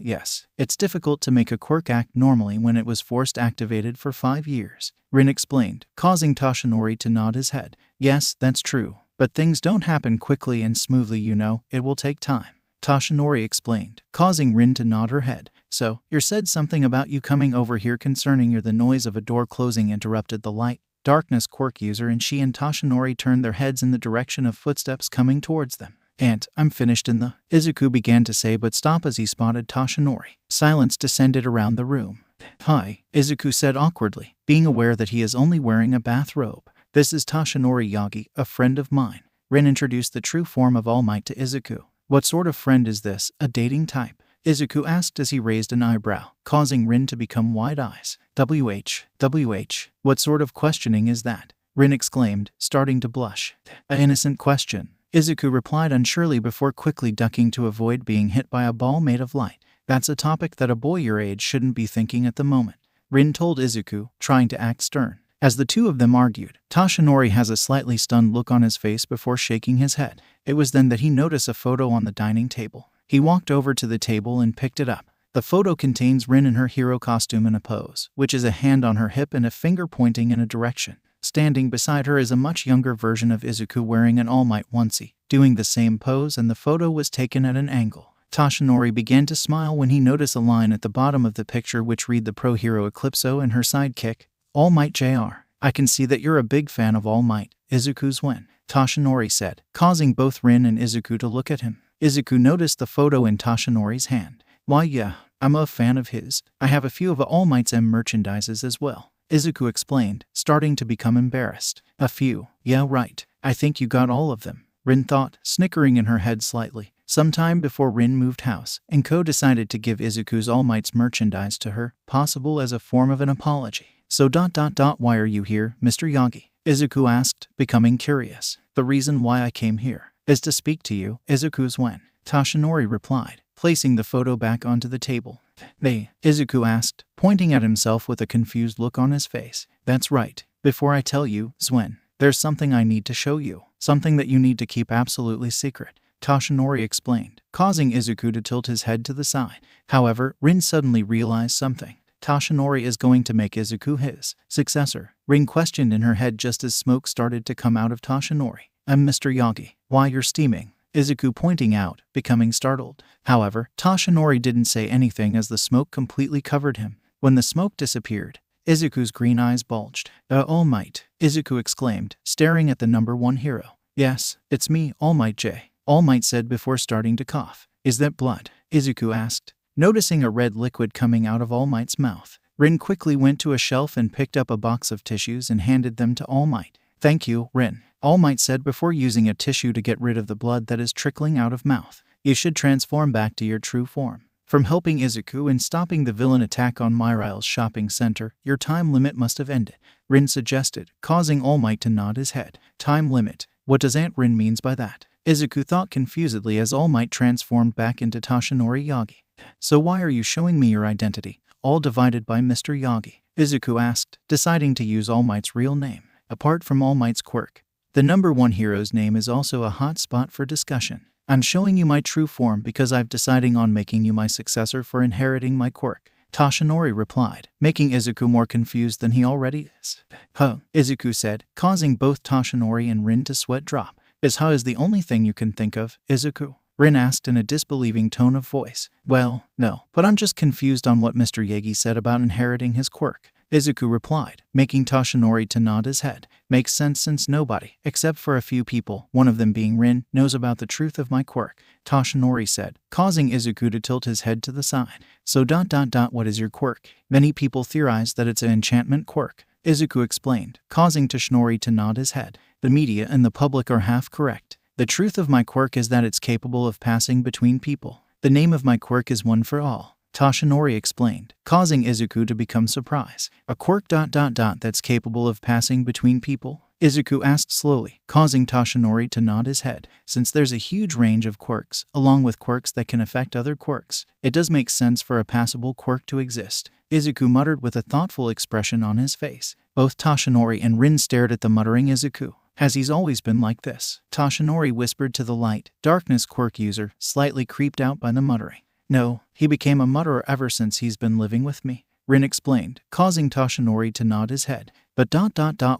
[SPEAKER 1] yes. It's difficult to make a quirk act normally when it was forced activated for 5 years, Rin explained, causing Toshinori to nod his head. Yes, that's true. But things don't happen quickly and smoothly, you know. It will take time, Toshinori explained, causing Rin to nod her head. So, you said something about you coming over here concerning the noise of a door closing interrupted the light. Darkness quirk user and she and Toshinori turned their heads in the direction of footsteps coming towards them. And I'm finished in the... Izuku began to say but stopped as he spotted Toshinori. Silence descended around the room. Hi, Izuku said awkwardly, being aware that he is only wearing a bathrobe. This is Toshinori Yagi, a friend of mine. Rin introduced the true form of All Might to Izuku. What sort of friend is this, a dating type? Izuku asked as he raised an eyebrow, causing Rin to become wide eyes. WH, what sort of questioning is that? Rin exclaimed, starting to blush. An innocent question, Izuku replied unsurely before quickly ducking to avoid being hit by a ball made of light. That's a topic that a boy your age shouldn't be thinking at the moment, Rin told Izuku, trying to act stern. As the two of them argued, Toshinori has a slightly stunned look on his face before shaking his head. It was then that he noticed a photo on the dining table. He walked over to the table and picked it up. The photo contains Rin in her hero costume in a pose, which is a hand on her hip and a finger pointing in a direction. Standing beside her is a much younger version of Izuku wearing an All Might onesie, doing the same pose, and the photo was taken at an angle. Toshinori began to smile when he noticed a line at the bottom of the picture which read the pro hero Eclipso and her sidekick, All Might Jr. I can see that you're a big fan of All Might, Izuku's Zwin, Toshinori said, causing both Rin and Izuku to look at him. Izuku noticed the photo in Toshinori's hand. Why yeah, I'm a fan of his. I have a few of All Might's merchandises as well, Izuku explained, starting to become embarrassed. A few? Yeah, right. I think you got all of them, Rin thought, snickering in her head slightly. Sometime before Rin moved house, Enko decided to give Izuku's All Might's merchandise to her, possible as a form of an apology. So why are you here, Mr. Yagi? Izuku asked, becoming curious. The reason why I came here is to speak to you, Izuku's Zwin, Toshinori replied, placing the photo back onto the table. They, Izuku asked, pointing at himself with a confused look on his face. That's right. Before I tell you, Zwin, there's something I need to show you. Something that you need to keep absolutely secret, Toshinori explained, causing Izuku to tilt his head to the side. However, Rin suddenly realized something. Toshinori is going to make Izuku his successor, Rin questioned in her head just as smoke started to come out of Toshinori. Mr. Yagi, why you're steaming? Izuku pointing out, becoming startled. However, Toshinori didn't say anything as the smoke completely covered him. When the smoke disappeared, Izuku's green eyes bulged. All Might, Izuku exclaimed, staring at the number 1 hero. Yes, it's me, All Might J. All Might said before starting to cough. Is that blood? Izuku asked, noticing a red liquid coming out of All Might's mouth. Rin quickly went to a shelf and picked up a box of tissues and handed them to All Might. Thank you, Rin, All Might said before using a tissue to get rid of the blood that is trickling out of mouth. You should transform back to your true form. From helping Izuku and stopping the villain attack on Myrile's shopping center, your time limit must have ended, Rin suggested, causing All Might to nod his head. Time limit? What does Aunt Rin means by that? Izuku thought confusedly as All Might transformed back into Toshinori Yagi. So why are you showing me your identity? All divided by Mr. Yagi, Izuku asked, deciding to use All Might's real name. Apart from All Might's quirk, the number 1 hero's name is also a hot spot for discussion. I'm showing you my true form because I've deciding on making you my successor for inheriting my quirk, Toshinori replied, making Izuku more confused than he already is. Huh, Izuku said, causing both Toshinori and Rin to sweat drop. Is the only thing you can think of, Izuku? Rin asked in a disbelieving tone of voice. Well, no, but I'm just confused on what Mr. Yagi said about inheriting his quirk, Izuku replied, making Toshinori to nod his head. Makes sense since nobody, except for a few people, one of them being Rin, knows about the truth of my quirk, Toshinori said, causing Izuku to tilt his head to the side. So what is your quirk? Many people theorize that it's an enchantment quirk, Izuku explained, causing Toshinori to nod his head. The media and the public are half correct. The truth of my quirk is that it's capable of passing between people. The name of my quirk is One for All, Toshinori explained, causing Izuku to become surprised. A quirk that's capable of passing between people? Izuku asked slowly, causing Toshinori to nod his head. Since there's a huge range of quirks, along with quirks that can affect other quirks, it does make sense for a passable quirk to exist, Izuku muttered with a thoughtful expression on his face. Both Toshinori and Rin stared at the muttering Izuku. Has he always been like this? Toshinori whispered to the light, darkness quirk user, slightly creeped out by the muttering. No, he became a mutterer ever since he's been living with me, Rin explained, causing Toshinori to nod his head. But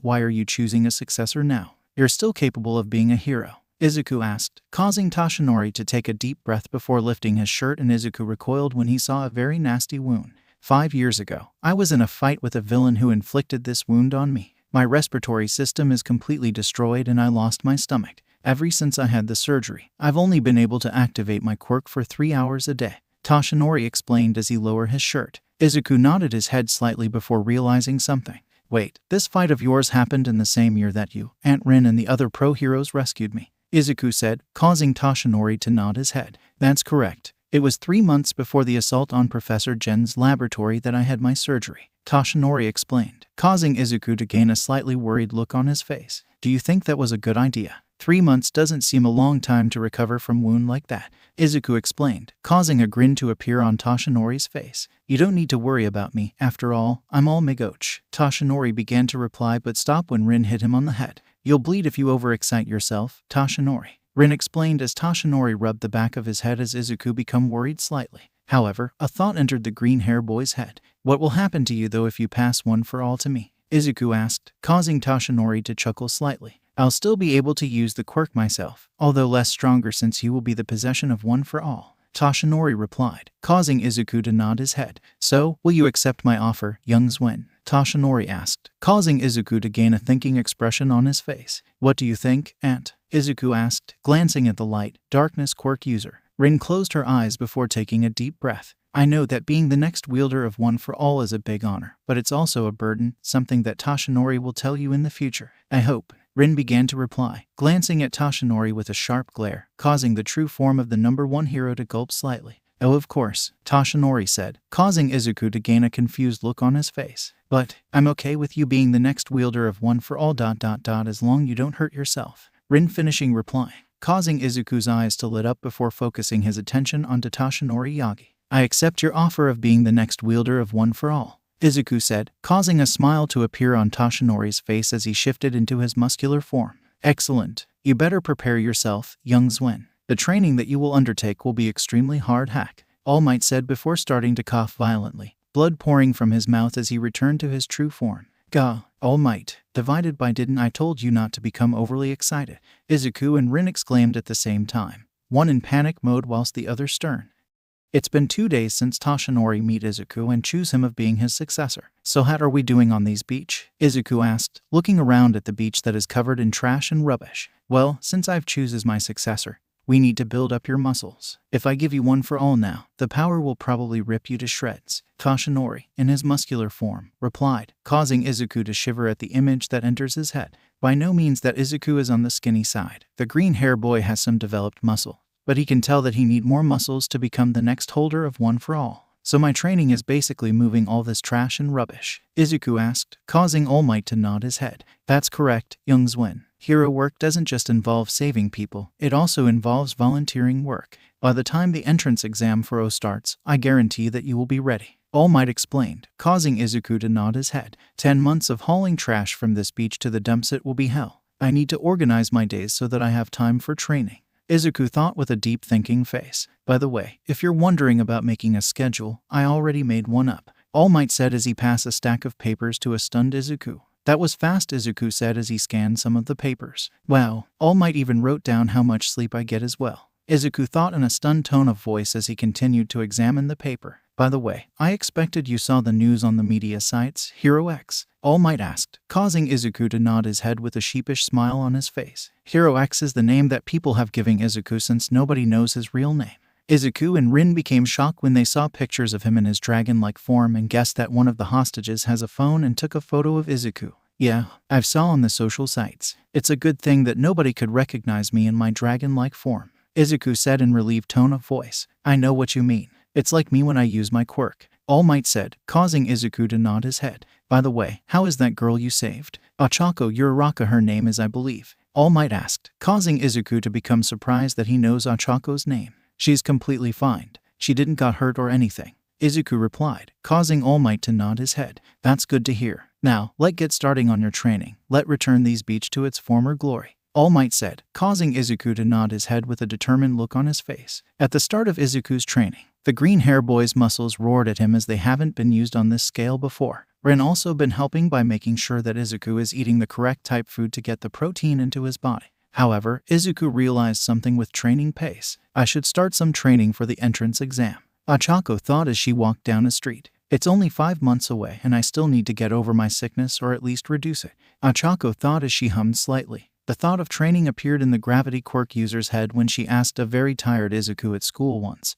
[SPEAKER 1] why are you choosing a successor now? You're still capable of being a hero, Izuku asked, causing Toshinori to take a deep breath before lifting his shirt, and Izuku recoiled when he saw a very nasty wound. 5 years ago, I was in a fight with a villain who inflicted this wound on me. My respiratory system is completely destroyed and I lost my stomach. Ever since I had the surgery, I've only been able to activate my quirk for 3 hours a day, Toshinori explained as he lowered his shirt. Izuku nodded his head slightly before realizing something. Wait, this fight of yours happened in the same year that you, Aunt Rin, and the other pro heroes rescued me, Izuku said, causing Toshinori to nod his head. That's correct. It was 3 months before the assault on Professor Gen's laboratory that I had my surgery, Toshinori explained, causing Izuku to gain a slightly worried look on his face. Do you think that was a good idea? 3 months doesn't seem a long time to recover from wound like that, Izuku explained, causing a grin to appear on Toshinori's face. You don't need to worry about me. After all, I'm all Migoch. Toshinori began to reply but stopped when Rin hit him on the head. You'll bleed if you overexcite yourself, Toshinori, Rin explained as Toshinori rubbed the back of his head as Izuku became worried slightly. However, a thought entered the green hair boy's head. What will happen to you though if you pass One for All to me? Izuku asked, causing Toshinori to chuckle slightly. I'll still be able to use the quirk myself, although less stronger since you will be the possession of One for All, Toshinori replied, causing Izuku to nod his head. So, will you accept my offer, young Zwen? Toshinori asked, causing Izuku to gain a thinking expression on his face. What do you think, Aunt? Izuku asked, glancing at the light, darkness quirk user. Rin closed her eyes before taking a deep breath. I know that being the next wielder of One for All is a big honor, but it's also a burden, something that Toshinori will tell you in the future. I hope, Rin began to reply, glancing at Toshinori with a sharp glare, causing the true form of the number 1 hero to gulp slightly. Oh, of course, Toshinori said, causing Izuku to gain a confused look on his face. But, I'm okay with you being the next wielder of One for All ... as long you don't hurt yourself, Rin finishing replying, causing Izuku's eyes to lit up before focusing his attention onto Toshinori Yagi. I accept your offer of being the next wielder of One for All, Izuku said, causing a smile to appear on Toshinori's face as he shifted into his muscular form. Excellent. You better prepare yourself, young Zwen. The training that you will undertake will be extremely hard hack, All Might said before starting to cough violently, blood pouring from his mouth as he returned to his true form. Gah, All Might, divided by didn't I told you not to become overly excited, Izuku and Rin exclaimed at the same time, one in panic mode whilst the other stern. It's been 2 days since Toshinori met Izuku and choose him of being his successor. So how are we doing on these beach? Izuku asked, looking around at the beach that is covered in trash and rubbish. Well, since I've choose as my successor, we need to build up your muscles. If I give you One for All now, the power will probably rip you to shreds, Toshinori, in his muscular form, replied, causing Izuku to shiver at the image that enters his head. By no means that Izuku is on the skinny side. The green hair boy has some developed muscle, but he can tell that he need more muscles to become the next holder of One for All. So my training is basically moving all this trash and rubbish, Izuku asked, causing All Might to nod his head. That's correct, young Zwen. Hero work doesn't just involve saving people, it also involves volunteering work. By the time the entrance exam for O starts, I guarantee that you will be ready. All Might explained, causing Izuku to nod his head. 10 months of hauling trash from this beach to the dump site will be hell. I need to organize my days so that I have time for training. Izuku thought with a deep thinking face. By the way, if you're wondering about making a schedule, I already made one up. All Might said as he passed a stack of papers to a stunned Izuku. That was fast, Izuku said as he scanned some of the papers. Wow, All Might even wrote down how much sleep I get as well. Izuku thought in a stunned tone of voice as he continued to examine the paper. By the way, I expected you saw the news on the media sites, Hero X. All Might asked, causing Izuku to nod his head with a sheepish smile on his face. Hero X is the name that people have given Izuku since nobody knows his real name. Izuku and Rin became shocked when they saw pictures of him in his dragon-like form and guessed that one of the hostages has a phone and took a photo of Izuku. Yeah, I've saw on the social sites. It's a good thing that nobody could recognize me in my dragon-like form. Izuku said in relieved tone of voice. I know what you mean. It's like me when I use my quirk. All Might said, causing Izuku to nod his head. By the way, how is that girl you saved? Ochako Uraraka her name is, I believe. All Might asked, causing Izuku to become surprised that he knows Ochako's name. She's completely fine. She didn't got hurt or anything. Izuku replied, causing All Might to nod his head. That's good to hear. Now, let's get starting on your training. Let return these beach to its former glory. All Might said, causing Izuku to nod his head with a determined look on his face. At the start of Izuku's training, the green hair boy's muscles roared at him as they haven't been used on this scale before. Rin also been helping by making sure that Izuku is eating the correct type food to get the protein into his body. However, Izuku realized something with training pace. I should start some training for the entrance exam. Ochako thought as she walked down a street. It's only 5 months away and I still need to get over my sickness or at least reduce it. Ochako thought as she hummed slightly. The thought of training appeared in the gravity quirk user's head when she asked a very tired Izuku at school once,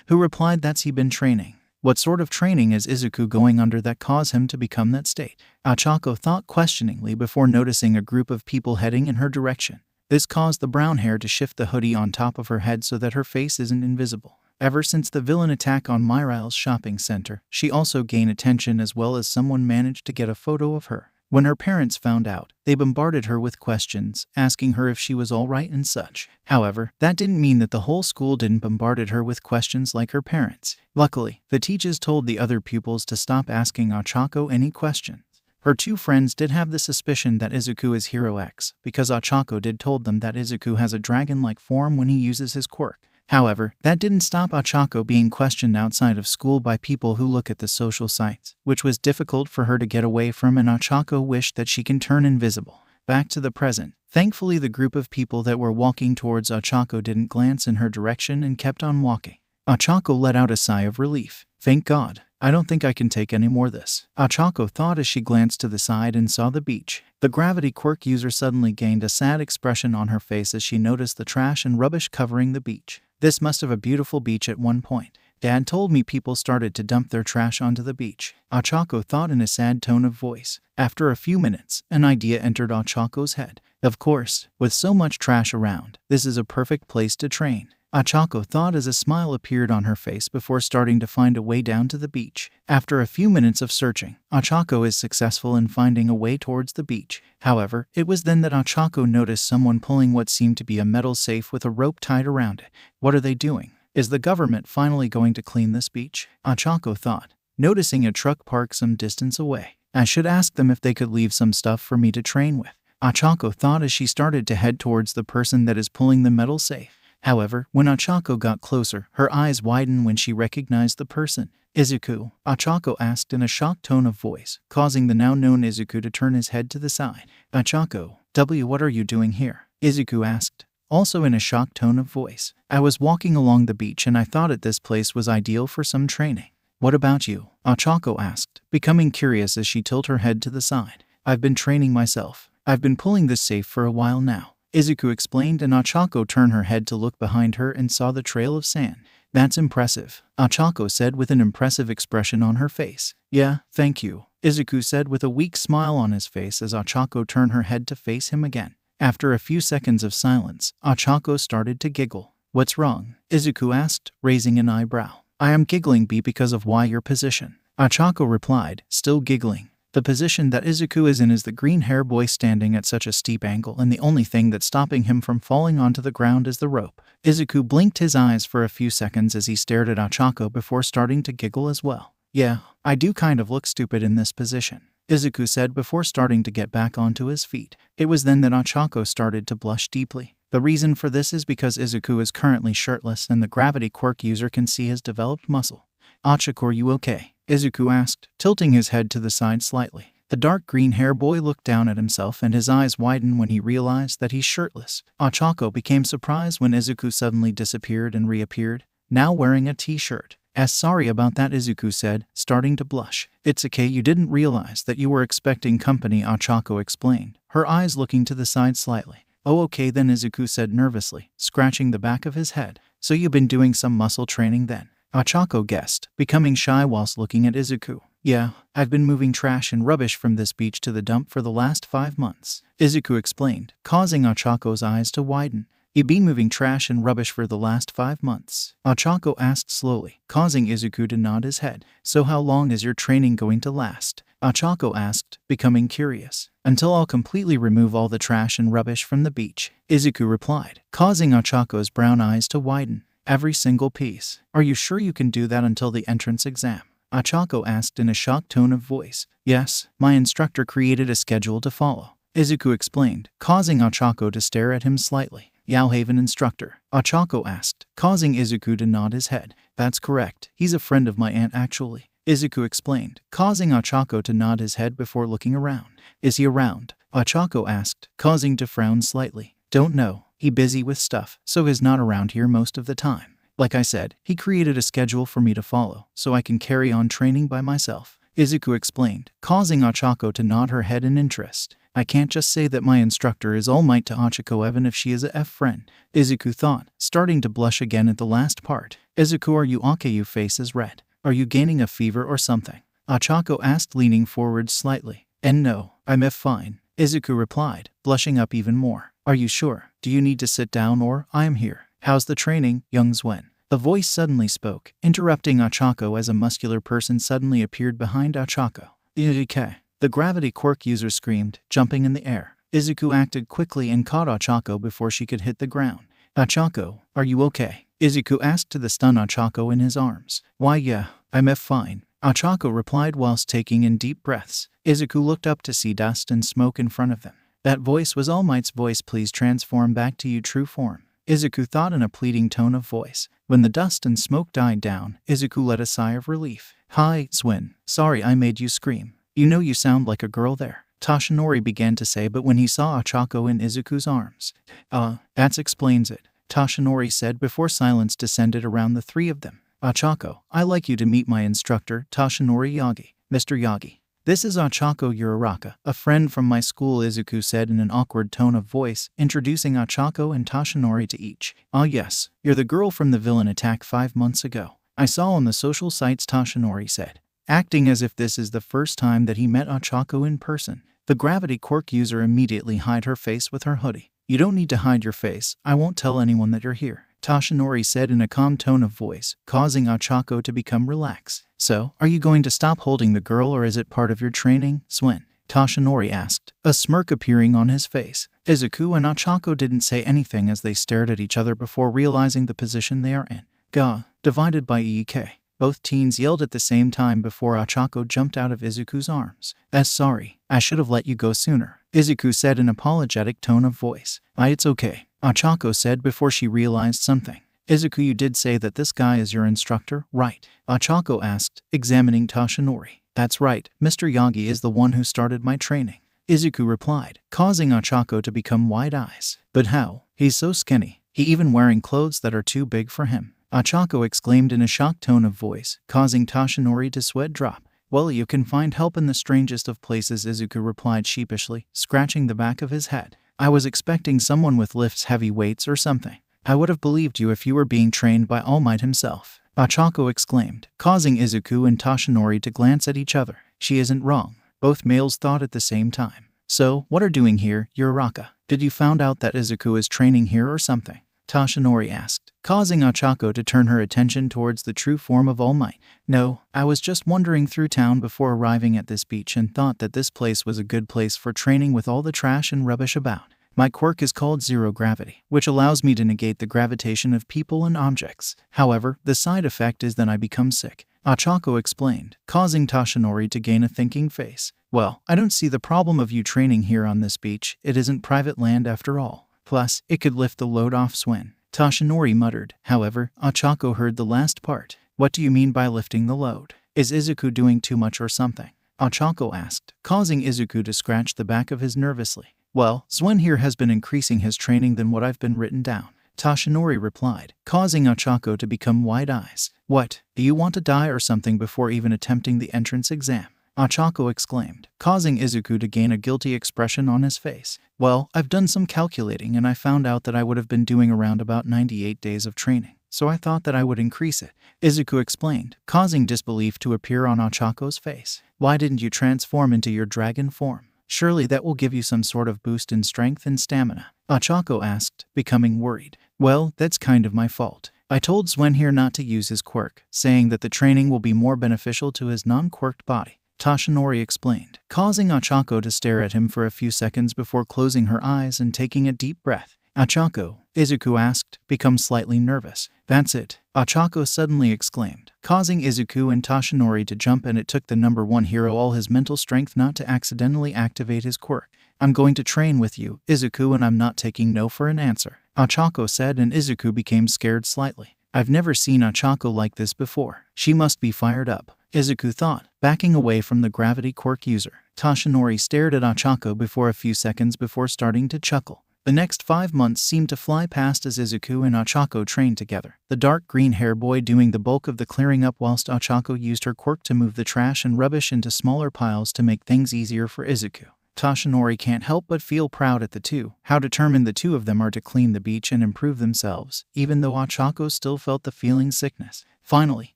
[SPEAKER 1] who replied that's he been training. What sort of training is Izuku going under that caused him to become that state? Ochako thought questioningly before noticing a group of people heading in her direction. This caused the brown hair to shift the hoodie on top of her head so that her face isn't invisible. Ever since the villain attack on Myrile's shopping center, she also gained attention as well as someone managed to get a photo of her. When her parents found out, they bombarded her with questions, asking her if she was alright and such. However, that didn't mean that the whole school didn't bombarded her with questions like her parents. Luckily, the teachers told the other pupils to stop asking Ochako any questions. Her two friends did have the suspicion that Izuku is Hero X, because Ochako did told them that Izuku has a dragon-like form when he uses his quirk. However, that didn't stop Ochako being questioned outside of school by people who look at the social sites, which was difficult for her to get away from, and Ochako wished that she can turn invisible. Back to the present. Thankfully, the group of people that were walking towards Ochako didn't glance in her direction and kept on walking. Ochako let out a sigh of relief. Thank God. I don't think I can take any more of this. Ochako thought as she glanced to the side and saw the beach. The gravity quirk user suddenly gained a sad expression on her face as she noticed the trash and rubbish covering the beach. This must have a beautiful beach at one point. Dad told me people started to dump their trash onto the beach. Ochako thought in a sad tone of voice. After a few minutes, an idea entered Ochako's head. Of course, with so much trash around, this is a perfect place to train. Ochako thought as a smile appeared on her face before starting to find a way down to the beach. After a few minutes of searching, Ochako is successful in finding a way towards the beach. However, it was then that Ochako noticed someone pulling what seemed to be a metal safe with a rope tied around it. What are they doing? Is the government finally going to clean this beach? Ochako thought, noticing a truck parked some distance away. I should ask them if they could leave some stuff for me to train with. Ochako thought as she started to head towards the person that is pulling the metal safe. However, when Ochako got closer, her eyes widened when she recognized the person. Izuku, Ochako asked in a shocked tone of voice, causing the now-known Izuku to turn his head to the side. Ochako, what are you doing here? Izuku asked, also in a shocked tone of voice. I was walking along the beach and I thought that this place was ideal for some training. What about you? Ochako asked, becoming curious as she tilted her head to the side. I've been training myself. I've been pulling this safe for a while now. Izuku explained, and Ochako turned her head to look behind her and saw the trail of sand. That's impressive, Ochako said with an impressive expression on her face. Yeah, thank you, Izuku said with a weak smile on his face as Ochako turned her head to face him again. After a few seconds of silence, Ochako started to giggle. What's wrong? Izuku asked, raising an eyebrow. I am giggling because of your position, Ochako replied, still giggling. The position that Izuku is in is the green hair boy standing at such a steep angle, and the only thing that's stopping him from falling onto the ground is the rope. Izuku blinked his eyes for a few seconds as he stared at Ochako before starting to giggle as well. Yeah, I do kind of look stupid in this position, Izuku said before starting to get back onto his feet. It was then that Ochako started to blush deeply. The reason for this is because Izuku is currently shirtless and the gravity quirk user can see his developed muscle. Ochako, are you okay? Izuku asked, tilting his head to the side slightly. The dark green hair boy looked down at himself and his eyes widened when he realized that he's shirtless. Ochako became surprised when Izuku suddenly disappeared and reappeared, now wearing a t-shirt. Sorry about that, Izuku said, starting to blush. It's okay, you didn't realize that you were expecting company, Ochako explained, her eyes looking to the side slightly. Oh okay then, Izuku said nervously, scratching the back of his head. So you've been doing some muscle training then? Ochako guessed, becoming shy whilst looking at Izuku. Yeah, I've been moving trash and rubbish from this beach to the dump for the last 5 months, Izuku explained, causing Ochako's eyes to widen. You've been moving trash and rubbish for the last 5 months? Ochako asked slowly, causing Izuku to nod his head. So how long is your training going to last? Ochako asked, becoming curious. Until I'll completely remove all the trash and rubbish from the beach, Izuku replied, causing Ochako's brown eyes to widen. Every single piece. Are you sure you can do that until the entrance exam? Ochako asked in a shocked tone of voice. Yes, my instructor created a schedule to follow, Izuku explained, causing Ochako to stare at him slightly. Yaohaven instructor? Ochako asked, causing Izuku to nod his head. That's correct, he's a friend of my aunt actually, Izuku explained, causing Ochako to nod his head before looking around. Is he around? Ochako asked, causing to frown slightly. Don't know, he busy with stuff, so he's not around here most of the time. Like I said, he created a schedule for me to follow, so I can carry on training by myself, Izuku explained, causing Ochako to nod her head in interest. I can't just say that my instructor is all might to Ochako even if she is a F-friend, Izuku thought, starting to blush again at the last part. Izuku, are you okay? Your face is red. Are you gaining a fever or something? Ochako asked, leaning forward slightly. And no, I'm fine, Izuku replied, blushing up even more. Are you sure? Do you need to sit down or I am here? How's the training, young Zwen? The voice suddenly spoke, interrupting Ochako as a muscular person suddenly appeared behind Ochako. Okay. The gravity quirk user screamed, jumping in the air. Izuku acted quickly and caught Ochako before she could hit the ground. Ochako, are you okay? Izuku asked to the stunned Ochako in his arms. Why yeah, I'm fine, Ochako replied whilst taking in deep breaths. Izuku looked up to see dust and smoke in front of them. That voice was All Might's voice. Please transform back to your true form, Izuku thought in a pleading tone of voice. When the dust and smoke died down, Izuku let a sigh of relief. Hi, Zwin. Sorry I made you scream. You know you sound like a girl there, Toshinori began to say, but when he saw Ochako in Izuku's arms. That explains it, Toshinori said before silence descended around the three of them. Ochako, I'd like you to meet my instructor, Toshinori Yagi. Mr. Yagi. This is Ochako Uraraka, a friend from my school, Izuku said in an awkward tone of voice, introducing Ochako and Toshinori to each. Ah yes, you're the girl from the villain attack 5 months ago. I saw on the social sites, Toshinori said, acting as if this is the first time that he met Ochako in person. The gravity quirk user immediately hid her face with her hoodie. You don't need to hide your face, I won't tell anyone that you're here, Toshinori said in a calm tone of voice, causing Ochako to become relaxed. So, are you going to stop holding the girl or is it part of your training, Zwin? Toshinori asked, a smirk appearing on his face. Izuku and Ochako didn't say anything as they stared at each other before realizing the position they are in. Gah, divided by EK. Both teens yelled at the same time before Ochako jumped out of Izuku's arms. Sorry, I should have let you go sooner, Izuku said in an apologetic tone of voice. It's okay, Ochako said before she realized something. Izuku, you did say that this guy is your instructor, right? Ochako asked, examining Toshinori. That's right, Mr. Yagi is the one who started my training, Izuku replied, causing Ochako to become wide eyes. But how? He's so skinny. He even wearing clothes that are too big for him, Ochako exclaimed in a shocked tone of voice, causing Toshinori to sweat drop. Well, you can find help in the strangest of places, Izuku replied sheepishly, scratching the back of his head. I was expecting someone with lifts heavy weights or something. I would have believed you if you were being trained by All Might himself, Ochako exclaimed, causing Izuku and Toshinori to glance at each other. She isn't wrong, both males thought at the same time. So, what are doing here, Uraraka? Did you found out that Izuku is training here or something? Toshinori asked, causing Ochako to turn her attention towards the true form of All Might. No, I was just wandering through town before arriving at this beach and thought that this place was a good place for training with all the trash and rubbish about. My quirk is called Zero Gravity, which allows me to negate the gravitation of people and objects. However, the side effect is that I become sick. Ochako explained, causing Tashinori to gain a thinking face. Well, I don't see the problem of you training here on this beach. It isn't private land after all. Plus, it could lift the load off Swen. Tashinori muttered. However, Ochako heard the last part. What do you mean by lifting the load? Is Izuku doing too much or something? Ochako asked, causing Izuku to scratch the back of his nervously. Well, Swen here has been increasing his training than what I've been written down. Tashinori replied, causing Ochako to become wide eyes. What, do you want to die or something before even attempting the entrance exam? Ochako exclaimed, causing Izuku to gain a guilty expression on his face. Well, I've done some calculating and I found out that I would have been doing around about 98 days of training, so I thought that I would increase it. Izuku explained, causing disbelief to appear on Ochako's face. Why didn't you transform into your dragon form? Surely that will give you some sort of boost in strength and stamina. Ochako asked, becoming worried. Well, that's kind of my fault. I told Swen here not to use his quirk, saying that the training will be more beneficial to his non-quirked body. Tashinori explained, causing Ochako to stare at him for a few seconds before closing her eyes and taking a deep breath. Ochako, Izuku asked, become slightly nervous. That's it, Ochako suddenly exclaimed, causing Izuku and Tashinori to jump, and it took the number 1 hero all his mental strength not to accidentally activate his quirk. I'm going to train with you, Izuku, and I'm not taking no for an answer, Ochako said, and Izuku became scared slightly. I've never seen Ochako like this before. She must be fired up, Izuku thought, backing away from the gravity quirk user. Tashinori stared at Ochako for a few seconds before starting to chuckle. The next 5 months seemed to fly past as Izuku and Ochako trained together, the dark green hair boy doing the bulk of the clearing up whilst Ochako used her quirk to move the trash and rubbish into smaller piles to make things easier for Izuku. Tashinori can't help but feel proud at the two, how determined the two of them are to clean the beach and improve themselves, even though Ochako still felt the feeling sickness. Finally,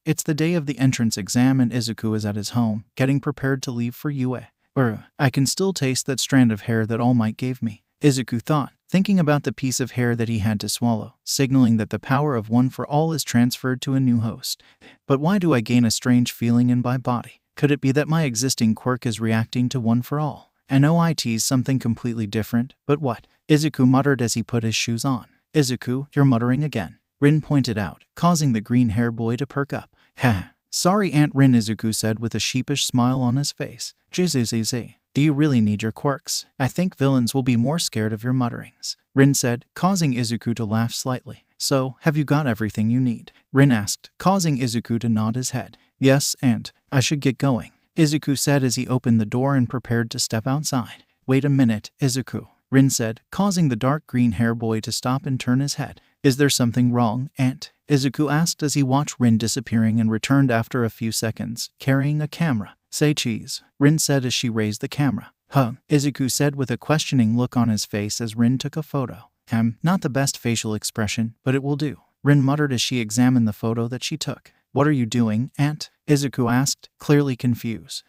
[SPEAKER 1] it's the day of the entrance exam and Izuku is at his home, getting prepared to leave for UA. I can still taste that strand of hair that All Might gave me, Izuku thought, thinking about the piece of hair that he had to swallow, signaling that the power of One for All is transferred to a new host. But why do I gain a strange feeling in my body? Could it be that my existing quirk is reacting to One for All? And OIT's something completely different, but what? Izuku muttered as he put his shoes on. Izuku, you're muttering again, Rin pointed out, causing the green hair boy to perk up. Ha! Sorry, Aunt Rin, Izuku said with a sheepish smile on his face. Jizuzizi, do you really need your quirks? I think villains will be more scared of your mutterings, Rin said, causing Izuku to laugh slightly. So, have you got everything you need? Rin asked, causing Izuku to nod his head. Yes, Aunt, I should get going, Izuku said as he opened the door and prepared to step outside. Wait a minute, Izuku, Rin said, causing the dark green hair boy to stop and turn his head. Is there something wrong, Aunt? Izuku asked as he watched Rin disappearing and returned after a few seconds, carrying a camera. Say cheese, Rin said as she raised the camera. Huh, Izuku said with a questioning look on his face as Rin took a photo. Not the best facial expression, but it will do, Rin muttered as she examined the photo that she took. What are you doing, Aunt? Izuku asked, clearly confused.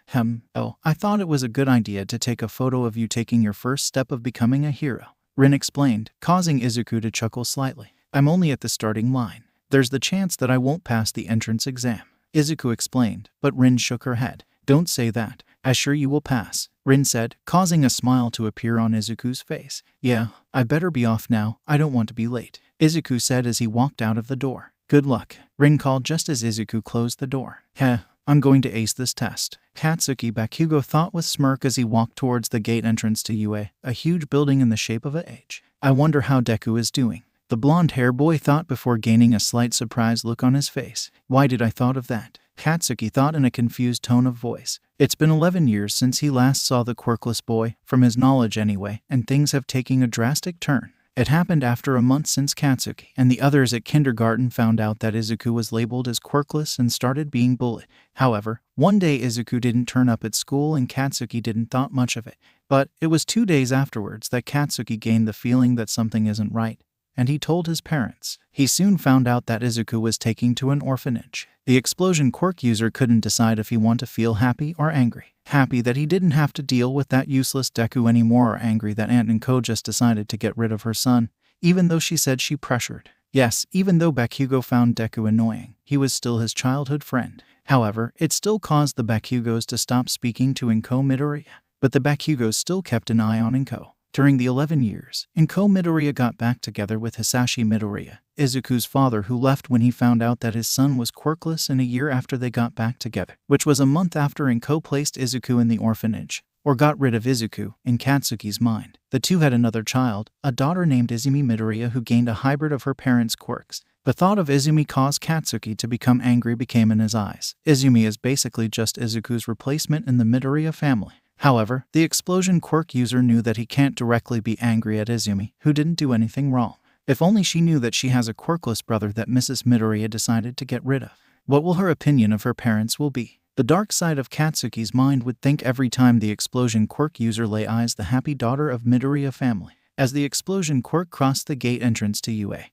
[SPEAKER 1] Oh, I thought it was a good idea to take a photo of you taking your first step of becoming a hero, Rin explained, causing Izuku to chuckle slightly. I'm only at the starting line. There's the chance that I won't pass the entrance exam, Izuku explained, but Rin shook her head. Don't say that. I'm sure you will pass, Rin said, causing a smile to appear on Izuku's face. Yeah, I better be off now. I don't want to be late, Izuku said as he walked out of the door. Good luck, Rin called just as Izuku closed the door. I'm going to ace this test, Katsuki Bakugo thought with smirk as he walked towards the gate entrance to UA, a huge building in the shape of a H. I wonder how Deku is doing, the blonde hair boy thought before gaining a slight surprised look on his face. Why did I thought of that? Katsuki thought in a confused tone of voice. It's been 11 years since he last saw the quirkless boy, from his knowledge anyway, and things have taken a drastic turn. It happened after a month since Katsuki and the others at kindergarten found out that Izuku was labeled as quirkless and started being bullied. However, one day Izuku didn't turn up at school and Katsuki didn't thought much of it. But it was 2 days afterwards that Katsuki gained the feeling that something isn't right, and he told his parents. He soon found out that Izuku was taken to an orphanage. The explosion quirk user couldn't decide if he wanted to feel happy or angry. Happy that he didn't have to deal with that useless Deku anymore, or angry that Aunt Ninko just decided to get rid of her son, even though she said she pressured. Yes, even though Bakugo found Deku annoying, he was still his childhood friend. However, it still caused the Bakugos to stop speaking to Inko Midoriya. But the Bakugos still kept an eye on Inko. During the 11 years, Inko Midoriya got back together with Hisashi Midoriya, Izuku's father, who left when he found out that his son was quirkless, in a year after they got back together, which was a month after Inko placed Izuku in the orphanage, or got rid of Izuku, in Katsuki's mind. The two had another child, a daughter named Izumi Midoriya, who gained a hybrid of her parents' quirks. The thought of Izumi caused Katsuki to become angry became in his eyes. Izumi is basically just Izuku's replacement in the Midoriya family. However, the explosion quirk user knew that he can't directly be angry at Izumi, who didn't do anything wrong. If only she knew that she has a quirkless brother that Mrs. Midoriya decided to get rid of. What will her opinion of her parents will be? The dark side of Katsuki's mind would think every time the explosion quirk user lay eyes the happy daughter of Midoriya family. As the explosion quirk crossed the gate entrance to UA,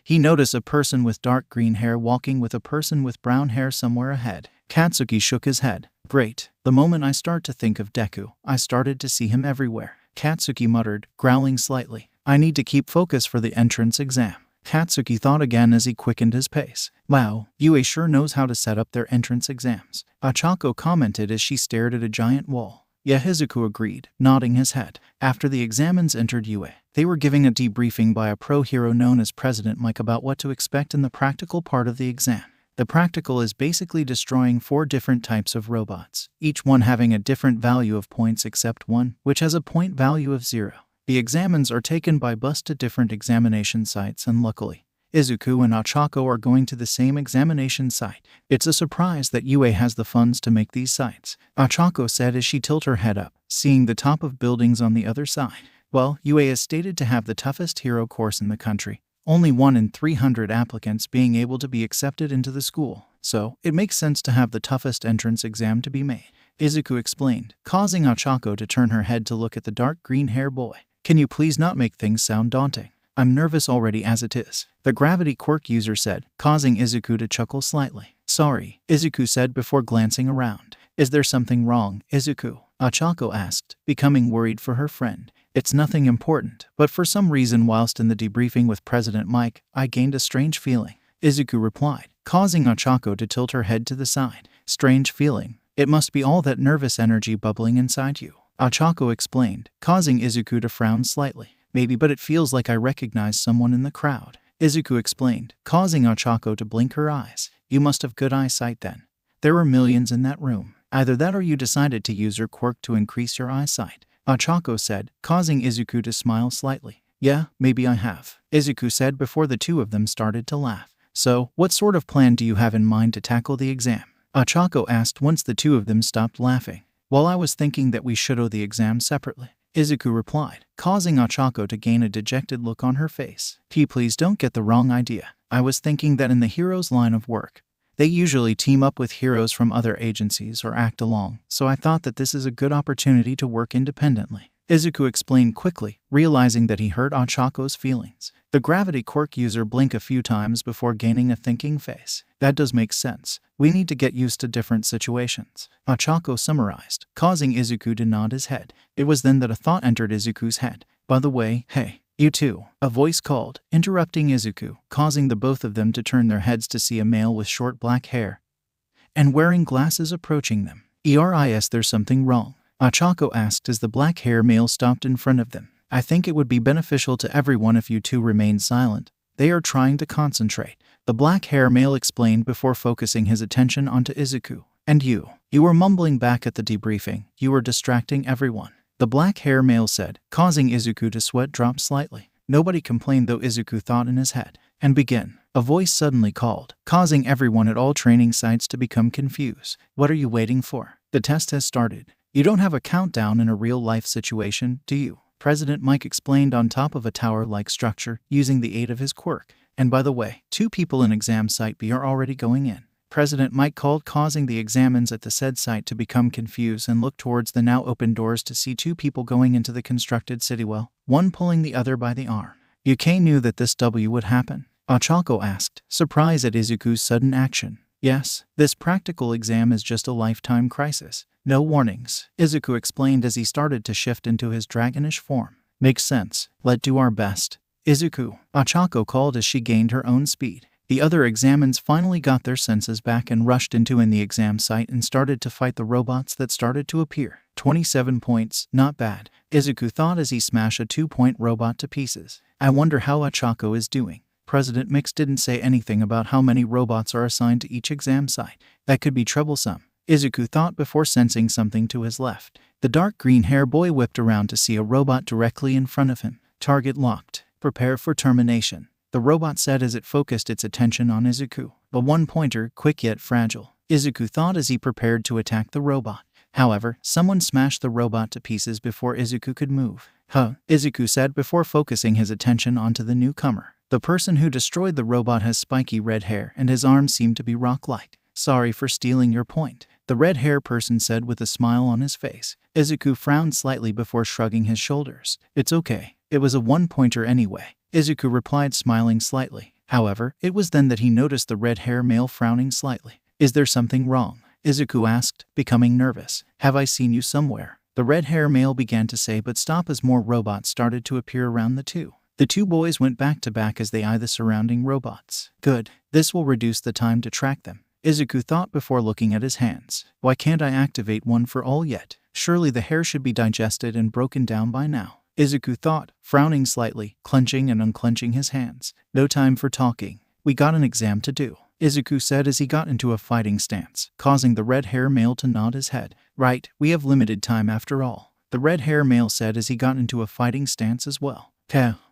[SPEAKER 1] he noticed a person with dark green hair walking with a person with brown hair somewhere ahead. Katsuki shook his head. Great. The moment I start to think of Deku, I started to see him everywhere. Katsuki muttered, growling slightly. I need to keep focus for the entrance exam. Katsuki thought again as he quickened his pace. Wow, UA sure knows how to set up their entrance exams. Ochako commented as she stared at a giant wall. Yeah, Izuku agreed, nodding his head. After the examines entered UA, they were giving a debriefing by a pro hero known as President Mike about what to expect in the practical part of the exam. The practical is basically destroying 4 different types of robots, each one having a different value of points except one, which has a point value of 0. The examines are taken by bus to different examination sites, and luckily, Izuku and Ochako are going to the same examination site. It's a surprise that UA has the funds to make these sites, Ochako said as she tilted her head up, seeing the top of buildings on the other side. Well, UA is stated to have the toughest hero course in the country, only 1 in 300 applicants being able to be accepted into the school, so it makes sense to have the toughest entrance exam to be made, Izuku explained, causing Ochako to turn her head to look at the dark green hair boy. Can you please not make things sound daunting? I'm nervous already as it is, the gravity quirk user said, causing Izuku to chuckle slightly. Sorry, Izuku said before glancing around. Is there something wrong, Izuku? Ochako asked, becoming worried for her friend. It's nothing important, but for some reason whilst in the debriefing with President Mike, I gained a strange feeling, Izuku replied, causing Ochako to tilt her head to the side. Strange feeling? It must be all that nervous energy bubbling inside you, Ochako explained, causing Izuku to frown slightly. Maybe, but it feels like I recognize someone in the crowd, Izuku explained, causing Ochako to blink her eyes. You must have good eyesight then. There were millions in that room. Either that or you decided to use your quirk to increase your eyesight, Ochako said, causing Izuku to smile slightly. Yeah, maybe I have, Izuku said before the two of them started to laugh. So, what sort of plan do you have in mind to tackle the exam? Ochako asked once the two of them stopped laughing. Well, I was thinking that we should owe the exam separately, Izuku replied, causing Ochako to gain a dejected look on her face. Please don't get the wrong idea. I was thinking that in the hero's line of work, they usually team up with heroes from other agencies or act along, so I thought that this is a good opportunity to work independently, Izuku explained quickly, realizing that he hurt Ochako's feelings. The gravity quirk user blinked a few times before gaining a thinking face. That does make sense. We need to get used to different situations, Ochako summarized, causing Izuku to nod his head. It was then that a thought entered Izuku's head. By the way, hey, you two, a voice called, interrupting Izuku, causing the both of them to turn their heads to see a male with short black hair and wearing glasses approaching them. There's something wrong, Ochako asked as the black hair male stopped in front of them. I think it would be beneficial to everyone if you two remain silent. They are trying to concentrate, the black hair male explained before focusing his attention onto Izuku. And you were mumbling back at the debriefing. You were distracting everyone, the black hair male said, causing Izuku to sweat drop slightly. Nobody complained though, Izuku thought in his head. And begin, a voice suddenly called, causing everyone at all training sites to become confused. What are you waiting for? The test has started. You don't have a countdown in a real-life situation, do you? President Mike explained on top of a tower-like structure, using the aid of his quirk. And by the way, 2 people in exam site B are already going in, President Mike called, causing the examines at the said site to become confused and look towards the now open doors to see 2 people going into the constructed citywell, one pulling the other by the arm. UK knew that this would happen, Ochako asked, surprised at Izuku's sudden action. Yes, this practical exam is just a lifetime crisis. No warnings, Izuku explained as he started to shift into his dragonish form. Makes sense. Let's do our best, Izuku, Ochako called as she gained her own speed. The other examines finally got their senses back and rushed in the exam site and started to fight the robots that started to appear. 27 points, not bad, Izuku thought as he smashed a 2-point robot to pieces. I wonder how Ochako is doing. President Mix didn't say anything about how many robots are assigned to each exam site. That could be troublesome, Izuku thought before sensing something to his left. The dark green hair boy whipped around to see a robot directly in front of him. Target locked. Prepare for termination, the robot said as it focused its attention on Izuku. A one-pointer, quick yet fragile, Izuku thought as he prepared to attack the robot. However, someone smashed the robot to pieces before Izuku could move. Izuku said before focusing his attention onto the newcomer. The person who destroyed the robot has spiky red hair and his arms seem to be rock-like. Sorry for stealing your point, the red hair person said with a smile on his face. Izuku frowned slightly before shrugging his shoulders. It's okay, it was a one-pointer anyway, Izuku replied, smiling slightly. However, it was then that he noticed the red hair male frowning slightly. Is there something wrong? Izuku asked, becoming nervous. Have I seen you somewhere? The red hair male began to say but stop as more robots started to appear around the two. The two boys went back to back as they eyed the surrounding robots. Good, this will reduce the time to track them, Izuku thought before looking at his hands. Why can't I activate one for all yet? Surely the hair should be digested and broken down by now, Izuku thought, frowning slightly, clenching and unclenching his hands. No time for talking. We got an exam to do, Izuku said as he got into a fighting stance, causing the red hair male to nod his head. Right, we have limited time after all, the red hair male said as he got into a fighting stance as well.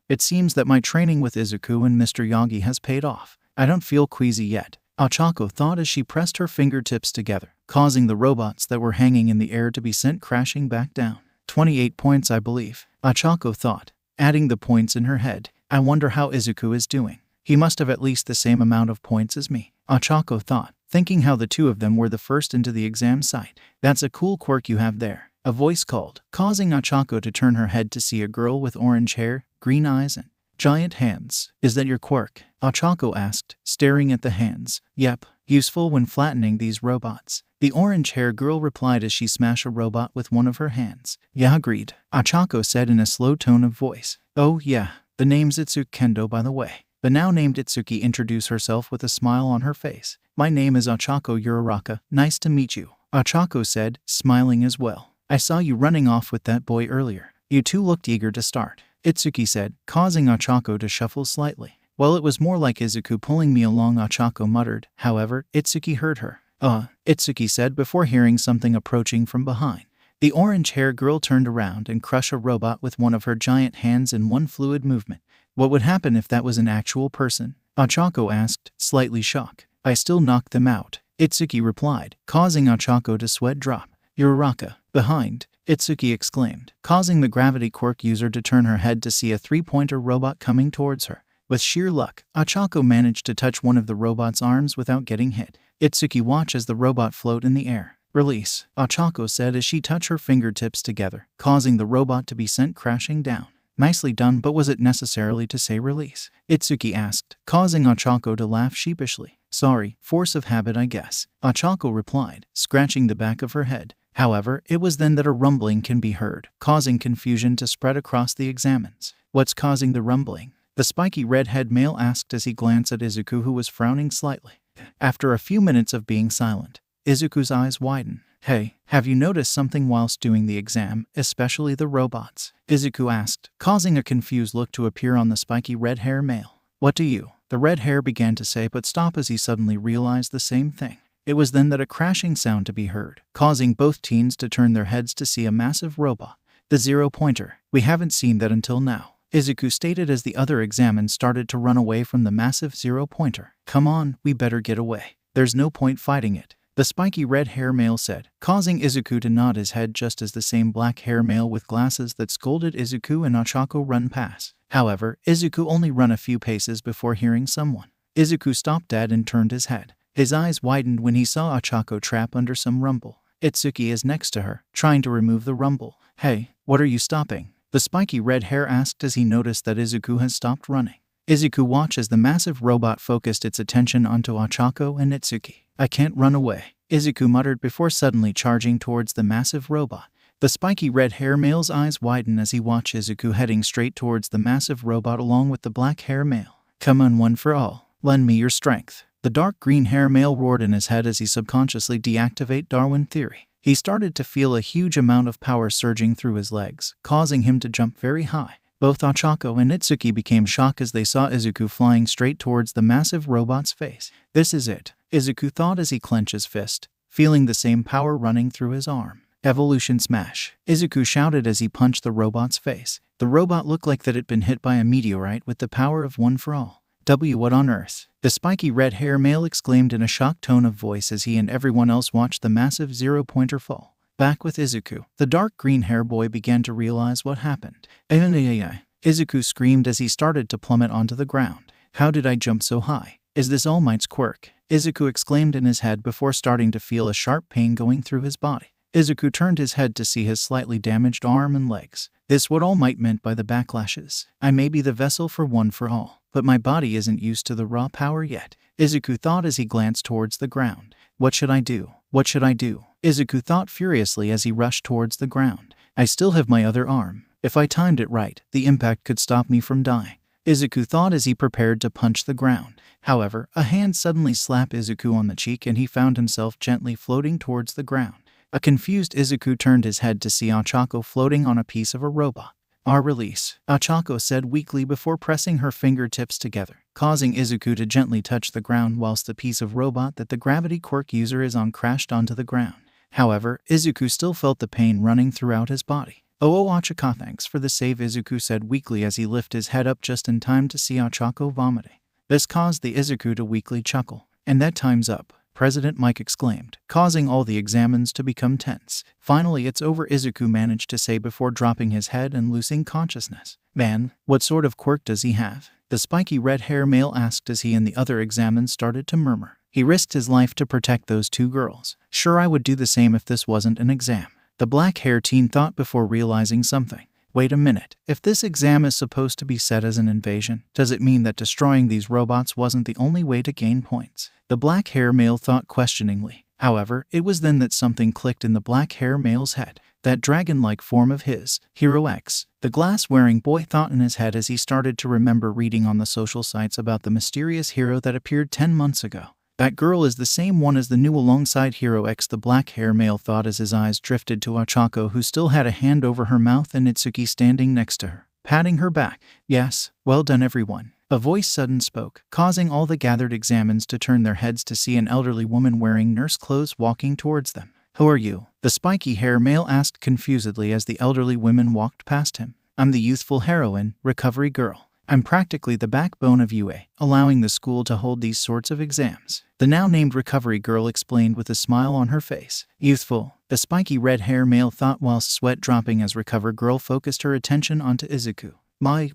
[SPEAKER 1] It seems that my training with Izuku and Mr. Yagi has paid off. I don't feel queasy yet, Ochako thought as she pressed her fingertips together, causing the robots that were hanging in the air to be sent crashing back down. 28 points I believe, Ochako thought, adding the points in her head. I wonder how Izuku is doing. He must have at least the same amount of points as me, Ochako thought, thinking how the two of them were the first into the exam site. That's a cool quirk you have there, a voice called, causing Ochako to turn her head to see a girl with orange hair, green eyes and giant hands. Is that your quirk? Ochako asked, staring at the hands. Yep, useful when flattening these robots, the orange hair girl replied as she smashed a robot with one of her hands. Yeah, agreed, Ochako said in a slow tone of voice. Oh yeah, the name's Itsuki Kendo by the way. The now named Itsuki introduced herself with a smile on her face. My name is Ochako Uraraka, nice to meet you, Ochako said, smiling as well. I saw you running off with that boy earlier. You two looked eager to start, Itsuki said, causing Ochako to shuffle slightly. Well, it was more like Izuku pulling me along, Ochako muttered. However, Itsuki heard her. Itsuki said before hearing something approaching from behind. The orange-haired girl turned around and crushed a robot with one of her giant hands in one fluid movement. What would happen if that was an actual person? Ochako asked, slightly shocked. I still knocked them out, Itsuki replied, causing Ochako to sweat drop. Uraraka, behind, Itsuki exclaimed, causing the gravity quirk user to turn her head to see a three-pointer robot coming towards her. With sheer luck, Ochako managed to touch one of the robot's arms without getting hit. Itsuki watched as the robot float in the air. Release, Ochako said as she touched her fingertips together, causing the robot to be sent crashing down. Nicely done, but was it necessarily to say release? Itsuki asked, causing Ochako to laugh sheepishly. Sorry, force of habit I guess, Ochako replied, scratching the back of her head. However, it was then that a rumbling can be heard, causing confusion to spread across the examines. What's causing the rumbling? The spiky red-head male asked as he glanced at Izuku, who was frowning slightly. After a few minutes of being silent, Izuku's eyes widened. Hey, have you noticed something whilst doing the exam, especially the robots? Izuku asked, causing a confused look to appear on the spiky red-hair male. What do you? The red hair began to say but stopped as he suddenly realized the same thing. It was then that a crashing sound to be heard, causing both teens to turn their heads to see a massive robot. The zero-pointer. We haven't seen that until now, Izuku stated as the other examines started to run away from the massive zero-pointer. Come on, we better get away. There's no point fighting it, the spiky red hair male said, causing Izuku to nod his head just as the same black hair male with glasses that scolded Izuku and Ochako run past. However, Izuku only ran a few paces before hearing someone. Izuku stopped dead and turned his head. His eyes widened when he saw Ochako trap under some rumble. Itsuki is next to her, trying to remove the rumble. Hey, what are you stopping? The spiky red hair asked as he noticed that Izuku has stopped running. Izuku watched as the massive robot focused its attention onto Ochako and Itsuki. I can't run away, Izuku muttered before suddenly charging towards the massive robot. The spiky red hair male's eyes widened as he watched Izuku heading straight towards the massive robot along with the black hair male. Come on, one for all, Lend me your strength. The dark green hair male roared in his head as he subconsciously deactivated Darwin theory. He started to feel a huge amount of power surging through his legs, causing him to jump very high. Both Ochako and Itsuki became shocked as they saw Izuku flying straight towards the massive robot's face. This is it, Izuku thought as he clenched his fist, feeling the same power running through his arm. Evolution smash, Izuku shouted as he punched the robot's face. The robot looked like that it had been hit by a meteorite with the power of One for All. What on earth? The spiky red hair male exclaimed in a shocked tone of voice as he and everyone else watched the massive zero-pointer fall. Back with Izuku, the dark green hair boy began to realize what happened. Izuku screamed as he started to plummet onto the ground. How did I jump so high? Is this All Might's quirk? Izuku exclaimed in his head before starting to feel a sharp pain going through his body. Izuku turned his head to see his slightly damaged arm and legs. This what All Might meant by the backlashes. I may be the vessel for One for All, but my body isn't used to the raw power yet, Izuku thought as he glanced towards the ground. What should I do? What should I do? Izuku thought furiously as he rushed towards the ground. I still have my other arm. If I timed it right, the impact could stop me from dying, Izuku thought as he prepared to punch the ground. However, a hand suddenly slapped Izuku on the cheek and he found himself gently floating towards the ground. A confused Izuku turned his head to see Ochako floating on a piece of a robot. Our release, Ochako said weakly before pressing her fingertips together, causing Izuku to gently touch the ground whilst the piece of robot that the gravity quirk user is on crashed onto the ground. However, Izuku still felt the pain running throughout his body. Oh, Ochako, thanks for the save, Izuku said weakly as he lifted his head up just in time to see Ochako vomiting. This caused the Izuku to weakly chuckle. And that time's up, President Mike exclaimed, causing all the examines to become tense. Finally, it's over, Izuku managed to say before dropping his head and losing consciousness. Man, what sort of quirk does he have? The spiky red hair male asked as he and the other examines started to murmur. He risked his life to protect those two girls. Sure, I would do the same if this wasn't an exam, the black-haired teen thought before realizing something. Wait a minute, if this exam is supposed to be set as an invasion, does it mean that destroying these robots wasn't the only way to gain points? The black-haired male thought questioningly. However, it was then that something clicked in the black-haired male's head. That dragon-like form of his, Hero X, the glass-wearing boy thought in his head as he started to remember reading on the social sites about the mysterious hero that appeared 10 months ago. That girl is the same one as the new alongside Hero X, the black-haired male thought as his eyes drifted to Ochako, who still had a hand over her mouth, and Itsuki standing next to her, patting her back. Yes, well done everyone. A voice suddenly spoke, causing all the gathered examines to turn their heads to see an elderly woman wearing nurse clothes walking towards them. Who are you? The spiky hair male asked confusedly as the elderly woman walked past him. I'm the youthful heroine, Recovery Girl. I'm practically the backbone of UA, allowing the school to hold these sorts of exams. The now-named Recovery Girl explained with a smile on her face. Youthful, the spiky red hair male thought whilst sweat dropping as Recover Girl focused her attention onto Izuku. My,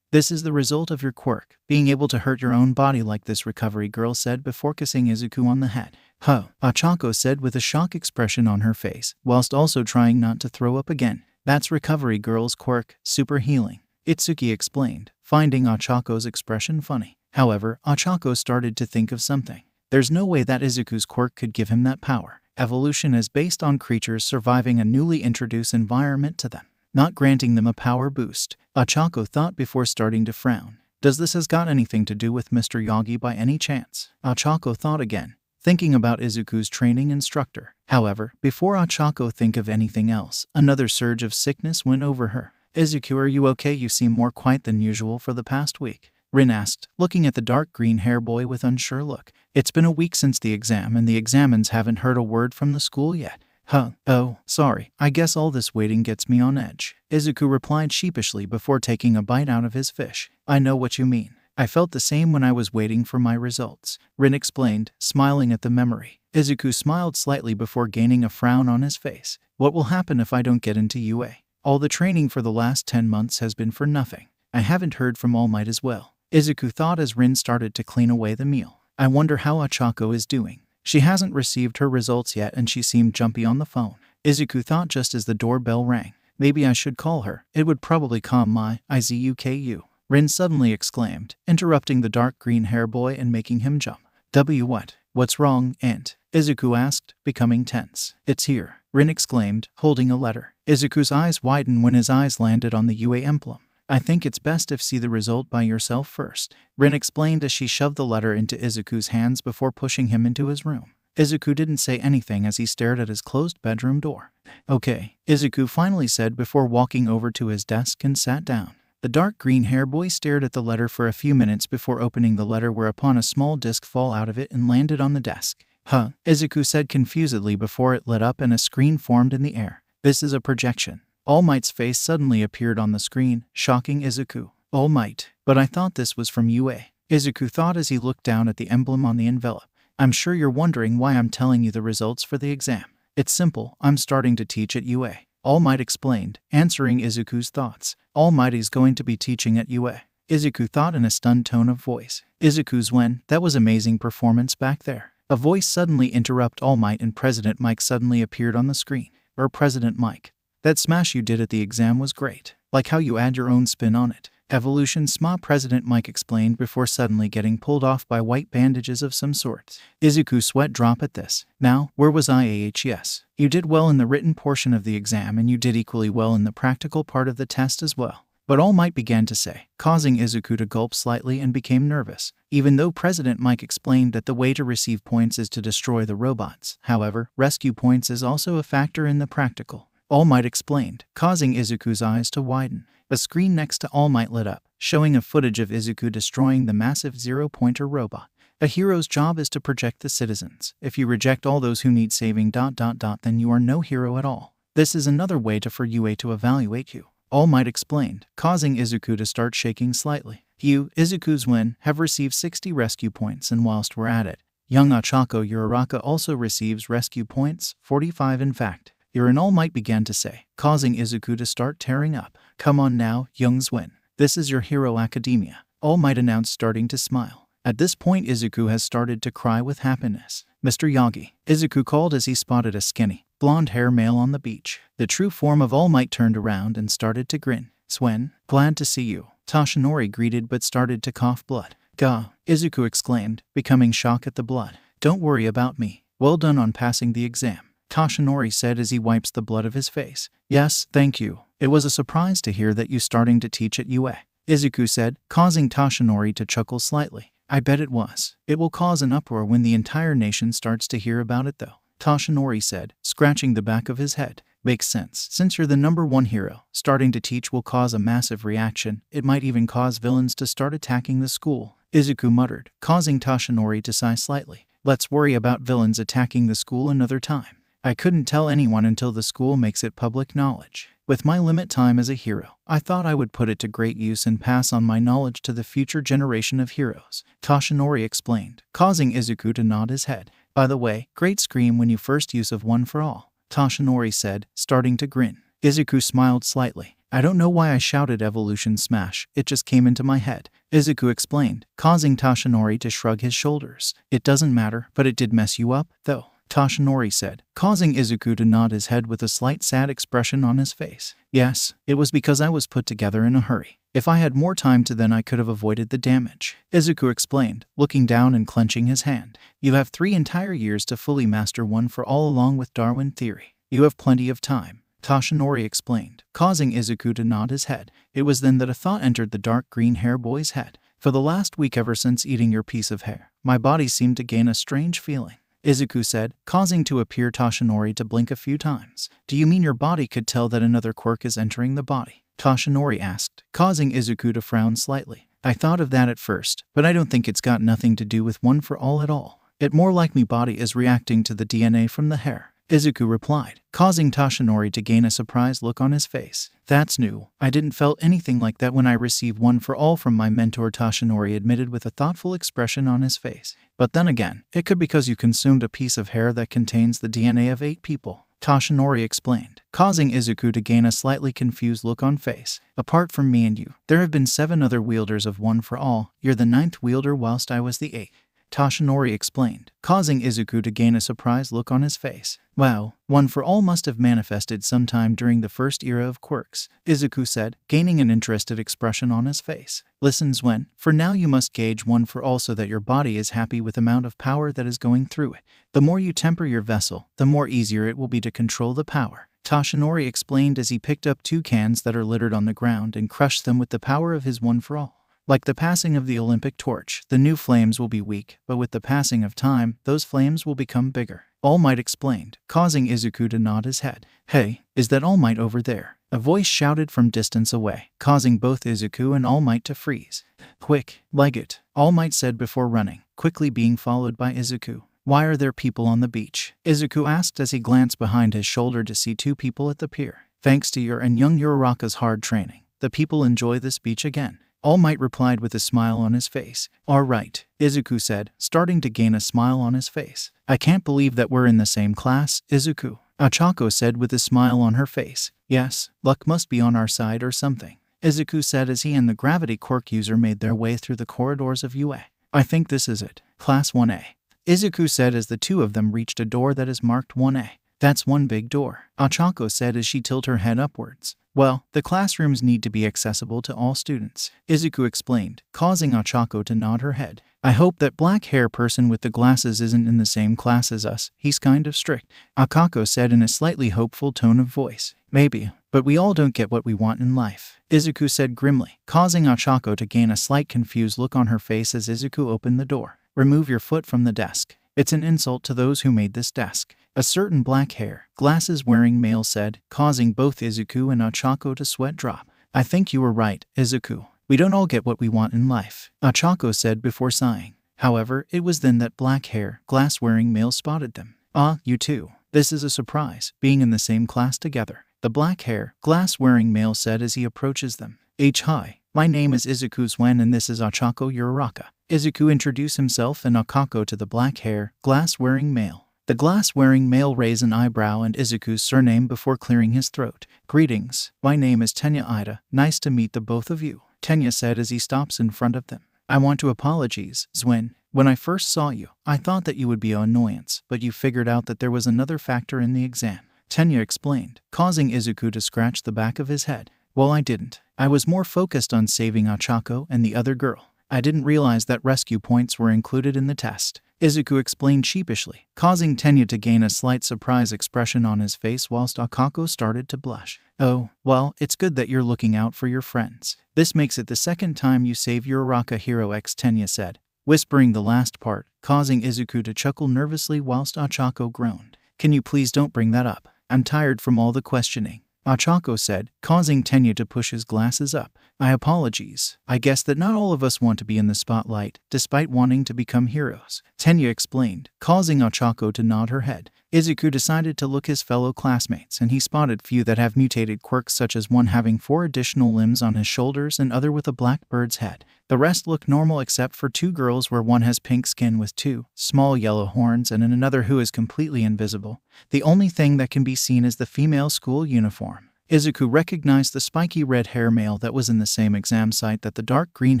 [SPEAKER 1] this is the result of your quirk, being able to hurt your own body like this, Recovery Girl said before kissing Izuku on the head. Huh, Ochako said with a shocked expression on her face, whilst also trying not to throw up again. That's Recovery Girl's quirk, super healing, Itsuki explained, finding Ochako's expression funny. However, Ochako started to think of something. There's no way that Izuku's quirk could give him that power. Evolution is based on creatures surviving a newly introduced environment to them, not granting them a power boost, Ochako thought before starting to frown. Does this has got anything to do with Mr. Yagi by any chance? Ochako thought again, thinking about Izuku's training instructor. However, before Ochako think of anything else, another surge of sickness went over her. Izuku, are you okay? You seem more quiet than usual for the past week, Rin asked, looking at the dark green hair boy with unsure look. It's been a week since the exam and the examines haven't heard a word from the school yet. Huh, oh, sorry, I guess all this waiting gets me on edge, Izuku replied sheepishly before taking a bite out of his fish. I know what you mean. I felt the same when I was waiting for my results, Rin explained, smiling at the memory. Izuku smiled slightly before gaining a frown on his face. What will happen if I don't get into UA? All the training for the last 10 months has been for nothing. I haven't heard from All Might as well, Izuku thought as Rin started to clean away the meal. I wonder how Ochako is doing. She hasn't received her results yet and she seemed jumpy on the phone, Izuku thought just as the doorbell rang. Maybe I should call her. It would probably calm my Izuku. Rin suddenly exclaimed, interrupting the dark green hair boy and making him jump. What? What's wrong, Aunt? Izuku asked, becoming tense. It's here, Rin exclaimed, holding a letter. Izuku's eyes widened when his eyes landed on the UA emblem. I think it's best if see the result by yourself first, Rin explained as she shoved the letter into Izuku's hands before pushing him into his room. Izuku didn't say anything as he stared at his closed bedroom door. Okay, Izuku finally said before walking over to his desk and sat down. The dark green hair boy stared at the letter for a few minutes before opening the letter, whereupon a small disc fell out of it and landed on the desk. Huh, Izuku said confusedly before it lit up and a screen formed in the air. This is a projection. All Might's face suddenly appeared on the screen, shocking Izuku. All Might, but I thought this was from UA. Izuku thought as he looked down at the emblem on the envelope. I'm sure you're wondering why I'm telling you the results for the exam. It's simple, I'm starting to teach at UA. All Might explained, answering Izuku's thoughts. All Might is going to be teaching at UA. Izuku thought in a stunned tone of voice. Izuku's when, that was amazing performance back there. A voice suddenly interrupted All Might and President Mike suddenly appeared on the screen. President Mike. That smash you did at the exam was great. Like how you add your own spin on it. Evolution SMA, President Mike explained before suddenly getting pulled off by white bandages of some sort. Izuku sweat drop at this. Now, where was I? Yes. You did well in the written portion of the exam and you did equally well in the practical part of the test as well. But All Might began to say, causing Izuku to gulp slightly and became nervous. Even though President Mike explained that the way to receive points is to destroy the robots, however, rescue points is also a factor in the practical. All Might explained, causing Izuku's eyes to widen. A screen next to All Might lit up, showing a footage of Izuku destroying the massive zero-pointer robot. A hero's job is to protect the citizens. If you reject all those who need saving ... then you are no hero at all. This is another way for UA to evaluate you. All Might explained, causing Izuku to start shaking slightly. You, Izuku's win, have received 60 rescue points, and whilst we're at it, young Ochako Uraraka also receives rescue points, 45 in fact. You're an All Might began to say, causing Izuku to start tearing up. Come on now, young Zwin. This is your Hero Academia. All Might announced, starting to smile. At this point Izuku has started to cry with happiness. Mr. Yagi, Izuku called as he spotted a skinny, blonde-hair male on the beach. The true form of All Might turned around and started to grin. Swen, glad to see you. Toshinori greeted but started to cough blood. Gah, Izuku exclaimed, becoming shocked at the blood. Don't worry about me. Well done on passing the exam, Toshinori said as he wipes the blood of his face. Yes, thank you. It was a surprise to hear that you starting to teach at UA, Izuku said, causing Toshinori to chuckle slightly. I bet it was. It will cause an uproar when the entire nation starts to hear about it though, Toshinori said, scratching the back of his head. Makes sense. Since you're the #1 hero, starting to teach will cause a massive reaction. It might even cause villains to start attacking the school, Izuku muttered, causing Toshinori to sigh slightly. Let's worry about villains attacking the school another time. I couldn't tell anyone until the school makes it public knowledge. With my limit time as a hero, I thought I would put it to great use and pass on my knowledge to the future generation of heroes, Toshinori explained, causing Izuku to nod his head. By the way, great scream when you first use of One for All, Toshinori said, starting to grin. Izuku smiled slightly. I don't know why I shouted Evolution Smash, it just came into my head, Izuku explained, causing Toshinori to shrug his shoulders. It doesn't matter, but it did mess you up, though, Toshinori said, causing Izuku to nod his head with a slight sad expression on his face. Yes, it was because I was put together in a hurry. If I had more time to then I could have avoided the damage, Izuku explained, looking down and clenching his hand. You have 3 entire years to fully master One for All along with Darwin Theory. You have plenty of time, Toshinori explained, causing Izuku to nod his head. It was then that a thought entered the dark green hair boy's head. For the last week ever since eating your piece of hair, my body seemed to gain a strange feeling, Izuku said, causing to appear Toshinori to blink a few times. Do you mean your body could tell that another quirk is entering the body? Toshinori asked, causing Izuku to frown slightly. I thought of that at first, but I don't think it's got nothing to do with One for All at all. It more like me body is reacting to the DNA from the hair, Izuku replied, causing Toshinori to gain a surprised look on his face. That's new. I didn't felt anything like that when I received One for All from my mentor, Toshinori admitted with a thoughtful expression on his face. But then again, it could be because you consumed a piece of hair that contains the DNA of 8 people, Toshinori explained, causing Izuku to gain a slightly confused look on face. Apart from me and you, there have been 7 other wielders of One for All. You're the 9th wielder whilst I was the 8th, Toshinori explained, causing Izuku to gain a surprised look on his face. Wow, One for All must have manifested sometime during the first era of quirks, Izuku said, gaining an interested expression on his face. Listen Zwen, for now you must gauge One for All so that your body is happy with the amount of power that is going through it. The more you temper your vessel, the more easier it will be to control the power. Toshinori explained as he picked up 2 cans that are littered on the ground and crushed them with the power of his one for all. Like the passing of the Olympic torch, the new flames will be weak, but with the passing of time, those flames will become bigger. All Might explained, causing Izuku to nod his head. Hey, is that All Might over there? A voice shouted from distance away, causing both Izuku and All Might to freeze. Quick, leg it, All Might said before running, quickly being followed by Izuku. Why are there people on the beach? Izuku asked as he glanced behind his shoulder to see 2 people at the pier. Thanks to your and young Uraraka's hard training, the people enjoy this beach again. All Might replied with a smile on his face. All right, Izuku said, starting to gain a smile on his face. I can't believe that we're in the same class, Izuku, Ochako said with a smile on her face. Yes, luck must be on our side or something, Izuku said as he and the gravity quirk user made their way through the corridors of UA. I think this is it. Class 1A. Izuku said as the 2 of them reached a door that is marked 1A. That's one big door, Ochako said as she tilted her head upwards. Well, the classrooms need to be accessible to all students, Izuku explained, causing Ochako to nod her head. I hope that black hair person with the glasses isn't in the same class as us. He's kind of strict, Akako said in a slightly hopeful tone of voice. Maybe, but we all don't get what we want in life, Izuku said grimly, causing Ochako to gain a slight confused look on her face as Izuku opened the door. Remove your foot from the desk. It's an insult to those who made this desk, a certain black hair, glasses-wearing male said, causing both Izuku and Ochako to sweat drop. I think you were right, Izuku. We don't all get what we want in life, Ochako said before sighing. However, it was then that black hair, glass-wearing male spotted them. Ah, you two. This is a surprise, being in the same class together, the black hair, glass-wearing male said as he approaches them. Hi, my name is Izuku Swen and this is Ochako Uraraka. Izuku introduced himself and Akako to the black hair, glass-wearing male. The glass-wearing male raised an eyebrow and Izuku's surname before clearing his throat. Greetings, my name is Tenya Ida. Nice to meet the both of you, Tenya said as he stops in front of them. I want to apologize, Swen. When I first saw you, I thought that you would be an annoyance, but you figured out that there was another factor in the exam, Tenya explained, causing Izuku to scratch the back of his head. Well, I didn't. I was more focused on saving Ochako and the other girl. I didn't realize that rescue points were included in the test, Izuku explained sheepishly, causing Tenya to gain a slight surprise expression on his face whilst Akako started to blush. Oh, well, it's good that you're looking out for your friends. This makes it the second time you save Uraraka Hero X, Tenya said, whispering the last part, causing Izuku to chuckle nervously whilst Ochako groaned. Can you please don't bring that up? I'm tired from all the questioning, Ochako said, causing Tenya to push his glasses up. I apologize. I guess that not all of us want to be in the spotlight, despite wanting to become heroes, Tenya explained, causing Ochako to nod her head. Izuku decided to look his fellow classmates and he spotted few that have mutated quirks such as one having 4 additional limbs on his shoulders and other with a black bird's head. The rest look normal except for 2 girls where one has pink skin with 2 small yellow horns and another who is completely invisible. The only thing that can be seen is the female school uniform. Izuku recognized the spiky red hair male that was in the same exam site that the dark green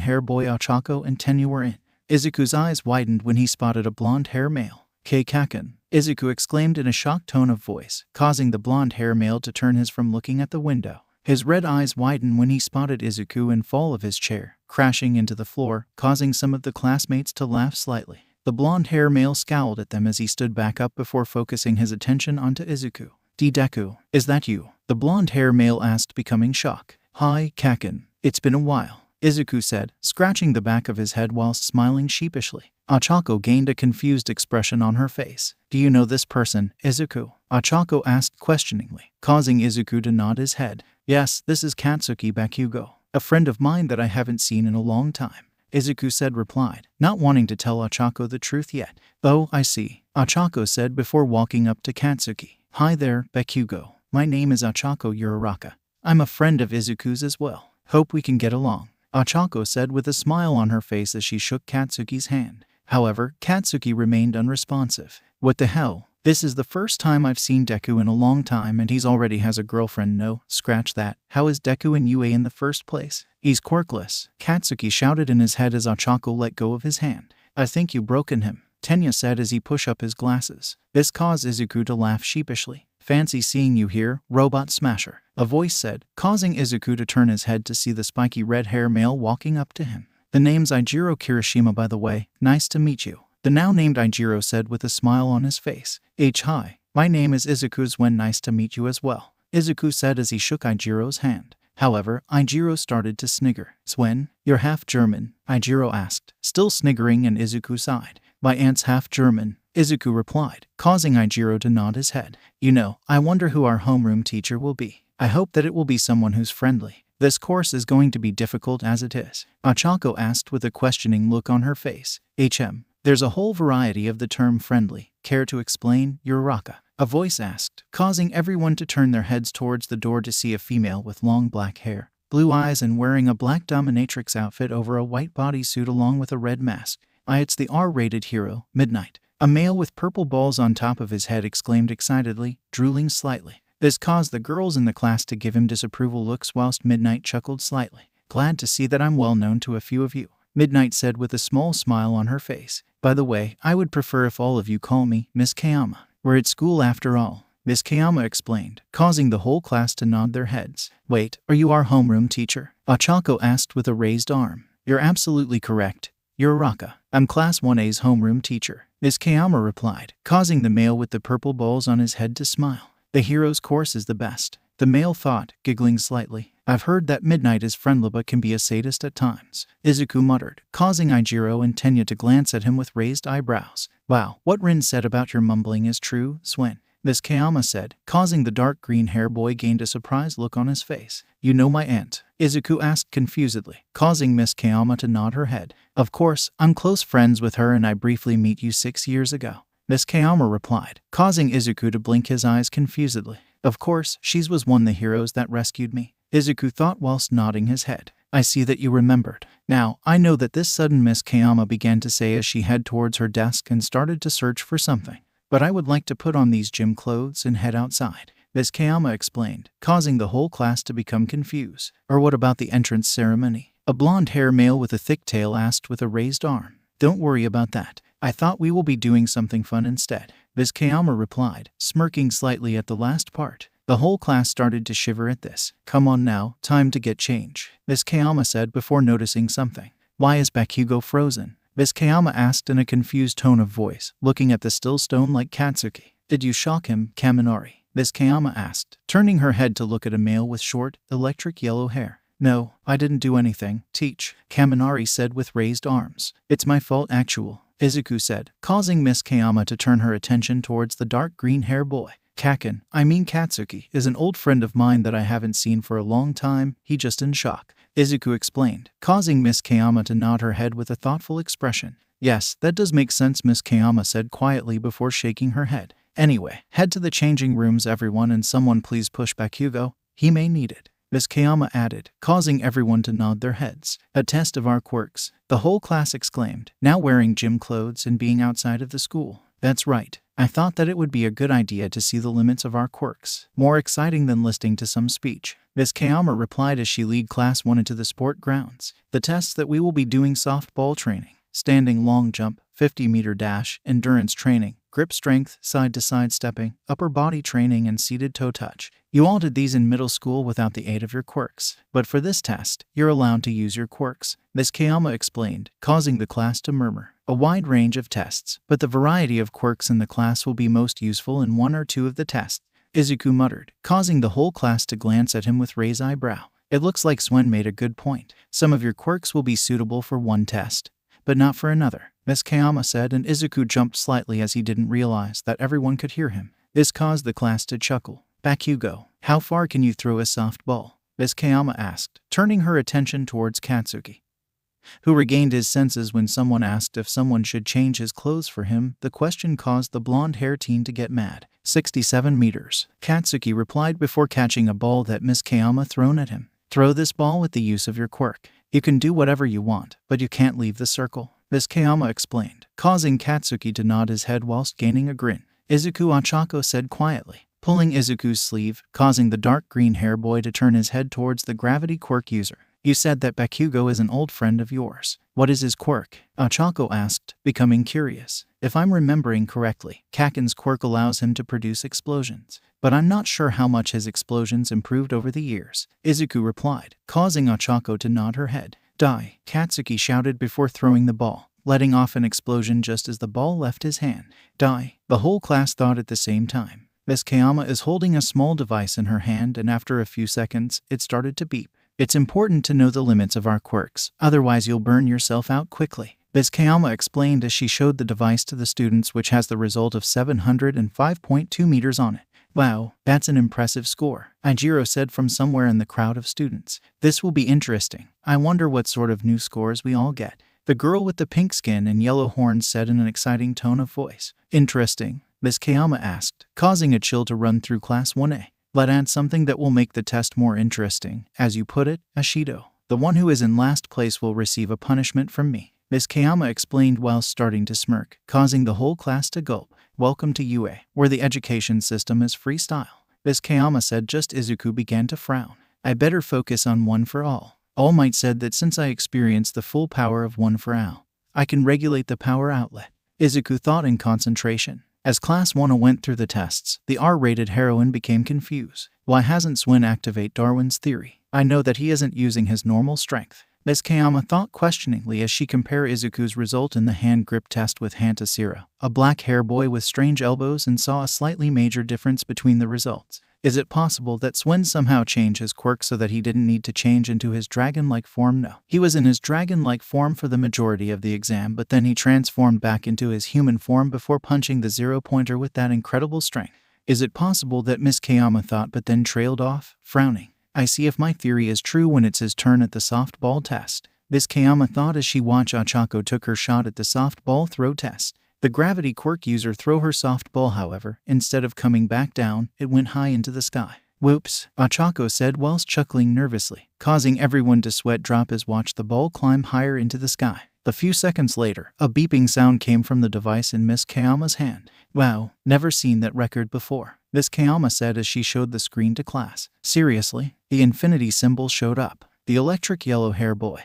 [SPEAKER 1] hair boy Ochako and Tenya were in. Izuku's eyes widened when he spotted a blonde hair male. Kaken, Izuku exclaimed in a shocked tone of voice, causing the blonde hair male to turn his from looking at the window. His red eyes widened when he spotted Izuku and fall of his chair, crashing into the floor, causing some of the classmates to laugh slightly. The blonde hair male scowled at them as he stood back up before focusing his attention onto Izuku. Deku, is that you? The blonde hair male asked, becoming shocked. Hi, Kaken. It's been a while, Izuku said, scratching the back of his head whilst smiling sheepishly. Ochako gained a confused expression on her face. Do you know this person, Izuku? Ochako asked questioningly, causing Izuku to nod his head. Yes, this is Katsuki Bakugo, a friend of mine that I haven't seen in a long time, Izuku said replied, not wanting to tell Ochako the truth yet. Oh, I see, Ochako said before walking up to Katsuki. Hi there, Bakugo. My name is Ochako Uraraka. I'm a friend of Izuku's as well. Hope we can get along, Ochako said with a smile on her face as she shook Katsuki's hand. However, Katsuki remained unresponsive. What the hell? This is the first time I've seen Deku in a long time and he's already has a girlfriend. No, scratch that. How is Deku in UA in the first place? He's quirkless, Katsuki shouted in his head as Ochako let go of his hand. I think you've broken him, Tenya said as he pushed up his glasses. This caused Izuku to laugh sheepishly. Fancy seeing you here, Robot Smasher, a voice said, causing Izuku to turn his head to see the spiky red hair male walking up to him. The name's Ijiro Kirishima, by the way. Nice to meet you, the now named Ijiro said with a smile on his face. Hi, my name is Izuku Swen. Nice to meet you as well, Izuku said as he shook Eijiro's hand. However, Eijiro started to snigger. "Swen, you're half German?" Eijiro asked, still sniggering, and Izuku sighed. "My aunt's half German," Izuku replied, causing Eijiro to nod his head. "You know, I wonder who our homeroom teacher will be. I hope that it will be someone who's friendly. This course is going to be difficult as it is," Ochako asked with a questioning look on her face. There's a whole variety of the term friendly. Care to explain, Uraraka?" a voice asked, causing everyone to turn their heads towards the door to see a female with long black hair, blue eyes, and wearing a black dominatrix outfit over a white bodysuit along with a red mask. It's the R-rated hero, Midnight. A male with purple balls on top of his head exclaimed excitedly, drooling slightly. This caused the girls in the class to give him disapproval looks whilst Midnight chuckled slightly. "Glad to see that I'm well known to a few of you," Midnight said with a small smile on her face. "By the way, I would prefer if all of you call me Miss Kayama. We're at school after all," Miss Kayama explained, causing the whole class to nod their heads. "Wait, are you our homeroom teacher?" Ochako asked with a raised arm. "You're absolutely correct, Uraraka. I'm Class 1A's homeroom teacher," Miss Kayama replied, causing the male with the purple balls on his head to smile. "The hero's course is the best," the male thought, giggling slightly. "I've heard that Midnight is friendly but can be a sadist at times," Izuku muttered, causing Eijiro and Tenya to glance at him with raised eyebrows. "Wow, what Rin said about your mumbling is true, Swen," Miss Kayama said, causing the dark green hair boy gained a surprised look on his face. "You know my aunt?" Izuku asked confusedly, causing Miss Kayama to nod her head. "Of course, I'm close friends with her and I briefly met you 6 years ago," Miss Kayama replied, causing Izuku to blink his eyes confusedly. "Of course, she was one of the heroes that rescued me," Izuku thought whilst nodding his head. "I see that you remembered." Now, I know that this sudden Miss Kayama began to say as she headed towards her desk and started to search for something. "But I would like to put on these gym clothes and head outside," Miss Kayama explained, causing the whole class to become confused. "Or what about the entrance ceremony?" a blonde-haired male with a thick tail asked with a raised arm. "Don't worry about that. I thought we will be doing something fun instead," Miss Kayama replied, smirking slightly at the last part. The whole class started to shiver at this. "Come on now, time to get change," Miss Kayama said before noticing something. "Why is Bakugo frozen?" Miss Kayama asked in a confused tone of voice, looking at the still stone-like Katsuki. "Did you shock him, Kaminari?" Miss Kayama asked, turning her head to look at a male with short, electric yellow hair. "No, I didn't do anything, teach," Kaminari said with raised arms. "It's my fault actual," Izuku said, causing Miss Kayama to turn her attention towards the dark green hair boy. Katsuki, is an old friend of mine that I haven't seen for a long time. He just in shock," Izuku explained, causing Miss Kayama to nod her head with a thoughtful expression. "Yes, that does make sense," Miss Kayama said quietly before shaking her head. "Anyway, head to the changing rooms everyone, and someone please push Bakugo. He may need it," Miss Kayama added, causing everyone to nod their heads. "A test of our quirks," the whole class exclaimed, now wearing gym clothes and being outside of the school. "That's right. I thought that it would be a good idea to see the limits of our quirks. More exciting than listening to some speech," Miss Kayama replied as she led class 1 into the sport grounds. "The tests that we will be doing: softball training, standing long jump, 50-meter dash, endurance training, grip strength, side-to-side stepping, upper body training, and seated toe touch. You all did these in middle school without the aid of your quirks. But for this test, you're allowed to use your quirks," Miss Kayama explained, causing the class to murmur. "A wide range of tests, but the variety of quirks in the class will be most useful in 1 or 2 of the tests," Izuku muttered, causing the whole class to glance at him with raised eyebrow. "It looks like Swen made a good point. Some of your quirks will be suitable for one test, but not for another," Miss Kayama said, and Izuku jumped slightly as he didn't realize that everyone could hear him. This caused the class to chuckle. "Bakugo, how far can you throw a softball?" Miss Kayama asked, turning her attention towards Katsuki, who regained his senses when someone asked if someone should change his clothes for him. The question caused the blonde-haired teen to get mad. 67 meters, Katsuki replied before catching a ball that Miss Kayama thrown at him. "Throw this ball with the use of your quirk. You can do whatever you want, but you can't leave the circle," Miss Kayama explained, causing Katsuki to nod his head whilst gaining a grin. Izuku Ochako said quietly, pulling Izuku's sleeve, causing the dark green hair boy to turn his head towards the gravity quirk user. "You said that Bakugo is an old friend of yours. What is his quirk?" Ochako asked, becoming curious. "If I'm remembering correctly, Kaken's quirk allows him to produce explosions, but I'm not sure how much his explosions improved over the years," Izuku replied, causing Ochako to nod her head. "Die!" Katsuki shouted before throwing the ball, letting off an explosion just as the ball left his hand. "Die!" the whole class thought at the same time. Miss Kayama is holding a small device in her hand, and after a few seconds, it started to beep. It's important to know the limits of our quirks, otherwise you'll burn yourself out quickly. Miss Kayama explained as she showed the device to the students, which has the result of 705.2 meters on it. Wow, that's an impressive score, Ijiro said from somewhere in the crowd of students. This will be interesting. I wonder what sort of new scores we all get. The girl with the pink skin and yellow horns said in an exciting tone of voice. Interesting, Miss Kayama asked, causing a chill to run through Class 1A. Let's add something that will make the test more interesting. As you put it, Ashido. The one who is in last place will receive a punishment from me, Miss Kayama explained while starting to smirk, causing the whole class to gulp. Welcome to UA, where the education system is freestyle, Miss Kayama said just as Izuku began to frown. I better focus on One for All. All Might said that since I experienced the full power of One for All, I can regulate the power outlet. Izuku thought in concentration. As Class 1 went through the tests, the R-rated heroine became confused. Why hasn't Swin activate Darwin's theory? I know that he isn't using his normal strength. Miss Kayama thought questioningly as she compared Izuku's result in the hand grip test with Hantasira, a black hair boy with strange elbows, and saw a slightly major difference between the results. Is it possible that Swin somehow changed his quirk so that he didn't need to change into his dragon-like form? No. He was in his dragon-like form for the majority of the exam, but then he transformed back into his human form before punching the zero-pointer with that incredible strength. Is it possible that Miss Kayama thought but then trailed off, frowning? I see if my theory is true when it's his turn at the softball test. Miss Kayama thought as she watched Ochako took her shot at the softball throw test. The gravity quirk user throw her softball, however, instead of coming back down, it went high into the sky. Whoops, Ochako said whilst chuckling nervously, causing everyone to sweat drop as watched the ball climb higher into the sky. A few seconds later, a beeping sound came from the device in Miss Kayama's hand. Wow, never seen that record before, Miss Kayama said as she showed the screen to class. Seriously? The infinity symbol showed up. The electric yellow hair boy,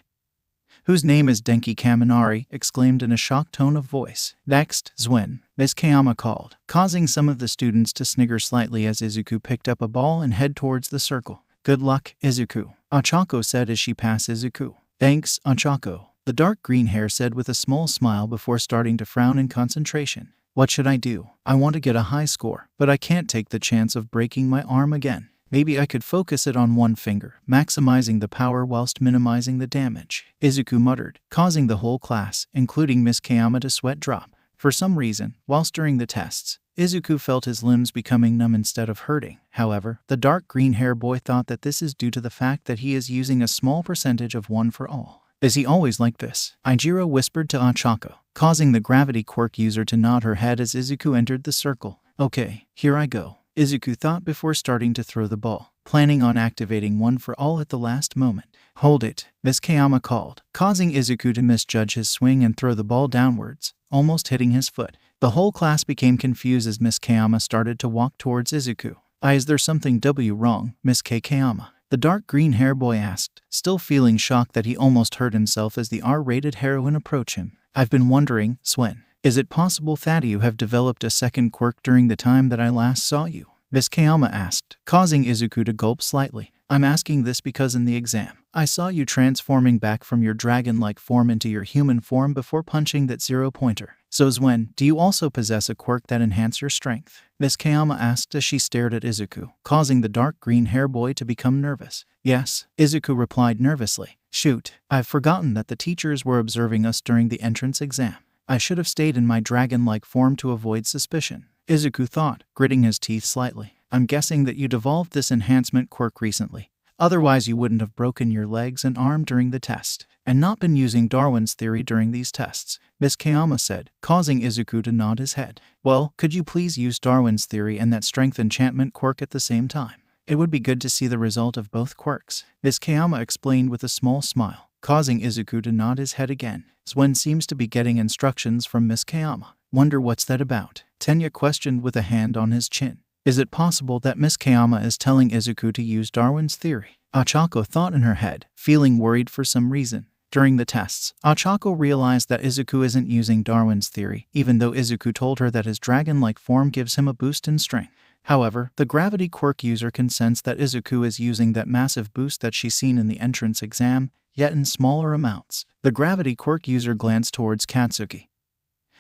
[SPEAKER 1] whose name is Denki Kaminari, exclaimed in a shocked tone of voice. Next, Zwin, Miss Kayama called, causing some of the students to snigger slightly as Izuku picked up a ball and head towards the circle. Good luck, Izuku, Ochako said as she passed Izuku. Thanks, Ochako, the dark green hair said with a small smile before starting to frown in concentration. What should I do? I want to get a high score, but I can't take the chance of breaking my arm again. Maybe I could focus it on one finger, maximizing the power whilst minimizing the damage, Izuku muttered, causing the whole class, including Miss Kayama, to sweat drop. For some reason, whilst during the tests, Izuku felt his limbs becoming numb instead of hurting. However, the dark green hair boy thought that this is due to the fact that he is using a small percentage of One for All. Is he always like this? Ijiro whispered to Ochako, causing the gravity quirk user to nod her head as Izuku entered the circle. Okay, here I go, Izuku thought before starting to throw the ball, planning on activating One for All at the last moment. Hold it, Miss Kayama called, causing Izuku to misjudge his swing and throw the ball downwards, almost hitting his foot. The whole class became confused as Miss Kayama started to walk towards Izuku. Is there something wrong, Miss Kayama? The dark green hair boy asked, still feeling shocked that he almost hurt himself as the R-rated heroine approached him. I've been wondering, Swin, is it possible that you have developed a second quirk during the time that I last saw you? Miss Kayama asked, causing Izuku to gulp slightly. I'm asking this because in the exam, I saw you transforming back from your dragon-like form into your human form before punching that zero-pointer. So Zwin, do you also possess a quirk that enhances your strength? Miss Kayama asked as she stared at Izuku, causing the dark green hair boy to become nervous. Yes, Izuku replied nervously. Shoot, I've forgotten that the teachers were observing us during the entrance exam. I should have stayed in my dragon-like form to avoid suspicion, Izuku thought, gritting his teeth slightly. I'm guessing that you devolved this enhancement quirk recently. Otherwise you wouldn't have broken your legs and arm during the test, and not been using Darwin's theory during these tests, Miss Kayama said, causing Izuku to nod his head. Well, could you please use Darwin's theory and that strength enchantment quirk at the same time? It would be good to see the result of both quirks, Miss Kayama explained with a small smile, causing Izuku to nod his head again. Zwin seems to be getting instructions from Miss Kayama. Wonder what's that about? Tenya questioned with a hand on his chin. Is it possible that Miss Kayama is telling Izuku to use Darwin's theory? Ochako thought in her head, feeling worried for some reason. During the tests, Ochako realized that Izuku isn't using Darwin's theory, even though Izuku told her that his dragon-like form gives him a boost in strength. However, the gravity quirk user can sense that Izuku is using that massive boost that she's seen in the entrance exam, yet in smaller amounts. The gravity quirk user glanced towards Katsuki,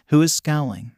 [SPEAKER 1] who is scowling.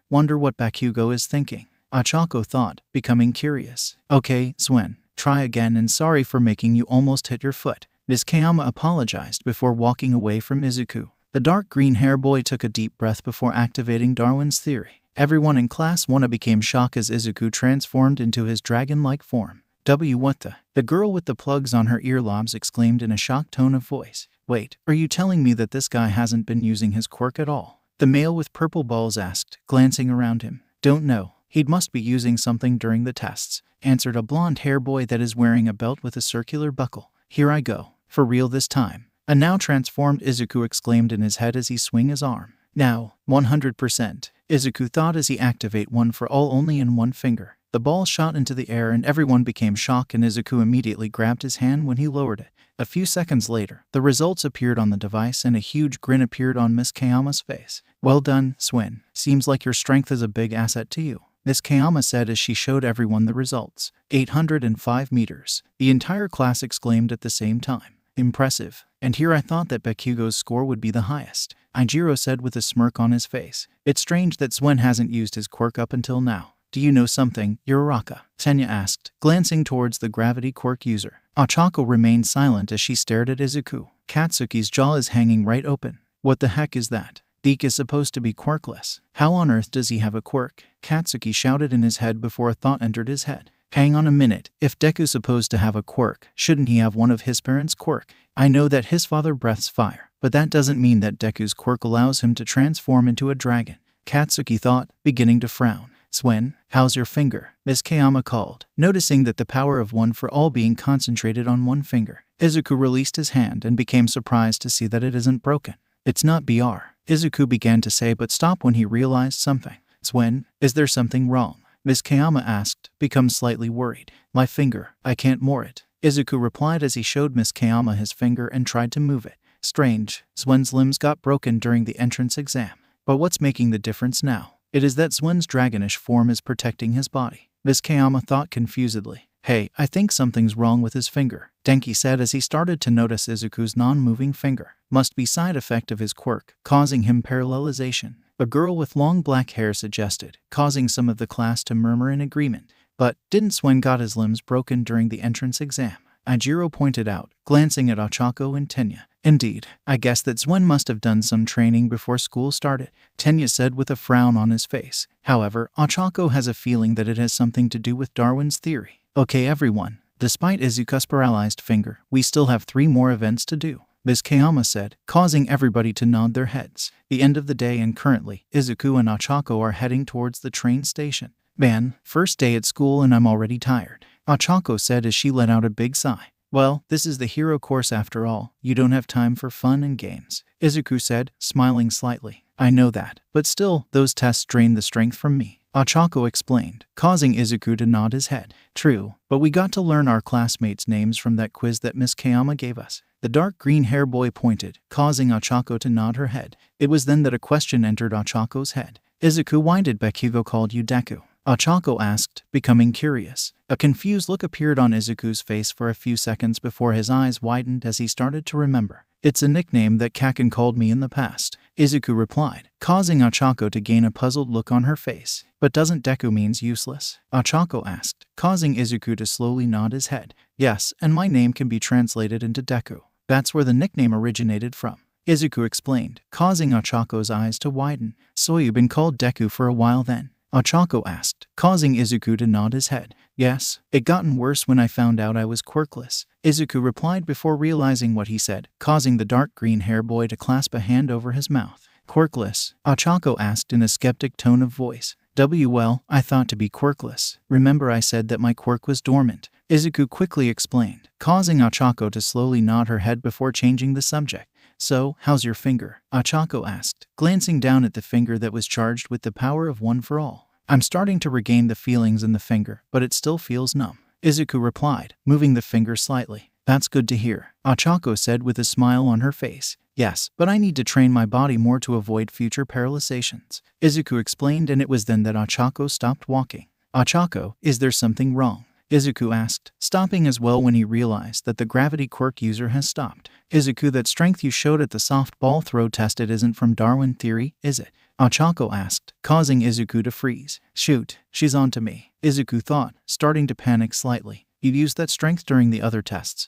[SPEAKER 1] Wonder what Bakugo is thinking. Ochako thought, becoming curious. Okay, Swen, try again and sorry for making you almost hit your foot. Miskayama apologized before walking away from Izuku. The dark green hair boy took a deep breath before activating Darwin's theory. Everyone in Class 1 became shocked as Izuku transformed into his dragon-like form. What the? The girl with the plugs on her earlobes exclaimed in a shocked tone of voice. Wait, are you telling me that this guy hasn't been using his quirk at all? The male with purple balls asked, glancing around him. Don't know. He must be using something during the tests, answered a blonde hair boy that is wearing a belt with a circular buckle. Here I go. For real this time. A now transformed Izuku exclaimed in his head as he swung his arm. Now, 100%. Izuku thought as he activate one for all only in one finger. The ball shot into the air and everyone became shocked and Izuku immediately grabbed his hand when he lowered it. A few seconds later, the results appeared on the device and a huge grin appeared on Miskayama's face. Well done, Swen. Seems like your strength is a big asset to you. Miskayama said as she showed everyone the results. 805 meters. The entire class exclaimed at the same time. Impressive. And here I thought that Bakugo's score would be the highest. Ijiro said with a smirk on his face. It's strange that Swen hasn't used his quirk up until now. Do you know something, Uraraka? Tenya asked, glancing towards the gravity quirk user. Ochako remained silent as she stared at Izuku. Katsuki's jaw is hanging right open. What the heck is that? Deke is supposed to be quirkless. How on earth does he have a quirk? Katsuki shouted in his head before a thought entered his head. Hang on a minute, if Deku's supposed to have a quirk, shouldn't he have one of his parents' quirk? I know that his father breathes fire, but that doesn't mean that Deku's quirk allows him to transform into a dragon. Katsuki thought, beginning to frown. Swen, how's your finger? Miskayama called, noticing that the power of one for all being concentrated on one finger. Izuku released his hand and became surprised to see that it isn't broken. It's not BR. Izuku began to say but stopped when he realized something. Swen, is there something wrong? Miskayama asked, become slightly worried. My finger, I can't more it. Izuku replied as he showed Miskayama his finger and tried to move it. Strange, Swen's limbs got broken during the entrance exam. But what's making the difference now? It is that Swen's dragonish form is protecting his body. Miskayama thought confusedly. Hey, I think something's wrong with his finger, Denki said as he started to notice Izuku's non-moving finger. Must be side effect of his quirk, causing him parallelization. A girl with long black hair suggested, causing some of the class to murmur in agreement. But, didn't Swen got his limbs broken during the entrance exam? Ijiro pointed out, glancing at Ochako and Tenya. Indeed, I guess that Swen must have done some training before school started, Tenya said with a frown on his face. However, Ochako has a feeling that it has something to do with Darwin's theory. Okay everyone, despite Izuku's paralyzed finger, we still have 3 more events to do, Miskayama said, causing everybody to nod their heads. The end of the day and currently, Izuku and Ochako are heading towards the train station. Man, first day at school and I'm already tired, Ochako said as she let out a big sigh. Well, this is the hero course after all. You don't have time for fun and games, Izuku said, smiling slightly. I know that, but still, those tests drain the strength from me, Ochako explained, causing Izuku to nod his head. True, but we got to learn our classmates' names from that quiz that Miskayama gave us. The dark green hair boy pointed, causing Ochako to nod her head. It was then that a question entered Ochako's head. Izuku, why did Bakugo call you Deku? Ochako asked, becoming curious. A confused look appeared on Izuku's face for a few seconds before his eyes widened as he started to remember. It's a nickname that Kaken called me in the past, Izuku replied, causing Ochako to gain a puzzled look on her face. But doesn't Deku means useless? Ochako asked, causing Izuku to slowly nod his head. Yes, and my name can be translated into Deku. That's where the nickname originated from, Izuku explained, causing Ochako's eyes to widen. So you've been called Deku for a while then? Ochako asked, causing Izuku to nod his head. Yes, it gotten worse when I found out I was quirkless, Izuku replied before realizing what he said, causing the dark green hair boy to clasp a hand over his mouth. Quirkless? Ochako asked in a skeptic tone of voice. Well, I thought to be quirkless. Remember I said that my quirk was dormant, Izuku quickly explained, causing Ochako to slowly nod her head before changing the subject. So, how's your finger? Ochako asked, glancing down at the finger that was charged with the power of one for all. I'm starting to regain the feelings in the finger, but it still feels numb, Izuku replied, moving the finger slightly. That's good to hear, Ochako said with a smile on her face. Yes, but I need to train my body more to avoid future paralyzations, Izuku explained, and it was then that Ochako stopped walking. Ochako, is there something wrong? Izuku asked, stopping as well when he realized that the gravity quirk user has stopped. Izuku, that strength you showed at the softball throw test, it isn't from Darwin theory, is it? Ochako asked, causing Izuku to freeze. Shoot, she's on to me, Izuku thought, starting to panic slightly. You used that strength during the other tests.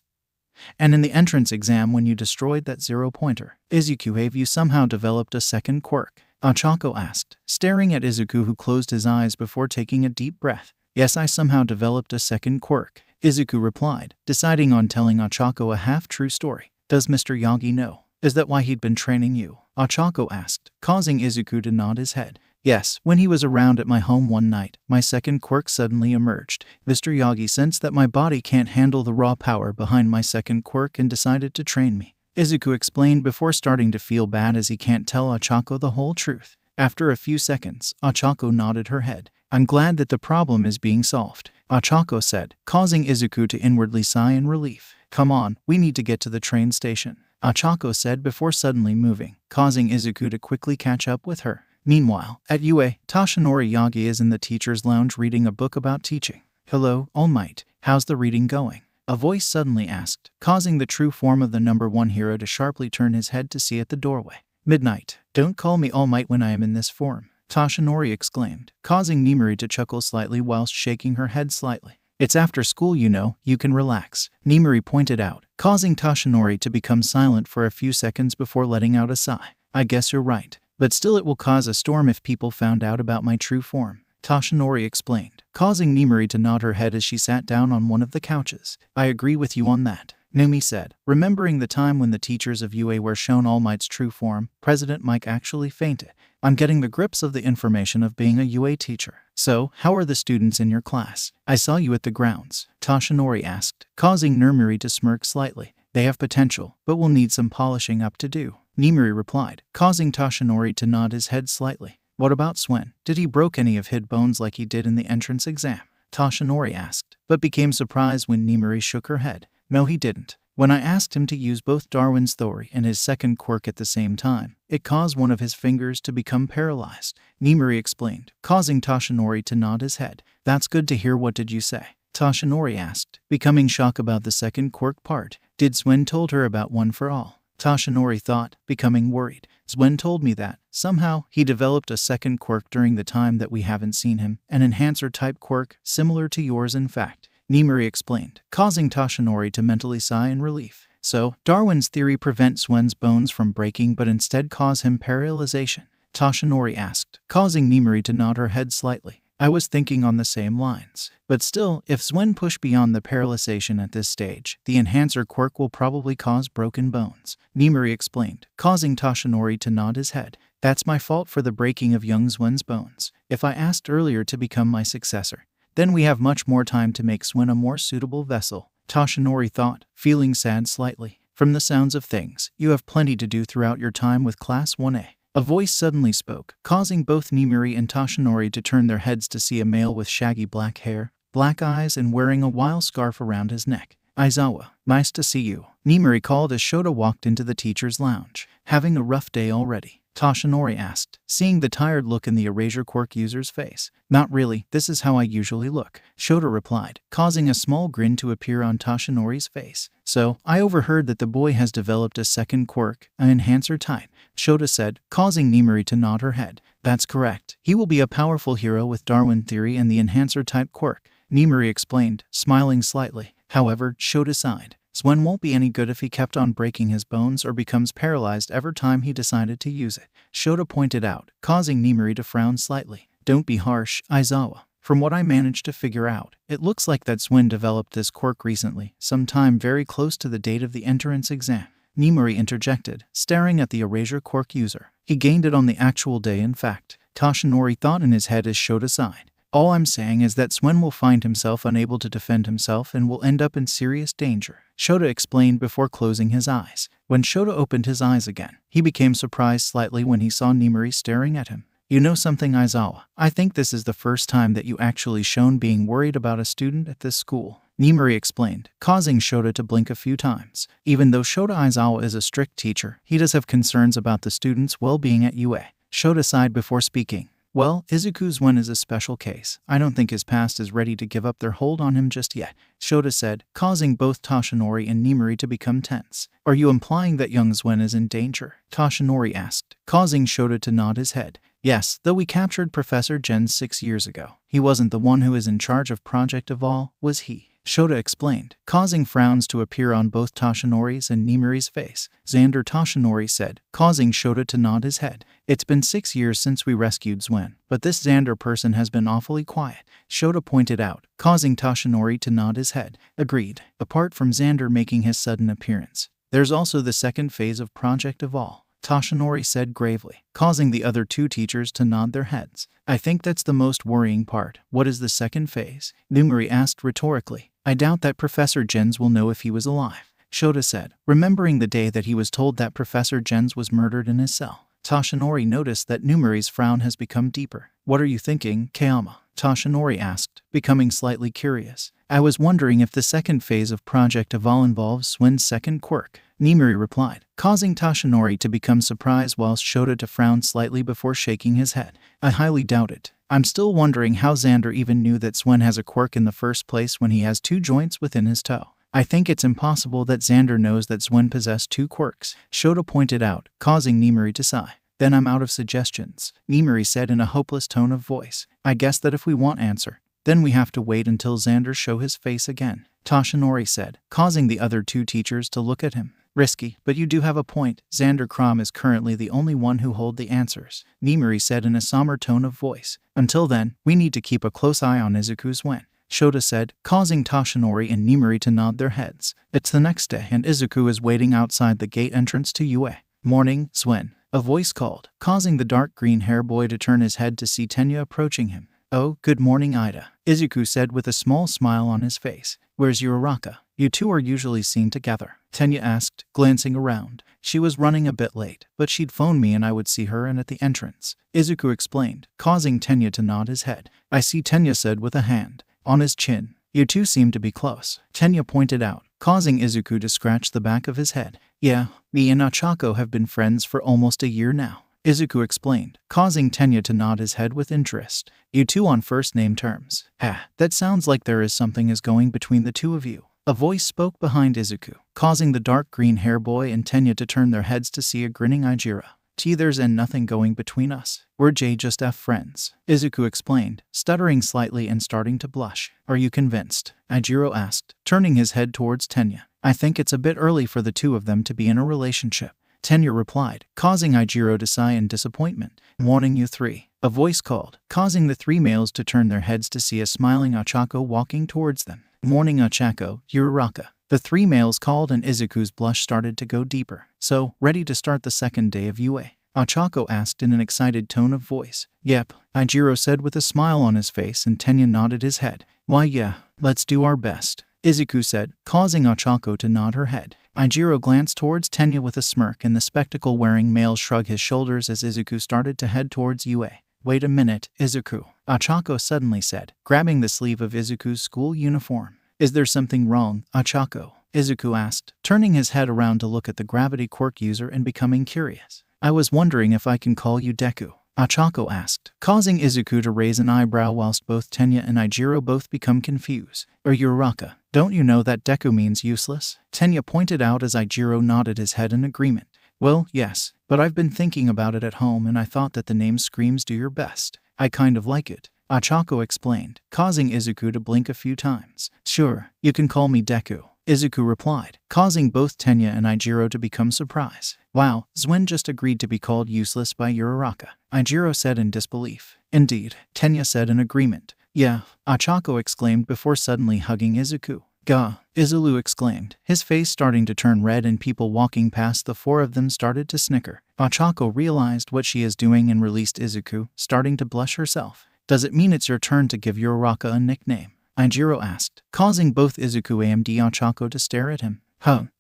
[SPEAKER 1] And in the entrance exam when you destroyed that 0-pointer. Izuku, have you somehow developed a second quirk? Ochako asked, staring at Izuku, who closed his eyes before taking a deep breath. Yes, I somehow developed a second quirk, Izuku replied, deciding on telling Ochako a half-true story. Does Mr. Yagi know? Is that why he'd been training you? Ochako asked, causing Izuku to nod his head. Yes, when he was around at my home one night, my second quirk suddenly emerged. Mr. Yagi sensed that my body can't handle the raw power behind my second quirk and decided to train me, Izuku explained before starting to feel bad as he can't tell Ochako the whole truth. After a few seconds, Ochako nodded her head. I'm glad that the problem is being solved, Ochako said, causing Izuku to inwardly sigh in relief. Come on, we need to get to the train station, Ochako said before suddenly moving, causing Izuku to quickly catch up with her. Meanwhile, at UA, Toshinori Yagi is in the teacher's lounge reading a book about teaching. Hello, All Might. How's the reading going? A voice suddenly asked, causing the true form of the number 1 hero to sharply turn his head to see at the doorway. Midnight. Don't call me All Might when I am in this form, Toshinori exclaimed, causing Nimuri to chuckle slightly whilst shaking her head slightly. It's after school, you know, you can relax, Nimuri pointed out, causing Toshinori to become silent for a few seconds before letting out a sigh. I guess you're right. But still it will cause a storm if people found out about my true form, Toshinori explained, causing Nimuri to nod her head as she sat down on one of the couches. I agree with you on that, Numi said, remembering the time when the teachers of UA were shown All Might's true form. President Mike actually fainted. I'm getting the grips of the information of being a UA teacher. So, how are the students in your class? I saw you at the grounds, Toshinori asked, causing Nimuri to smirk slightly. They have potential, but will need some polishing up to do, Nimuri replied, causing Toshinori to nod his head slightly. What about Swen? Did he broke any of his bones like he did in the entrance exam? Toshinori asked, but became surprised when Nimuri shook her head. No, he didn't. When I asked him to use both Darwin's theory and his second quirk at the same time, it caused one of his fingers to become paralyzed, Nimuri explained, causing Toshinori to nod his head. That's good to hear. What did you say? Toshinori asked, becoming shocked about the second quirk part. Did Swen told her about One for All? Toshinori thought, becoming worried. Swen told me that, somehow, he developed a second quirk during the time that we haven't seen him, an enhancer-type quirk, similar to yours in fact, Nimuri explained, causing Toshinori to mentally sigh in relief. So, Darwin's theory prevents Swen's bones from breaking but instead cause him paralyzation? Toshinori asked, causing Nimuri to nod her head slightly. I was thinking on the same lines. But still, if Swen pushed beyond the paralyzation at this stage, the enhancer quirk will probably cause broken bones, Nimuri explained, causing Toshinori to nod his head. That's my fault for the breaking of young Swen's bones. If I asked earlier to become my successor, then we have much more time to make Swen a more suitable vessel, Toshinori thought, feeling sad slightly. From the sounds of things, you have plenty to do throughout your time with Class 1A. A voice suddenly spoke, causing both Nimuri and Toshinori to turn their heads to see a male with shaggy black hair, black eyes, and wearing a wild scarf around his neck. Aizawa, nice to see you, Nimuri called as Shota walked into the teacher's lounge. Having a rough day already? Toshinori asked, seeing the tired look in the erasure quirk user's face. Not really, this is how I usually look, Shota replied, causing a small grin to appear on Toshinori's face. So, I overheard that the boy has developed a second quirk, an enhancer type, Shota said, causing Nimuri to nod her head. That's correct. He will be a powerful hero with Darwin theory and the enhancer type quirk, Nimuri explained, smiling slightly. However, Shota sighed. Swen won't be any good if he kept on breaking his bones or becomes paralyzed every time he decided to use it, Shota pointed out, causing Nimuri to frown slightly. Don't be harsh, Aizawa. From what I managed to figure out, it looks like that Swen developed this quirk recently, sometime very close to the date of the entrance exam, Nimuri interjected, staring at the erasure quirk user. He gained it on the actual day in fact, Toshinori thought in his head as Shota sighed. All I'm saying is that Swen will find himself unable to defend himself and will end up in serious danger, Shota explained before closing his eyes. When Shota opened his eyes again, he became surprised slightly when he saw Nimuri staring at him. You know something, Aizawa? I think this is the first time that you actually shown being worried about a student at this school, Nimuri explained, causing Shota to blink a few times. Even though Shota Aizawa is a strict teacher, he does have concerns about the students' well-being at UA. Shota sighed before speaking. Well, Izuku's one is a special case. I don't think his past is ready to give up their hold on him just yet, Shota said, causing both Toshinori and Nimuri to become tense. Are you implying that young Swen is in danger? Toshinori asked, causing Shota to nod his head. Yes, though we captured Professor Gens 6 years ago. He wasn't the one who is in charge of Project Eval, was he? Shota explained, causing frowns to appear on both Toshinori's and Nimiri's face. Xander, Toshinori said, causing Shota to nod his head. It's been 6 years since we rescued Zwen, but this Xander person has been awfully quiet, Shota pointed out, causing Toshinori to nod his head. Agreed. Apart from Xander making his sudden appearance, there's also the second phase of Project Eval, Toshinori said gravely, causing the other two teachers to nod their heads. I think that's the most worrying part. What is the second phase? Nimiri asked rhetorically. I doubt that Professor Gens will know if he was alive, Shota said, remembering the day that he was told that Professor Gens was murdered in his cell. Toshinori noticed that Nimiri's frown has become deeper. What are you thinking, Kayama? Toshinori asked, becoming slightly curious. I was wondering if the second phase of Project Eval involves Zwen's second quirk, Nimiri replied, causing Toshinori to become surprised whilst Shota to frown slightly before shaking his head. I highly doubt it. I'm still wondering how Xander even knew that Zwen has a quirk in the first place when he has 2 joints within his toe. I think it's impossible that Xander knows that Zwen possessed 2 quirks, Shota pointed out, causing Nimiri to sigh. Then I'm out of suggestions, Nimiri said in a hopeless tone of voice. I guess that if we want answer, then we have to wait until Xander show his face again, Toshinori said, causing the other 2 teachers to look at him. Risky, but you do have a point. Xander Krom is currently the only one who hold the answers, Nimiri said in a somber tone of voice. Until then, we need to keep a close eye on Izuku's Zwen, Shota said, causing Toshinori and Nimiri to nod their heads. It's the next day and Izuku is waiting outside the gate entrance to UA. Morning, Zwen, a voice called, causing the dark green hair boy to turn his head to see Tenya approaching him. Oh, good morning, Ida, Izuku said with a small smile on his face. Where's Uraraka? You two are usually seen together, Tenya asked, glancing around. She was running a bit late, but she'd phone me and I would see her and at the entrance, Izuku explained, causing Tenya to nod his head. I see, Tenya said with a hand on his chin. You two seem to be close, Tenya pointed out, causing Izuku to scratch the back of his head. Yeah, me and Ochako have been friends for almost a year now, Izuku explained, causing Tenya to nod his head with interest. You two on first name terms. That sounds like there is something is going between the two of you. A voice spoke behind Izuku, causing the dark green hair boy and Tenya to turn their heads to see a grinning Ijiro. There's nothing going between us. We're just friends, Izuku explained, stuttering slightly and starting to blush. Are you convinced? Ijiro asked, turning his head towards Tenya. I think it's a bit early for the two of them to be in a relationship, Tenya replied, causing Ijiro to sigh in disappointment. Warning you 3, a voice called, causing the 3 males to turn their heads to see a smiling Ochako walking towards them. Morning, Ochako, Uraraka, the 3 males called, and Izuku's blush started to go deeper. So, ready to start the second day of UA? Ochako asked in an excited tone of voice. Yep, Ijiro said with a smile on his face, and Tenya nodded his head. Why yeah, let's do our best, Izuku said, causing Ochako to nod her head. Ijiro glanced towards Tenya with a smirk, and the spectacle-wearing male shrugged his shoulders as Izuku started to head towards UA. Wait a minute, Izuku, Ochako suddenly said, grabbing the sleeve of Izuku's school uniform. Is there something wrong, Ochako? Izuku asked, turning his head around to look at the gravity quirk user and becoming curious. I was wondering if I can call you Deku, Ochako asked, causing Izuku to raise an eyebrow whilst both Tenya and Ijiro both become confused. Or Uraraka, don't you know that Deku means useless? Tenya pointed out as Ijiro nodded his head in agreement. Well, yes, but I've been thinking about it at home and I thought that the name screams do your best. I kind of like it, Ochako explained, causing Izuku to blink a few times. Sure, you can call me Deku, Izuku replied, causing both Tenya and Ijiro to become surprised. Wow, Zwen just agreed to be called useless by Uraraka, Ijiro said in disbelief. Indeed, Tenya said in agreement. Yeah, Ochako exclaimed before suddenly hugging Izuku. Gah, Izulu exclaimed, his face starting to turn red, and people walking past the 4 of them started to snicker. Ochako realized what she is doing and released Izuku, starting to blush herself. Does it mean it's your turn to give Uraraka a nickname? Ijiro asked, causing both Izuku and Ochako to stare at him.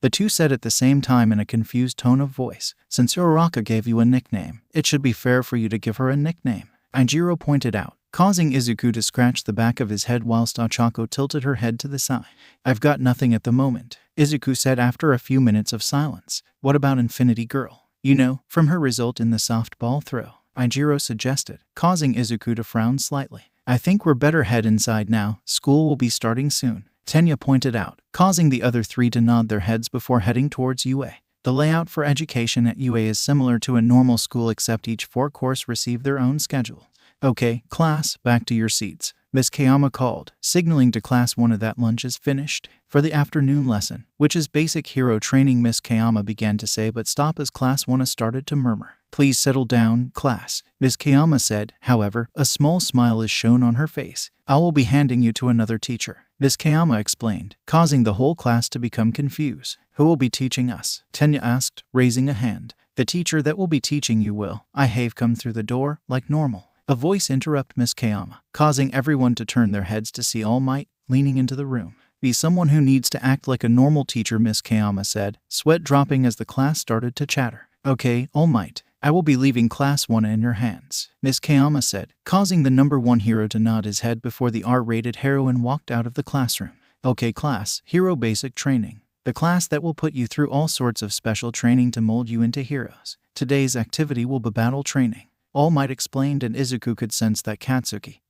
[SPEAKER 1] The two said at the same time in a confused tone of voice. Since Uraraka gave you a nickname, it should be fair for you to give her a nickname, Ijiro pointed out, causing Izuku to scratch the back of his head whilst Ochako tilted her head to the side. I've got nothing at the moment, Izuku said after a few minutes of silence. What about Infinity Girl? You know, from her result in the softball throw, Ijiro suggested, causing Izuku to frown slightly. I think we're better head inside now, school will be starting soon, Tenya pointed out, causing the other 3 to nod their heads before heading towards UA. The layout for education at UA is similar to a normal school except each 4 course receive their own schedule. Okay, class, back to your seats, Miss Kayama called, signaling to class 1 that lunch is finished. For the afternoon lesson, which is basic hero training, Miss Kayama began to say but stopped as class 1 started to murmur. Please settle down, class, Miss Kayama said. However, a small smile is shown on her face. I will be handing you to another teacher, Miss Kayama explained, causing the whole class to become confused. Who will be teaching us? Tenya asked, raising a hand. The teacher that will be teaching you will. I have come through the door, like normal. A voice interrupted Miss Kayama, causing everyone to turn their heads to see All Might, leaning into the room. Be someone who needs to act like a normal teacher, Miss Kayama said, sweat dropping as the class started to chatter. Okay, All Might, I will be leaving class 1 in your hands, Miss Kayama said, causing the number 1 hero to nod his head before the R-rated heroine walked out of the classroom. Okay, class, hero basic training. The class that will put you through all sorts of special training to mold you into heroes. Today's activity will be battle training, All Might explained, and Izuku could sense that Katsuki,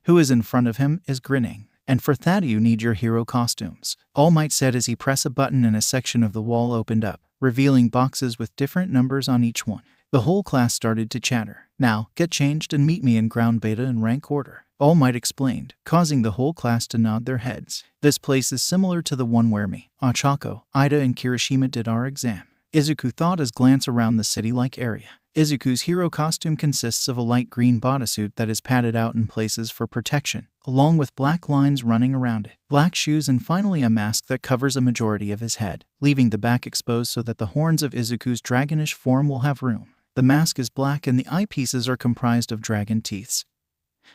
[SPEAKER 1] who is in front of him, is grinning. And for that you need your hero costumes, All Might said as he pressed a button and a section of the wall opened up, revealing boxes with different numbers on each one. The whole class started to chatter. Now, get changed and meet me in ground beta in rank order, All Might explained, causing the whole class to nod their heads. This place is similar to the one where me, Ochako, Ida and Kirishima did our exam, Izuku thought as glance around the city-like area. Izuku's hero costume consists of a light green bodysuit that is padded out in places for protection, along with black lines running around it, black shoes, and finally a mask that covers a majority of his head, leaving the back exposed so that the horns of Izuku's dragonish form will have room. The mask is black and the eyepieces are comprised of dragon teeths,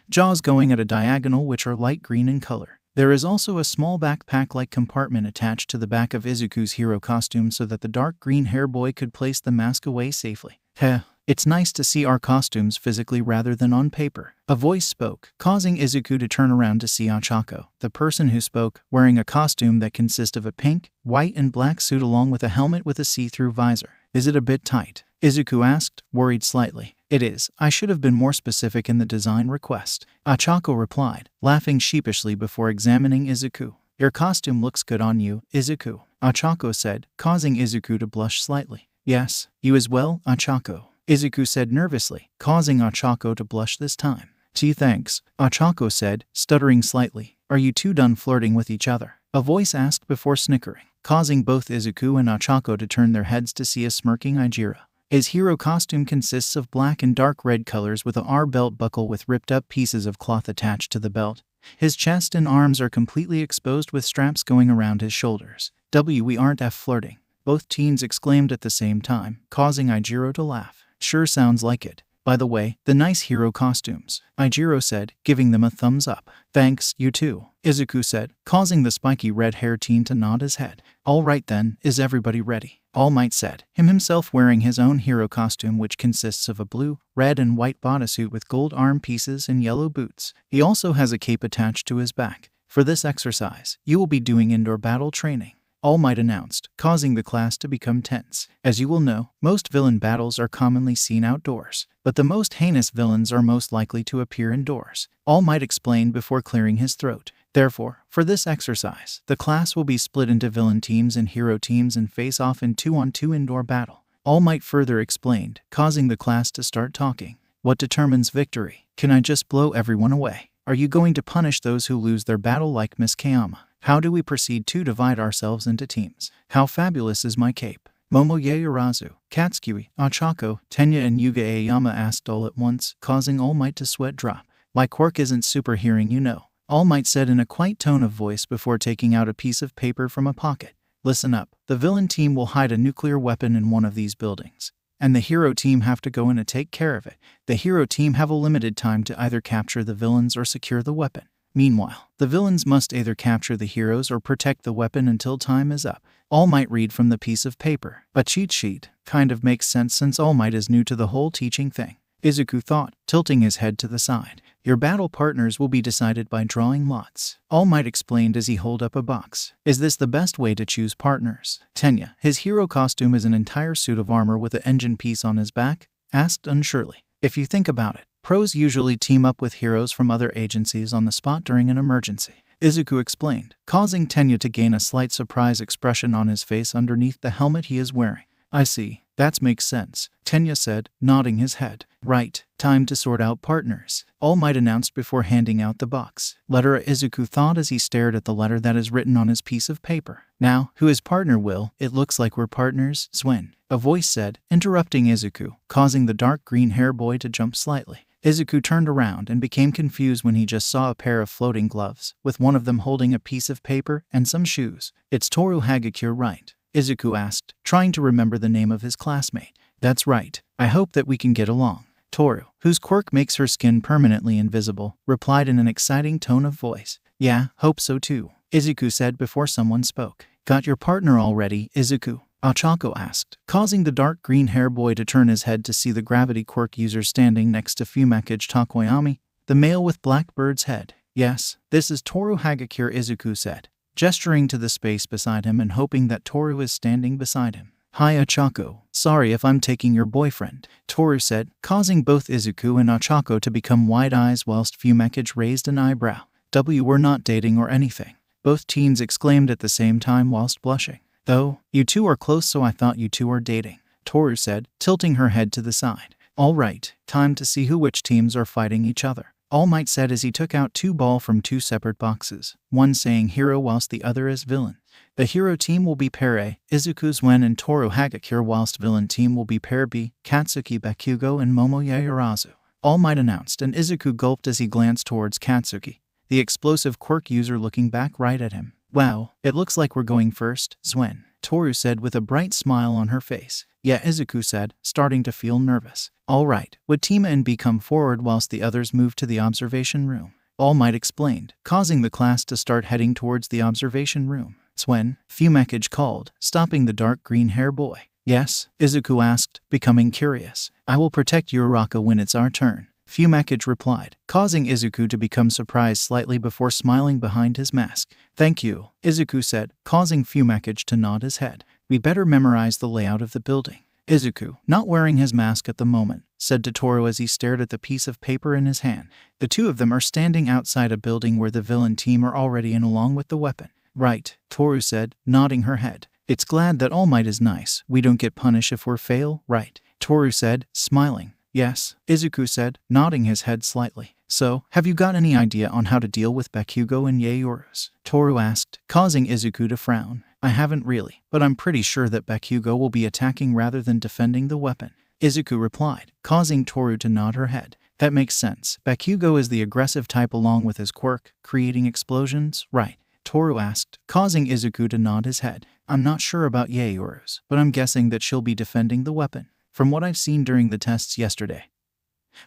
[SPEAKER 1] jaws going at a diagonal which are light green in color. There is also a small backpack-like compartment attached to the back of Izuku's hero costume so that the dark green hair boy could place the mask away safely. Heh, it's nice to see our costumes physically rather than on paper, a voice spoke, causing Izuku to turn around to see Ochako, the person who spoke, wearing a costume that consists of a pink, white, and black suit along with a helmet with a see-through visor. Is it a bit tight? Izuku asked, worried slightly. It is. I should have been more specific in the design request, Ochako replied, laughing sheepishly before examining Izuku. Your costume looks good on you, Izuku, Ochako said, causing Izuku to blush slightly. Yes, you as well, Ochako, Izuku said nervously, causing Ochako to blush this time. Gee, thanks, Ochako said, stuttering slightly. Are you two done flirting with each other? A voice asked before snickering, causing both Izuku and Ochako to turn their heads to see a smirking Ijiro. His hero costume consists of black and dark red colors with a R belt buckle with ripped-up pieces of cloth attached to the belt. His chest and arms are completely exposed with straps going around his shoulders. We aren't flirting, both teens exclaimed at the same time, causing Ijiro to laugh. Sure sounds like it. By the way, the nice hero costumes, Ijiro said, giving them a thumbs up. Thanks, you too, Izuku said, causing the spiky red-haired teen to nod his head. All right then, is everybody ready? All Might said, himself wearing his own hero costume which consists of a blue, red, and white bodysuit with gold arm pieces and yellow boots. He also has a cape attached to his back. For this exercise, you will be doing indoor battle training, All Might announced, causing the class to become tense. As you will know, most villain battles are commonly seen outdoors, but the most heinous villains are most likely to appear indoors, All Might explained before clearing his throat. Therefore, for this exercise, the class will be split into villain teams and hero teams and face off in 2-on-2 indoor battle, All Might further explained, causing the class to start talking. What determines victory? Can I just blow everyone away? Are you going to punish those who lose their battle like Miss Kayama? How do we proceed to divide ourselves into teams? How fabulous is my cape? Momo Yaoyorozu, Katsuki, Ochako, Tenya and Yuga Aoyama asked all at once, causing All Might to sweat drop. My quirk isn't super hearing, you know, All Might said in a quiet tone of voice before taking out a piece of paper from a pocket. Listen up, the villain team will hide a nuclear weapon in one of these buildings, and the hero team have to go in and take care of it. The hero team have a limited time to either capture the villains or secure the weapon. Meanwhile, the villains must either capture the heroes or protect the weapon until time is up. All Might read from the piece of paper. A cheat sheet. Kind of makes sense since All Might is new to the whole teaching thing, Izuku thought, tilting his head to the side. Your battle partners will be decided by drawing lots, All Might explained as he held up a box. Is this the best way to choose partners? Tenya, his hero costume is an entire suit of armor with an engine piece on his back, asked unsurely. If you think about it, pros usually team up with heroes from other agencies on the spot during an emergency. Izuku explained, causing Tenya to gain a slight surprise expression on his face underneath the helmet he is wearing. I see. That makes sense, Tenya said, nodding his head. Right, time to sort out partners, All Might announced before handing out the box. Letter, Izuku thought as he stared at the letter that is written on his piece of paper. Now, who is partner will? It looks like we're partners, Swen, a voice said, interrupting Izuku, causing the dark green hair boy to jump slightly. Izuku turned around and became confused when he just saw a pair of floating gloves, with one of them holding a piece of paper and some shoes. It's Toru Hagakure, right? Izuku asked, trying to remember the name of his classmate. That's right. I hope that we can get along. Toru, whose quirk makes her skin permanently invisible, replied in an exciting tone of voice. Yeah, hope so too, Izuku said before someone spoke. Got your partner already, Izuku? Ochako asked, causing the dark green hair boy to turn his head to see the gravity quirk user standing next to Fumikage Tokoyami, the male with Blackbird's head. Yes, this is Toru Hagakure, Izuku said, gesturing to the space beside him and hoping that Toru is standing beside him. Hi Ochako, sorry if I'm taking your boyfriend, Toru said, causing both Izuku and Ochako to become wide eyes whilst Fumikage raised an eyebrow. We're not dating or anything, both teens exclaimed at the same time whilst blushing. Though, you two are close, so I thought you two are dating, Toru said, tilting her head to the side. All right, time to see which teams are fighting each other, All Might said as he took out 2 balls from 2 separate boxes, one saying hero whilst the other is villain. The hero team will be pair A, Izuku Swen and Toru Hagakure, whilst villain team will be pair B, Katsuki Bakugo and Momo Yaoyorozu, All Might announced, and Izuku gulped as he glanced towards Katsuki, the explosive quirk user, looking back right at him. Wow, it looks like we're going first, Swen, Toru said with a bright smile on her face. Yeah, Izuku said, starting to feel nervous. All right, would Team A and B come forward whilst the others moved to the observation room? All Might explained, causing the class to start heading towards the observation room. Swen, Fumikage called, stopping the dark green hair boy. Yes, Izuku asked, becoming curious. I will protect Uraraka when it's our turn, Fumikage replied, causing Izuku to become surprised slightly before smiling behind his mask. Thank you, Izuku said, causing Fumikage to nod his head. We better memorize the layout of the building. Izuku, not wearing his mask at the moment, said to Toru as he stared at the piece of paper in his hand. The two of them are standing outside a building where the villain team are already in, along with the weapon. Right, Toru said, nodding her head. It's glad that All Might is nice. We don't get punished if we fail, right? Toru said, smiling. Yes, Izuku said, nodding his head slightly. So, have you got any idea on how to deal with Bakugo and Yaoyorozu? Toru asked, causing Izuku to frown. I haven't really, but I'm pretty sure that Bakugo will be attacking rather than defending the weapon, Izuku replied, causing Toru to nod her head. That makes sense. Bakugo is the aggressive type along with his quirk, creating explosions, right? Toru asked, causing Izuku to nod his head. I'm not sure about Yaoyorozu, but I'm guessing that she'll be defending the weapon. From what I've seen during the tests yesterday,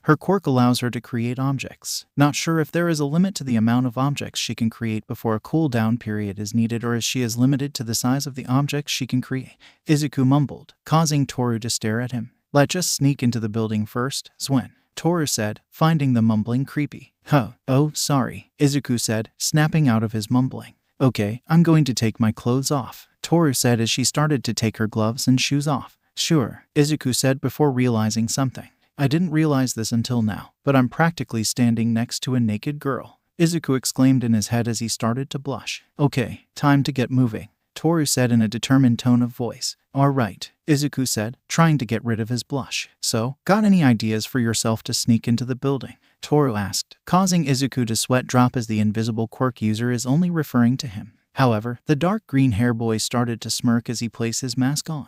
[SPEAKER 1] her quirk allows her to create objects. Not sure if there is a limit to the amount of objects she can create before a cooldown period is needed, or if she is limited to the size of the objects she can create, Izuku mumbled, causing Toru to stare at him. Let's just sneak into the building first, Swen, Toru said, finding the mumbling creepy. Huh, oh, sorry, Izuku said, snapping out of his mumbling. Okay, I'm going to take my clothes off, Toru said as she started to take her gloves and shoes off. Sure, Izuku said before realizing something. I didn't realize this until now, but I'm practically standing next to a naked girl, Izuku exclaimed in his head as he started to blush. Okay, time to get moving, Toru said in a determined tone of voice. All right, Izuku said, trying to get rid of his blush. So, got any ideas for yourself to sneak into the building? Toru asked, causing Izuku to sweat drop as the invisible quirk user is only referring to him. However, the dark green hair boy started to smirk as he placed his mask on.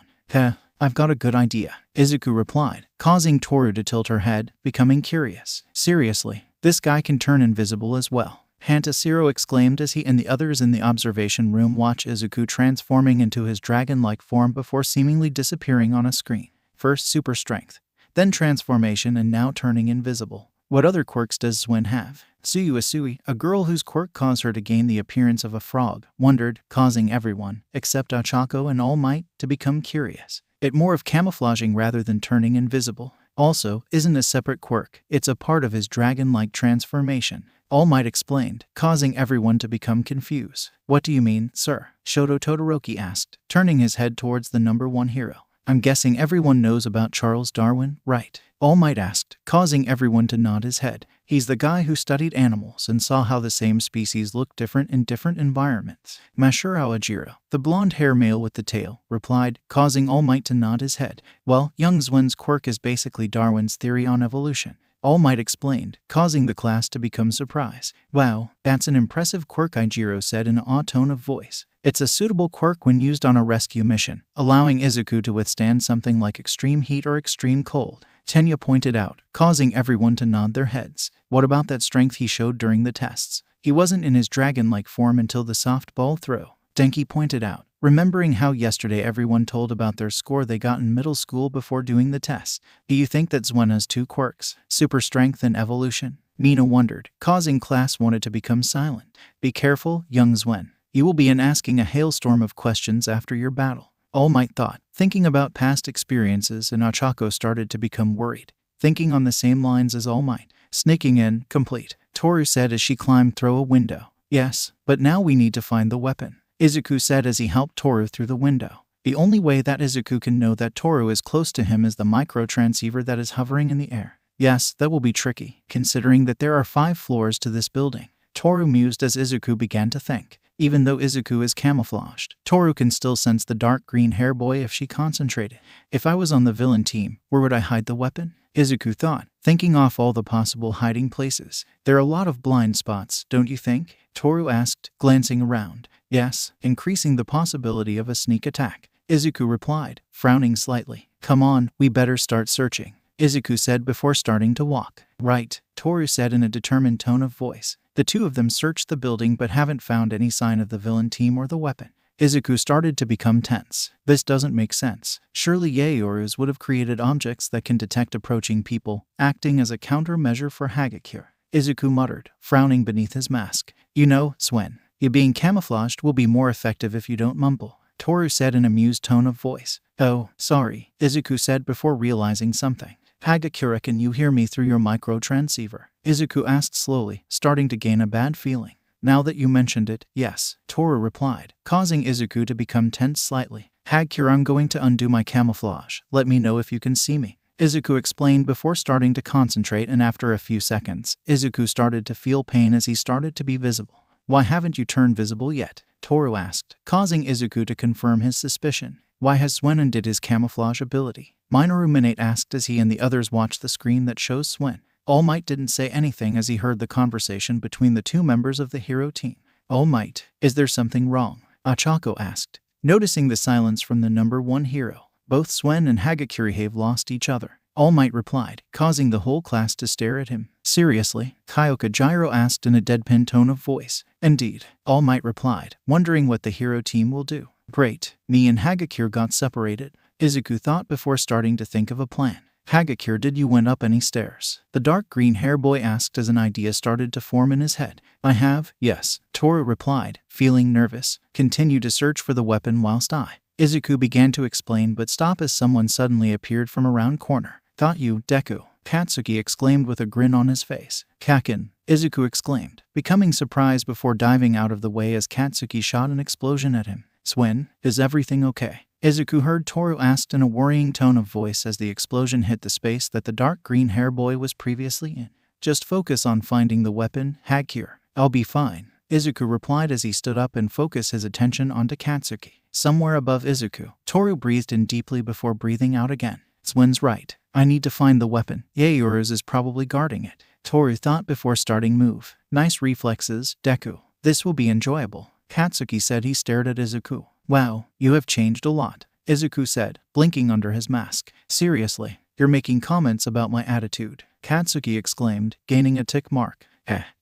[SPEAKER 1] I've got a good idea, Izuku replied, causing Toru to tilt her head, becoming curious. Seriously, this guy can turn invisible as well, Hantasiro exclaimed as he and the others in the observation room watch Izuku transforming into his dragon-like form before seemingly disappearing on a screen. First super strength, then transformation, and now turning invisible. What other quirks does Swen have? Suyuasui, a girl whose quirk caused her to gain the appearance of a frog, wondered, causing everyone, except Ochako and All Might, to become curious. It more of camouflaging rather than turning invisible. Also, isn't a separate quirk, it's a part of his dragon-like transformation, All Might explained, causing everyone to become confused. What do you mean, sir? Shoto Todoroki asked, turning his head towards the number 1 hero. I'm guessing everyone knows about Charles Darwin, right? All Might asked, causing everyone to nod his head. He's the guy who studied animals and saw how the same species look different in different environments. Masahiro Ajiro, the blonde-haired male with the tail, replied, causing All Might to nod his head. Well, young Swen's quirk is basically Darwin's theory on evolution. All Might explained, causing the class to become surprised. Wow, that's an impressive quirk, Ijiro said in an odd tone of voice. It's a suitable quirk when used on a rescue mission, allowing Izuku to withstand something like extreme heat or extreme cold, Tenya pointed out, causing everyone to nod their heads. What about that strength he showed during the tests? He wasn't in his dragon-like form until the softball throw, Denki pointed out, remembering how yesterday everyone told about their score they got in middle school before doing the test. Do you think that Swen has two quirks, super strength and evolution? Nina wondered, causing class wanted to become silent. Be careful, young Swen. You will be asking a hailstorm of questions after your battle. All Might thought, thinking about past experiences, and Ochako started to become worried, thinking on the same lines as All Might. Sneaking in, complete, Toru said as she climbed through a window. Yes, but now we need to find the weapon, Izuku said as he helped Toru through the window. The only way that Izuku can know that Toru is close to him is the micro-transceiver that is hovering in the air. Yes, that will be tricky, considering that there are 5 floors to this building, Toru mused as Izuku began to think. Even though Izuku is camouflaged, Toru can still sense the dark green hair boy if she concentrated. If I was on the villain team, where would I hide the weapon? Izuku thought, thinking off all the possible hiding places. There are a lot of blind spots, don't you think? Toru asked, glancing around. Yes, increasing the possibility of a sneak attack, Izuku replied, frowning slightly. Come on, we better start searching, Izuku said before starting to walk. Right, Toru said in a determined tone of voice. The two of them searched the building but haven't found any sign of the villain team or the weapon. Izuku started to become tense. This doesn't make sense. Surely Yaoyoro's would have created objects that can detect approaching people, acting as a countermeasure for Hagakure. Izuku muttered, frowning beneath his mask. You know, Swen, you being camouflaged will be more effective if you don't mumble, Toru said in an amused tone of voice. Oh, sorry, Izuku said before realizing something. Hagakure, can you hear me through your micro-transceiver? Izuku asked slowly, starting to gain a bad feeling. Now that you mentioned it, yes, Toru replied, causing Izuku to become tense slightly. Hagakure, I'm going to undo my camouflage. Let me know if you can see me, Izuku explained before starting to concentrate, and after a few seconds, Izuku started to feel pain as he started to be visible. Why haven't you turned visible yet? Toru asked, causing Izuku to confirm his suspicion. Why has Swen undid his camouflage ability? Minoru Minate asked as he and the others watched the screen that shows Swen. All Might didn't say anything as he heard the conversation between the two members of the hero team. All Might, is there something wrong? Ochako asked, noticing the silence from the number 1 hero. Both Swen and Hagakure have lost each other, All Might replied, causing the whole class to stare at him. Seriously? Kyoka Gyro asked in a deadpan tone of voice. Indeed, All Might replied, wondering what the hero team will do. Great, me and Hagakure got separated, Izuku thought before starting to think of a plan. Hagakure, did you went up any stairs? The dark green hair boy asked as an idea started to form in his head. I have, yes, Toru replied, feeling nervous. Continue to search for the weapon whilst Izuku began to explain but stopped as someone suddenly appeared from around corner. Thought you, Deku, Katsuki exclaimed with a grin on his face. Kakin, Izuku exclaimed, becoming surprised before diving out of the way as Katsuki shot an explosion at him. Swen, is everything okay? Izuku heard Toru asked in a worrying tone of voice as the explosion hit the space that the dark green hair boy was previously in. Just focus on finding the weapon, Hagakure. I'll be fine, Izuku replied as he stood up and focused his attention onto Katsuki. Somewhere above Izuku, Toru breathed in deeply before breathing out again. Swen's right. I need to find the weapon. Yaoyoro's is probably guarding it, Toru thought before starting move. Nice reflexes, Deku. This will be enjoyable, Katsuki said. He stared at Izuku. Wow, you have changed a lot, Izuku said, blinking under his mask. Seriously, you're making comments about my attitude, Katsuki exclaimed, gaining a tick mark.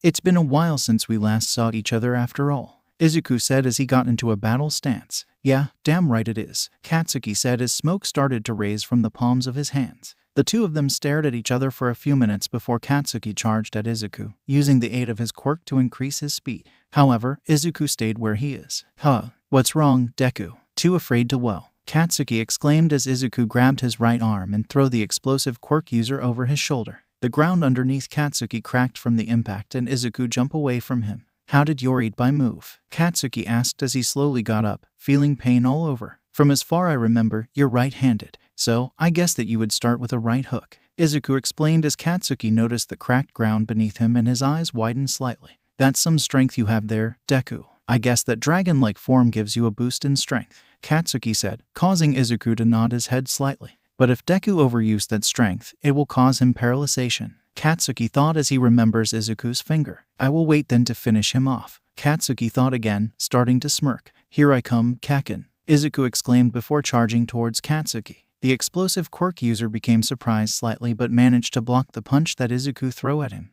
[SPEAKER 1] It's been a while since we last saw each other after all, Izuku said as he got into a battle stance. Yeah, damn right it is, Katsuki said as smoke started to raise from the palms of his hands. The two of them stared at each other for a few minutes before Katsuki charged at Izuku, using the aid of his quirk to increase his speed. However, Izuku stayed where he is. What's wrong, Deku? Too afraid to well, Katsuki exclaimed as Izuku grabbed his right arm and threw the explosive quirk user over his shoulder. The ground underneath Katsuki cracked from the impact and Izuku jumped away from him. How did your eat by move? Katsuki asked as he slowly got up, feeling pain all over. From as far I remember, you're right-handed, so I guess that you would start with a right hook, Izuku explained as Katsuki noticed the cracked ground beneath him and his eyes widened slightly. That's some strength you have there, Deku. I guess that dragon-like form gives you a boost in strength, Katsuki said, causing Izuku to nod his head slightly. But if Deku overused that strength, it will cause him paralyzation, Katsuki thought as he remembers Izuku's finger. I will wait then to finish him off, Katsuki thought again, starting to smirk. Here I come, Kaken, Izuku exclaimed before charging towards Katsuki. The explosive quirk user became surprised slightly but managed to block the punch that Izuku threw at him.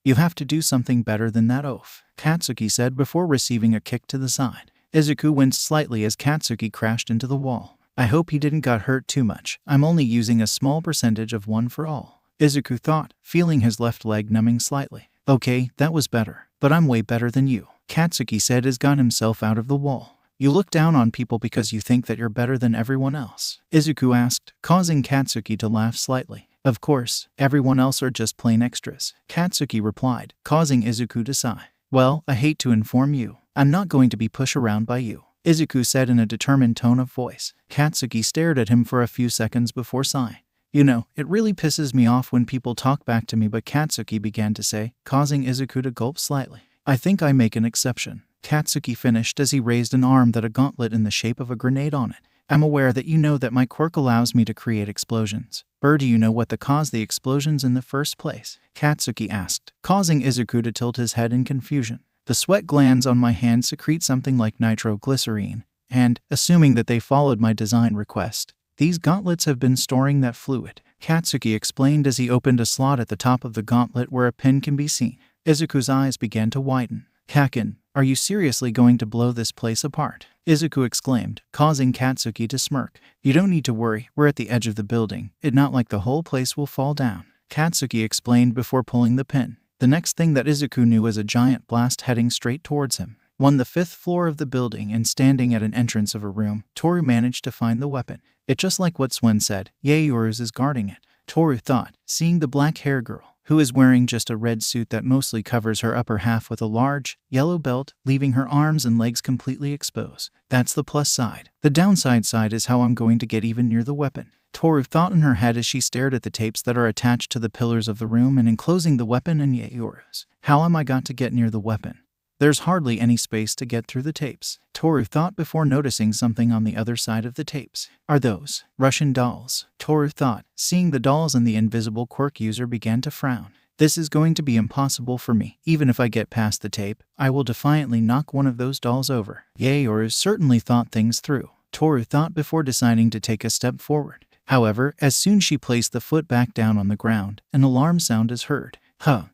[SPEAKER 1] You have to do something better than that, oaf, Katsuki said before receiving a kick to the side. Izuku winced slightly as Katsuki crashed into the wall. I hope he didn't get hurt too much. I'm only using a small percentage of one for all, Izuku thought, feeling his left leg numbing slightly. Okay, that was better, but I'm way better than you, Katsuki said as got himself out of the wall. You look down on people because you think that you're better than everyone else, Izuku asked, causing Katsuki to laugh slightly. Of course, everyone else are just plain extras, Katsuki replied, causing Izuku to sigh. Well, I hate to inform you, I'm not going to be pushed around by you, Izuku said in a determined tone of voice. Katsuki stared at him for a few seconds before sighing. You know, it really pisses me off when people talk back to me, but Katsuki began to say, causing Izuku to gulp slightly. I think I make an exception, Katsuki finished as he raised an arm that a gauntlet in the shape of a grenade on it. I'm aware that you know that my quirk allows me to create explosions. Do you know what caused the explosions in the first place? Katsuki asked, causing Izuku to tilt his head in confusion. The sweat glands on my hand secrete something like nitroglycerine, and, assuming that they followed my design request, these gauntlets have been storing that fluid, Katsuki explained as he opened a slot at the top of the gauntlet where a pin can be seen. Izuku's eyes began to widen. Kaken, are you seriously going to blow this place apart? Izuku exclaimed, causing Katsuki to smirk. You don't need to worry, we're at the edge of the building. It's not like the whole place will fall down, Katsuki explained before pulling the pin. The next thing that Izuku knew was a giant blast heading straight towards him. On the 5th floor of the building and standing at an entrance of a room, Toru managed to find the weapon. It's just like what Swen said, Yaoyoro's is guarding it, Toru thought, seeing the black-haired girl, who is wearing just a red suit that mostly covers her upper half with a large, yellow belt, leaving her arms and legs completely exposed. That's the plus side. The downside side is how I'm going to get even near the weapon, Toru thought in her head as she stared at the tapes that are attached to the pillars of the room and enclosing the weapon and Yaoyoro's. How am I got to get near the weapon? There's hardly any space to get through the tapes, Toru thought before noticing something on the other side of the tapes. Are those Russian dolls? Toru thought, seeing the dolls, and the invisible quirk user began to frown. This is going to be impossible for me. Even if I get past the tape, I will defiantly knock one of those dolls over. Yaoyoro certainly thought things through, Toru thought before deciding to take a step forward. However, as soon as she placed the foot back down on the ground, an alarm sound is heard.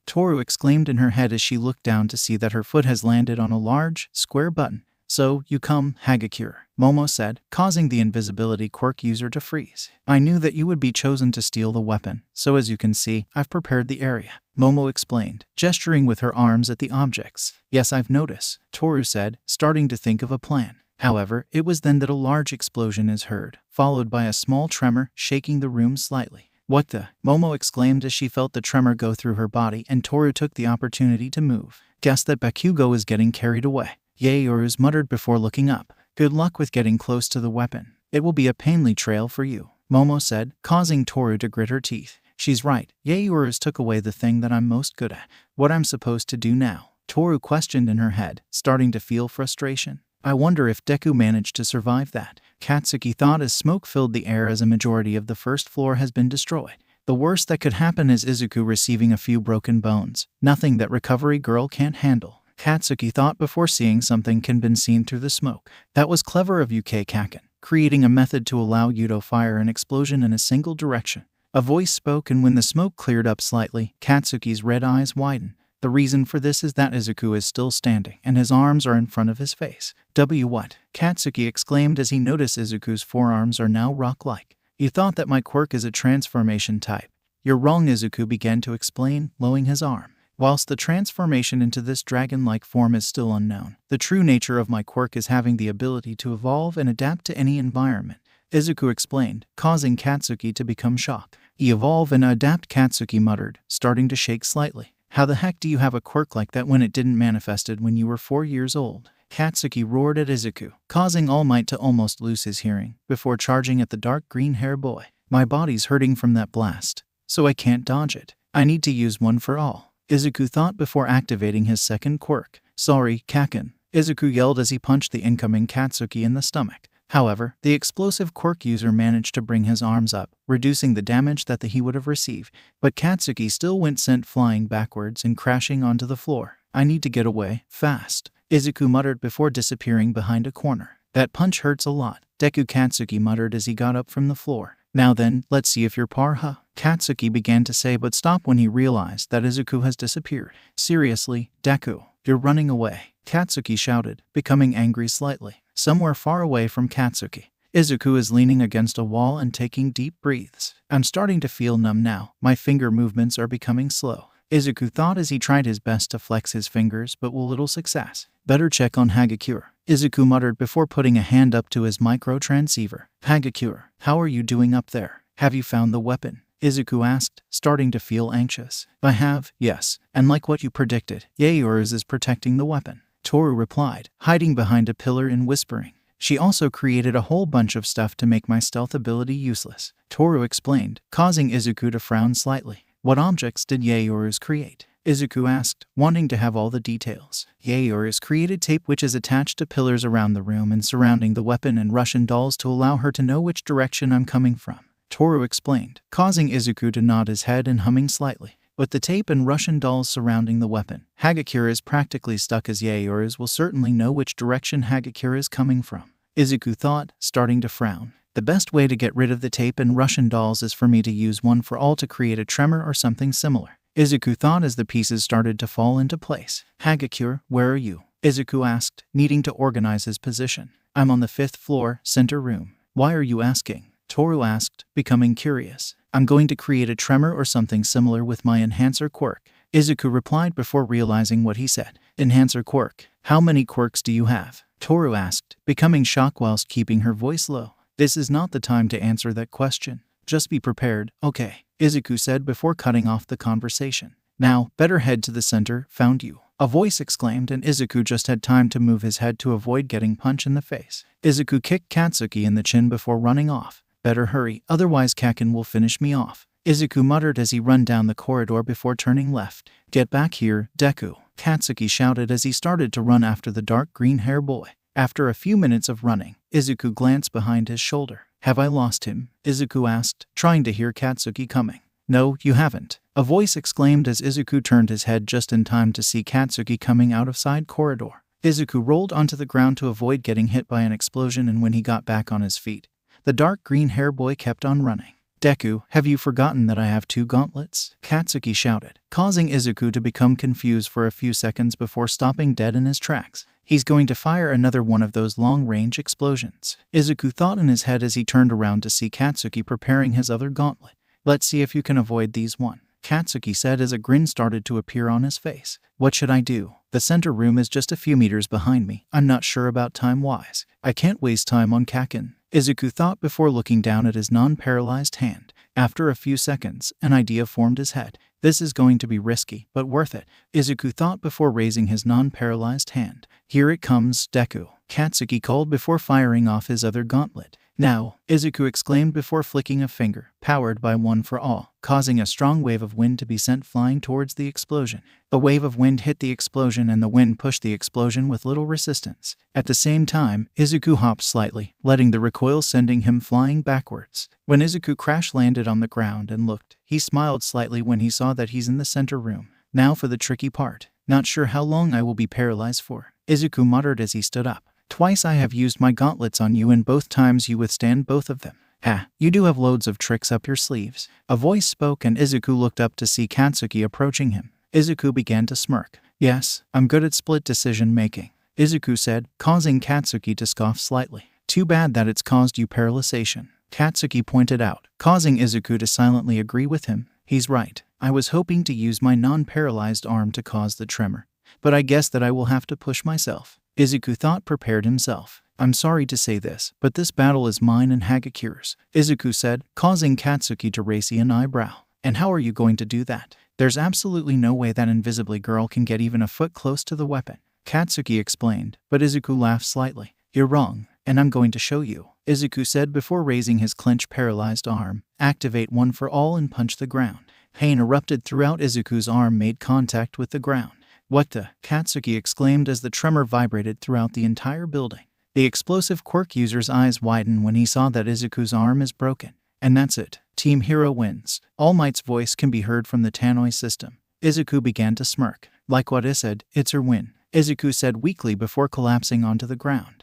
[SPEAKER 1] Toru exclaimed in her head as she looked down to see that her foot has landed on a large, square button. So, you come, Hagakure, Momo said, causing the invisibility quirk user to freeze. I knew that you would be chosen to steal the weapon, so as you can see, I've prepared the area, Momo explained, gesturing with her arms at the objects. Yes, I've noticed, Toru said, starting to think of a plan. However, it was then that a large explosion is heard, followed by a small tremor, shaking the room slightly. What the? Momo exclaimed as she felt the tremor go through her body, and Toru took the opportunity to move. Guess that Bakugo is getting carried away, Yaoyoro's muttered before looking up. Good luck with getting close to the weapon. It will be a painly trail for you, Momo said, causing Toru to grit her teeth. She's right, Yaoyoro's took away the thing that I'm most good at. What I'm supposed to do now? Toru questioned in her head, starting to feel frustration. I wonder if Deku managed to survive that, Katsuki thought as smoke filled the air as a majority of the first floor has been destroyed. The worst that could happen is Izuku receiving a few broken bones. Nothing that Recovery Girl can't handle, Katsuki thought before seeing something can been seen through the smoke. That was clever of you, Kaken, creating a method to allow you to fire an explosion in a single direction. A voice spoke, and when the smoke cleared up slightly, Katsuki's red eyes widened. The reason for this is that Izuku is still standing, and his arms are in front of his face. What? Katsuki exclaimed as he noticed Izuku's forearms are now rock-like. You thought that my quirk is a transformation type. You're wrong, Izuku began to explain, lowering his arm. Whilst the transformation into this dragon-like form is still unknown, the true nature of my quirk is having the ability to evolve and adapt to any environment, Izuku explained, causing Katsuki to become shocked. Evolve and adapt, Katsuki muttered, starting to shake slightly. How the heck do you have a quirk like that when it didn't manifested when you were 4 years old? Katsuki roared at Izuku, causing All Might to almost lose his hearing before charging at the dark green hair boy. My body's hurting from that blast, so I can't dodge it. I need to use one for all, Izuku thought before activating his second quirk. Sorry, Kaken, Izuku yelled as he punched the incoming Katsuki in the stomach. However, the explosive quirk user managed to bring his arms up, reducing the damage that he would have received, but Katsuki still went sent flying backwards and crashing onto the floor. I need to get away, fast, Izuku muttered before disappearing behind a corner. That punch hurts a lot, Deku Katsuki muttered as he got up from the floor. Now then, let's see if you're par, Katsuki began to say but stopped when he realized that Izuku has disappeared. Seriously, Deku, you're running away, Katsuki shouted, becoming angry slightly. Somewhere far away from Katsuki, Izuku is leaning against a wall and taking deep breaths. I'm starting to feel numb now. My finger movements are becoming slow, Izuku thought as he tried his best to flex his fingers but with little success. Better check on Hagakure, Izuku muttered before putting a hand up to his micro-transceiver. Hagakure, how are you doing up there? Have you found the weapon? Izuku asked, starting to feel anxious. I have, yes, and like what you predicted, Yaoyorozu is protecting the weapon, Toru replied, hiding behind a pillar and whispering. She also created a whole bunch of stuff to make my stealth ability useless, Toru explained, causing Izuku to frown slightly. What objects did Yaoyorozu create? Izuku asked, wanting to have all the details. Yaoyorozu created tape which is attached to pillars around the room and surrounding the weapon and Russian dolls to allow her to know which direction I'm coming from, Toru explained, causing Izuku to nod his head and humming slightly. With the tape and Russian dolls surrounding the weapon, Hagakure is practically stuck as Yaoyorozu will certainly know which direction Hagakure is coming from, Izuku thought, starting to frown. The best way to get rid of the tape and Russian dolls is for me to use one for all to create a tremor or something similar, Izuku thought as the pieces started to fall into place. Hagakure, where are you? Izuku asked, needing to organize his position. I'm on the 5th floor, center room. Why are you asking? Toru asked, becoming curious. I'm going to create a tremor or something similar with my enhancer quirk, Izuku replied before realizing what he said. Enhancer quirk. How many quirks do you have? Toru asked, becoming shocked whilst keeping her voice low. This is not the time to answer that question. Just be prepared, okay, Izuku said before cutting off the conversation. Now, better head to the center, found you, a voice exclaimed, and Izuku just had time to move his head to avoid getting punched in the face. Izuku kicked Katsuki in the chin before running off. Better hurry, otherwise Kaken will finish me off, Izuku muttered as he ran down the corridor before turning left. Get back here, Deku, Katsuki shouted as he started to run after the dark green hair boy. After a few minutes of running, Izuku glanced behind his shoulder. Have I lost him? Izuku asked, trying to hear Katsuki coming. No, you haven't, a voice exclaimed as Izuku turned his head just in time to see Katsuki coming out of side corridor. Izuku rolled onto the ground to avoid getting hit by an explosion, and when he got back on his feet, the dark green hair boy kept on running. Deku, have you forgotten that I have 2 gauntlets? Katsuki shouted, causing Izuku to become confused for a few seconds before stopping dead in his tracks. He's going to fire another one of those long-range explosions, Izuku thought in his head as he turned around to see Katsuki preparing his other gauntlet. Let's see if you can avoid these one, Katsuki said as a grin started to appear on his face. What should I do? The center room is just a few meters behind me. I'm not sure about time-wise. I can't waste time on Kaken, Izuku thought before looking down at his non-paralyzed hand. After a few seconds, an idea formed his head. This is going to be risky, but worth it, Izuku thought before raising his non-paralyzed hand. Here it comes, Deku, Katsuki called before firing off his other gauntlet. Now, Izuku exclaimed before flicking a finger, powered by One for All, causing a strong wave of wind to be sent flying towards the explosion. A wave of wind hit the explosion and the wind pushed the explosion with little resistance. At the same time, Izuku hopped slightly, letting the recoil sending him flying backwards. When Izuku crash-landed on the ground and looked, he smiled slightly when he saw that he's in the center room. Now for the tricky part. Not sure how long I will be paralyzed for, Izuku muttered as he stood up. Twice I have used my gauntlets on you and both times you withstand both of them. Ha, you do have loads of tricks up your sleeves. A voice spoke and Izuku looked up to see Katsuki approaching him. Izuku began to smirk. Yes, I'm good at split decision making, Izuku said, causing Katsuki to scoff slightly. Too bad that it's caused you paralyzation, Katsuki pointed out, causing Izuku to silently agree with him. He's right. I was hoping to use my non-paralyzed arm to cause the tremor, but I guess that I will have to push myself, Izuku thought, prepared himself. I'm sorry to say this, but this battle is mine and Hagakure's, Izuku said, causing Katsuki to raise an eyebrow. And how are you going to do that? There's absolutely no way that invisibly girl can get even a foot close to the weapon, Katsuki explained, but Izuku laughed slightly. You're wrong, and I'm going to show you, Izuku said before raising his clenched paralyzed arm. Activate one for all and punch the ground. Pain erupted throughout. Izuku's arm made contact with the ground. What the? Katsuki exclaimed as the tremor vibrated throughout the entire building. The explosive quirk user's eyes widened when he saw that Izuku's arm is broken. And that's it. Team Hero wins. All Might's voice can be heard from the Tannoy system. Izuku began to smirk. Like what I said, it's her win, Izuku said weakly before collapsing onto the ground.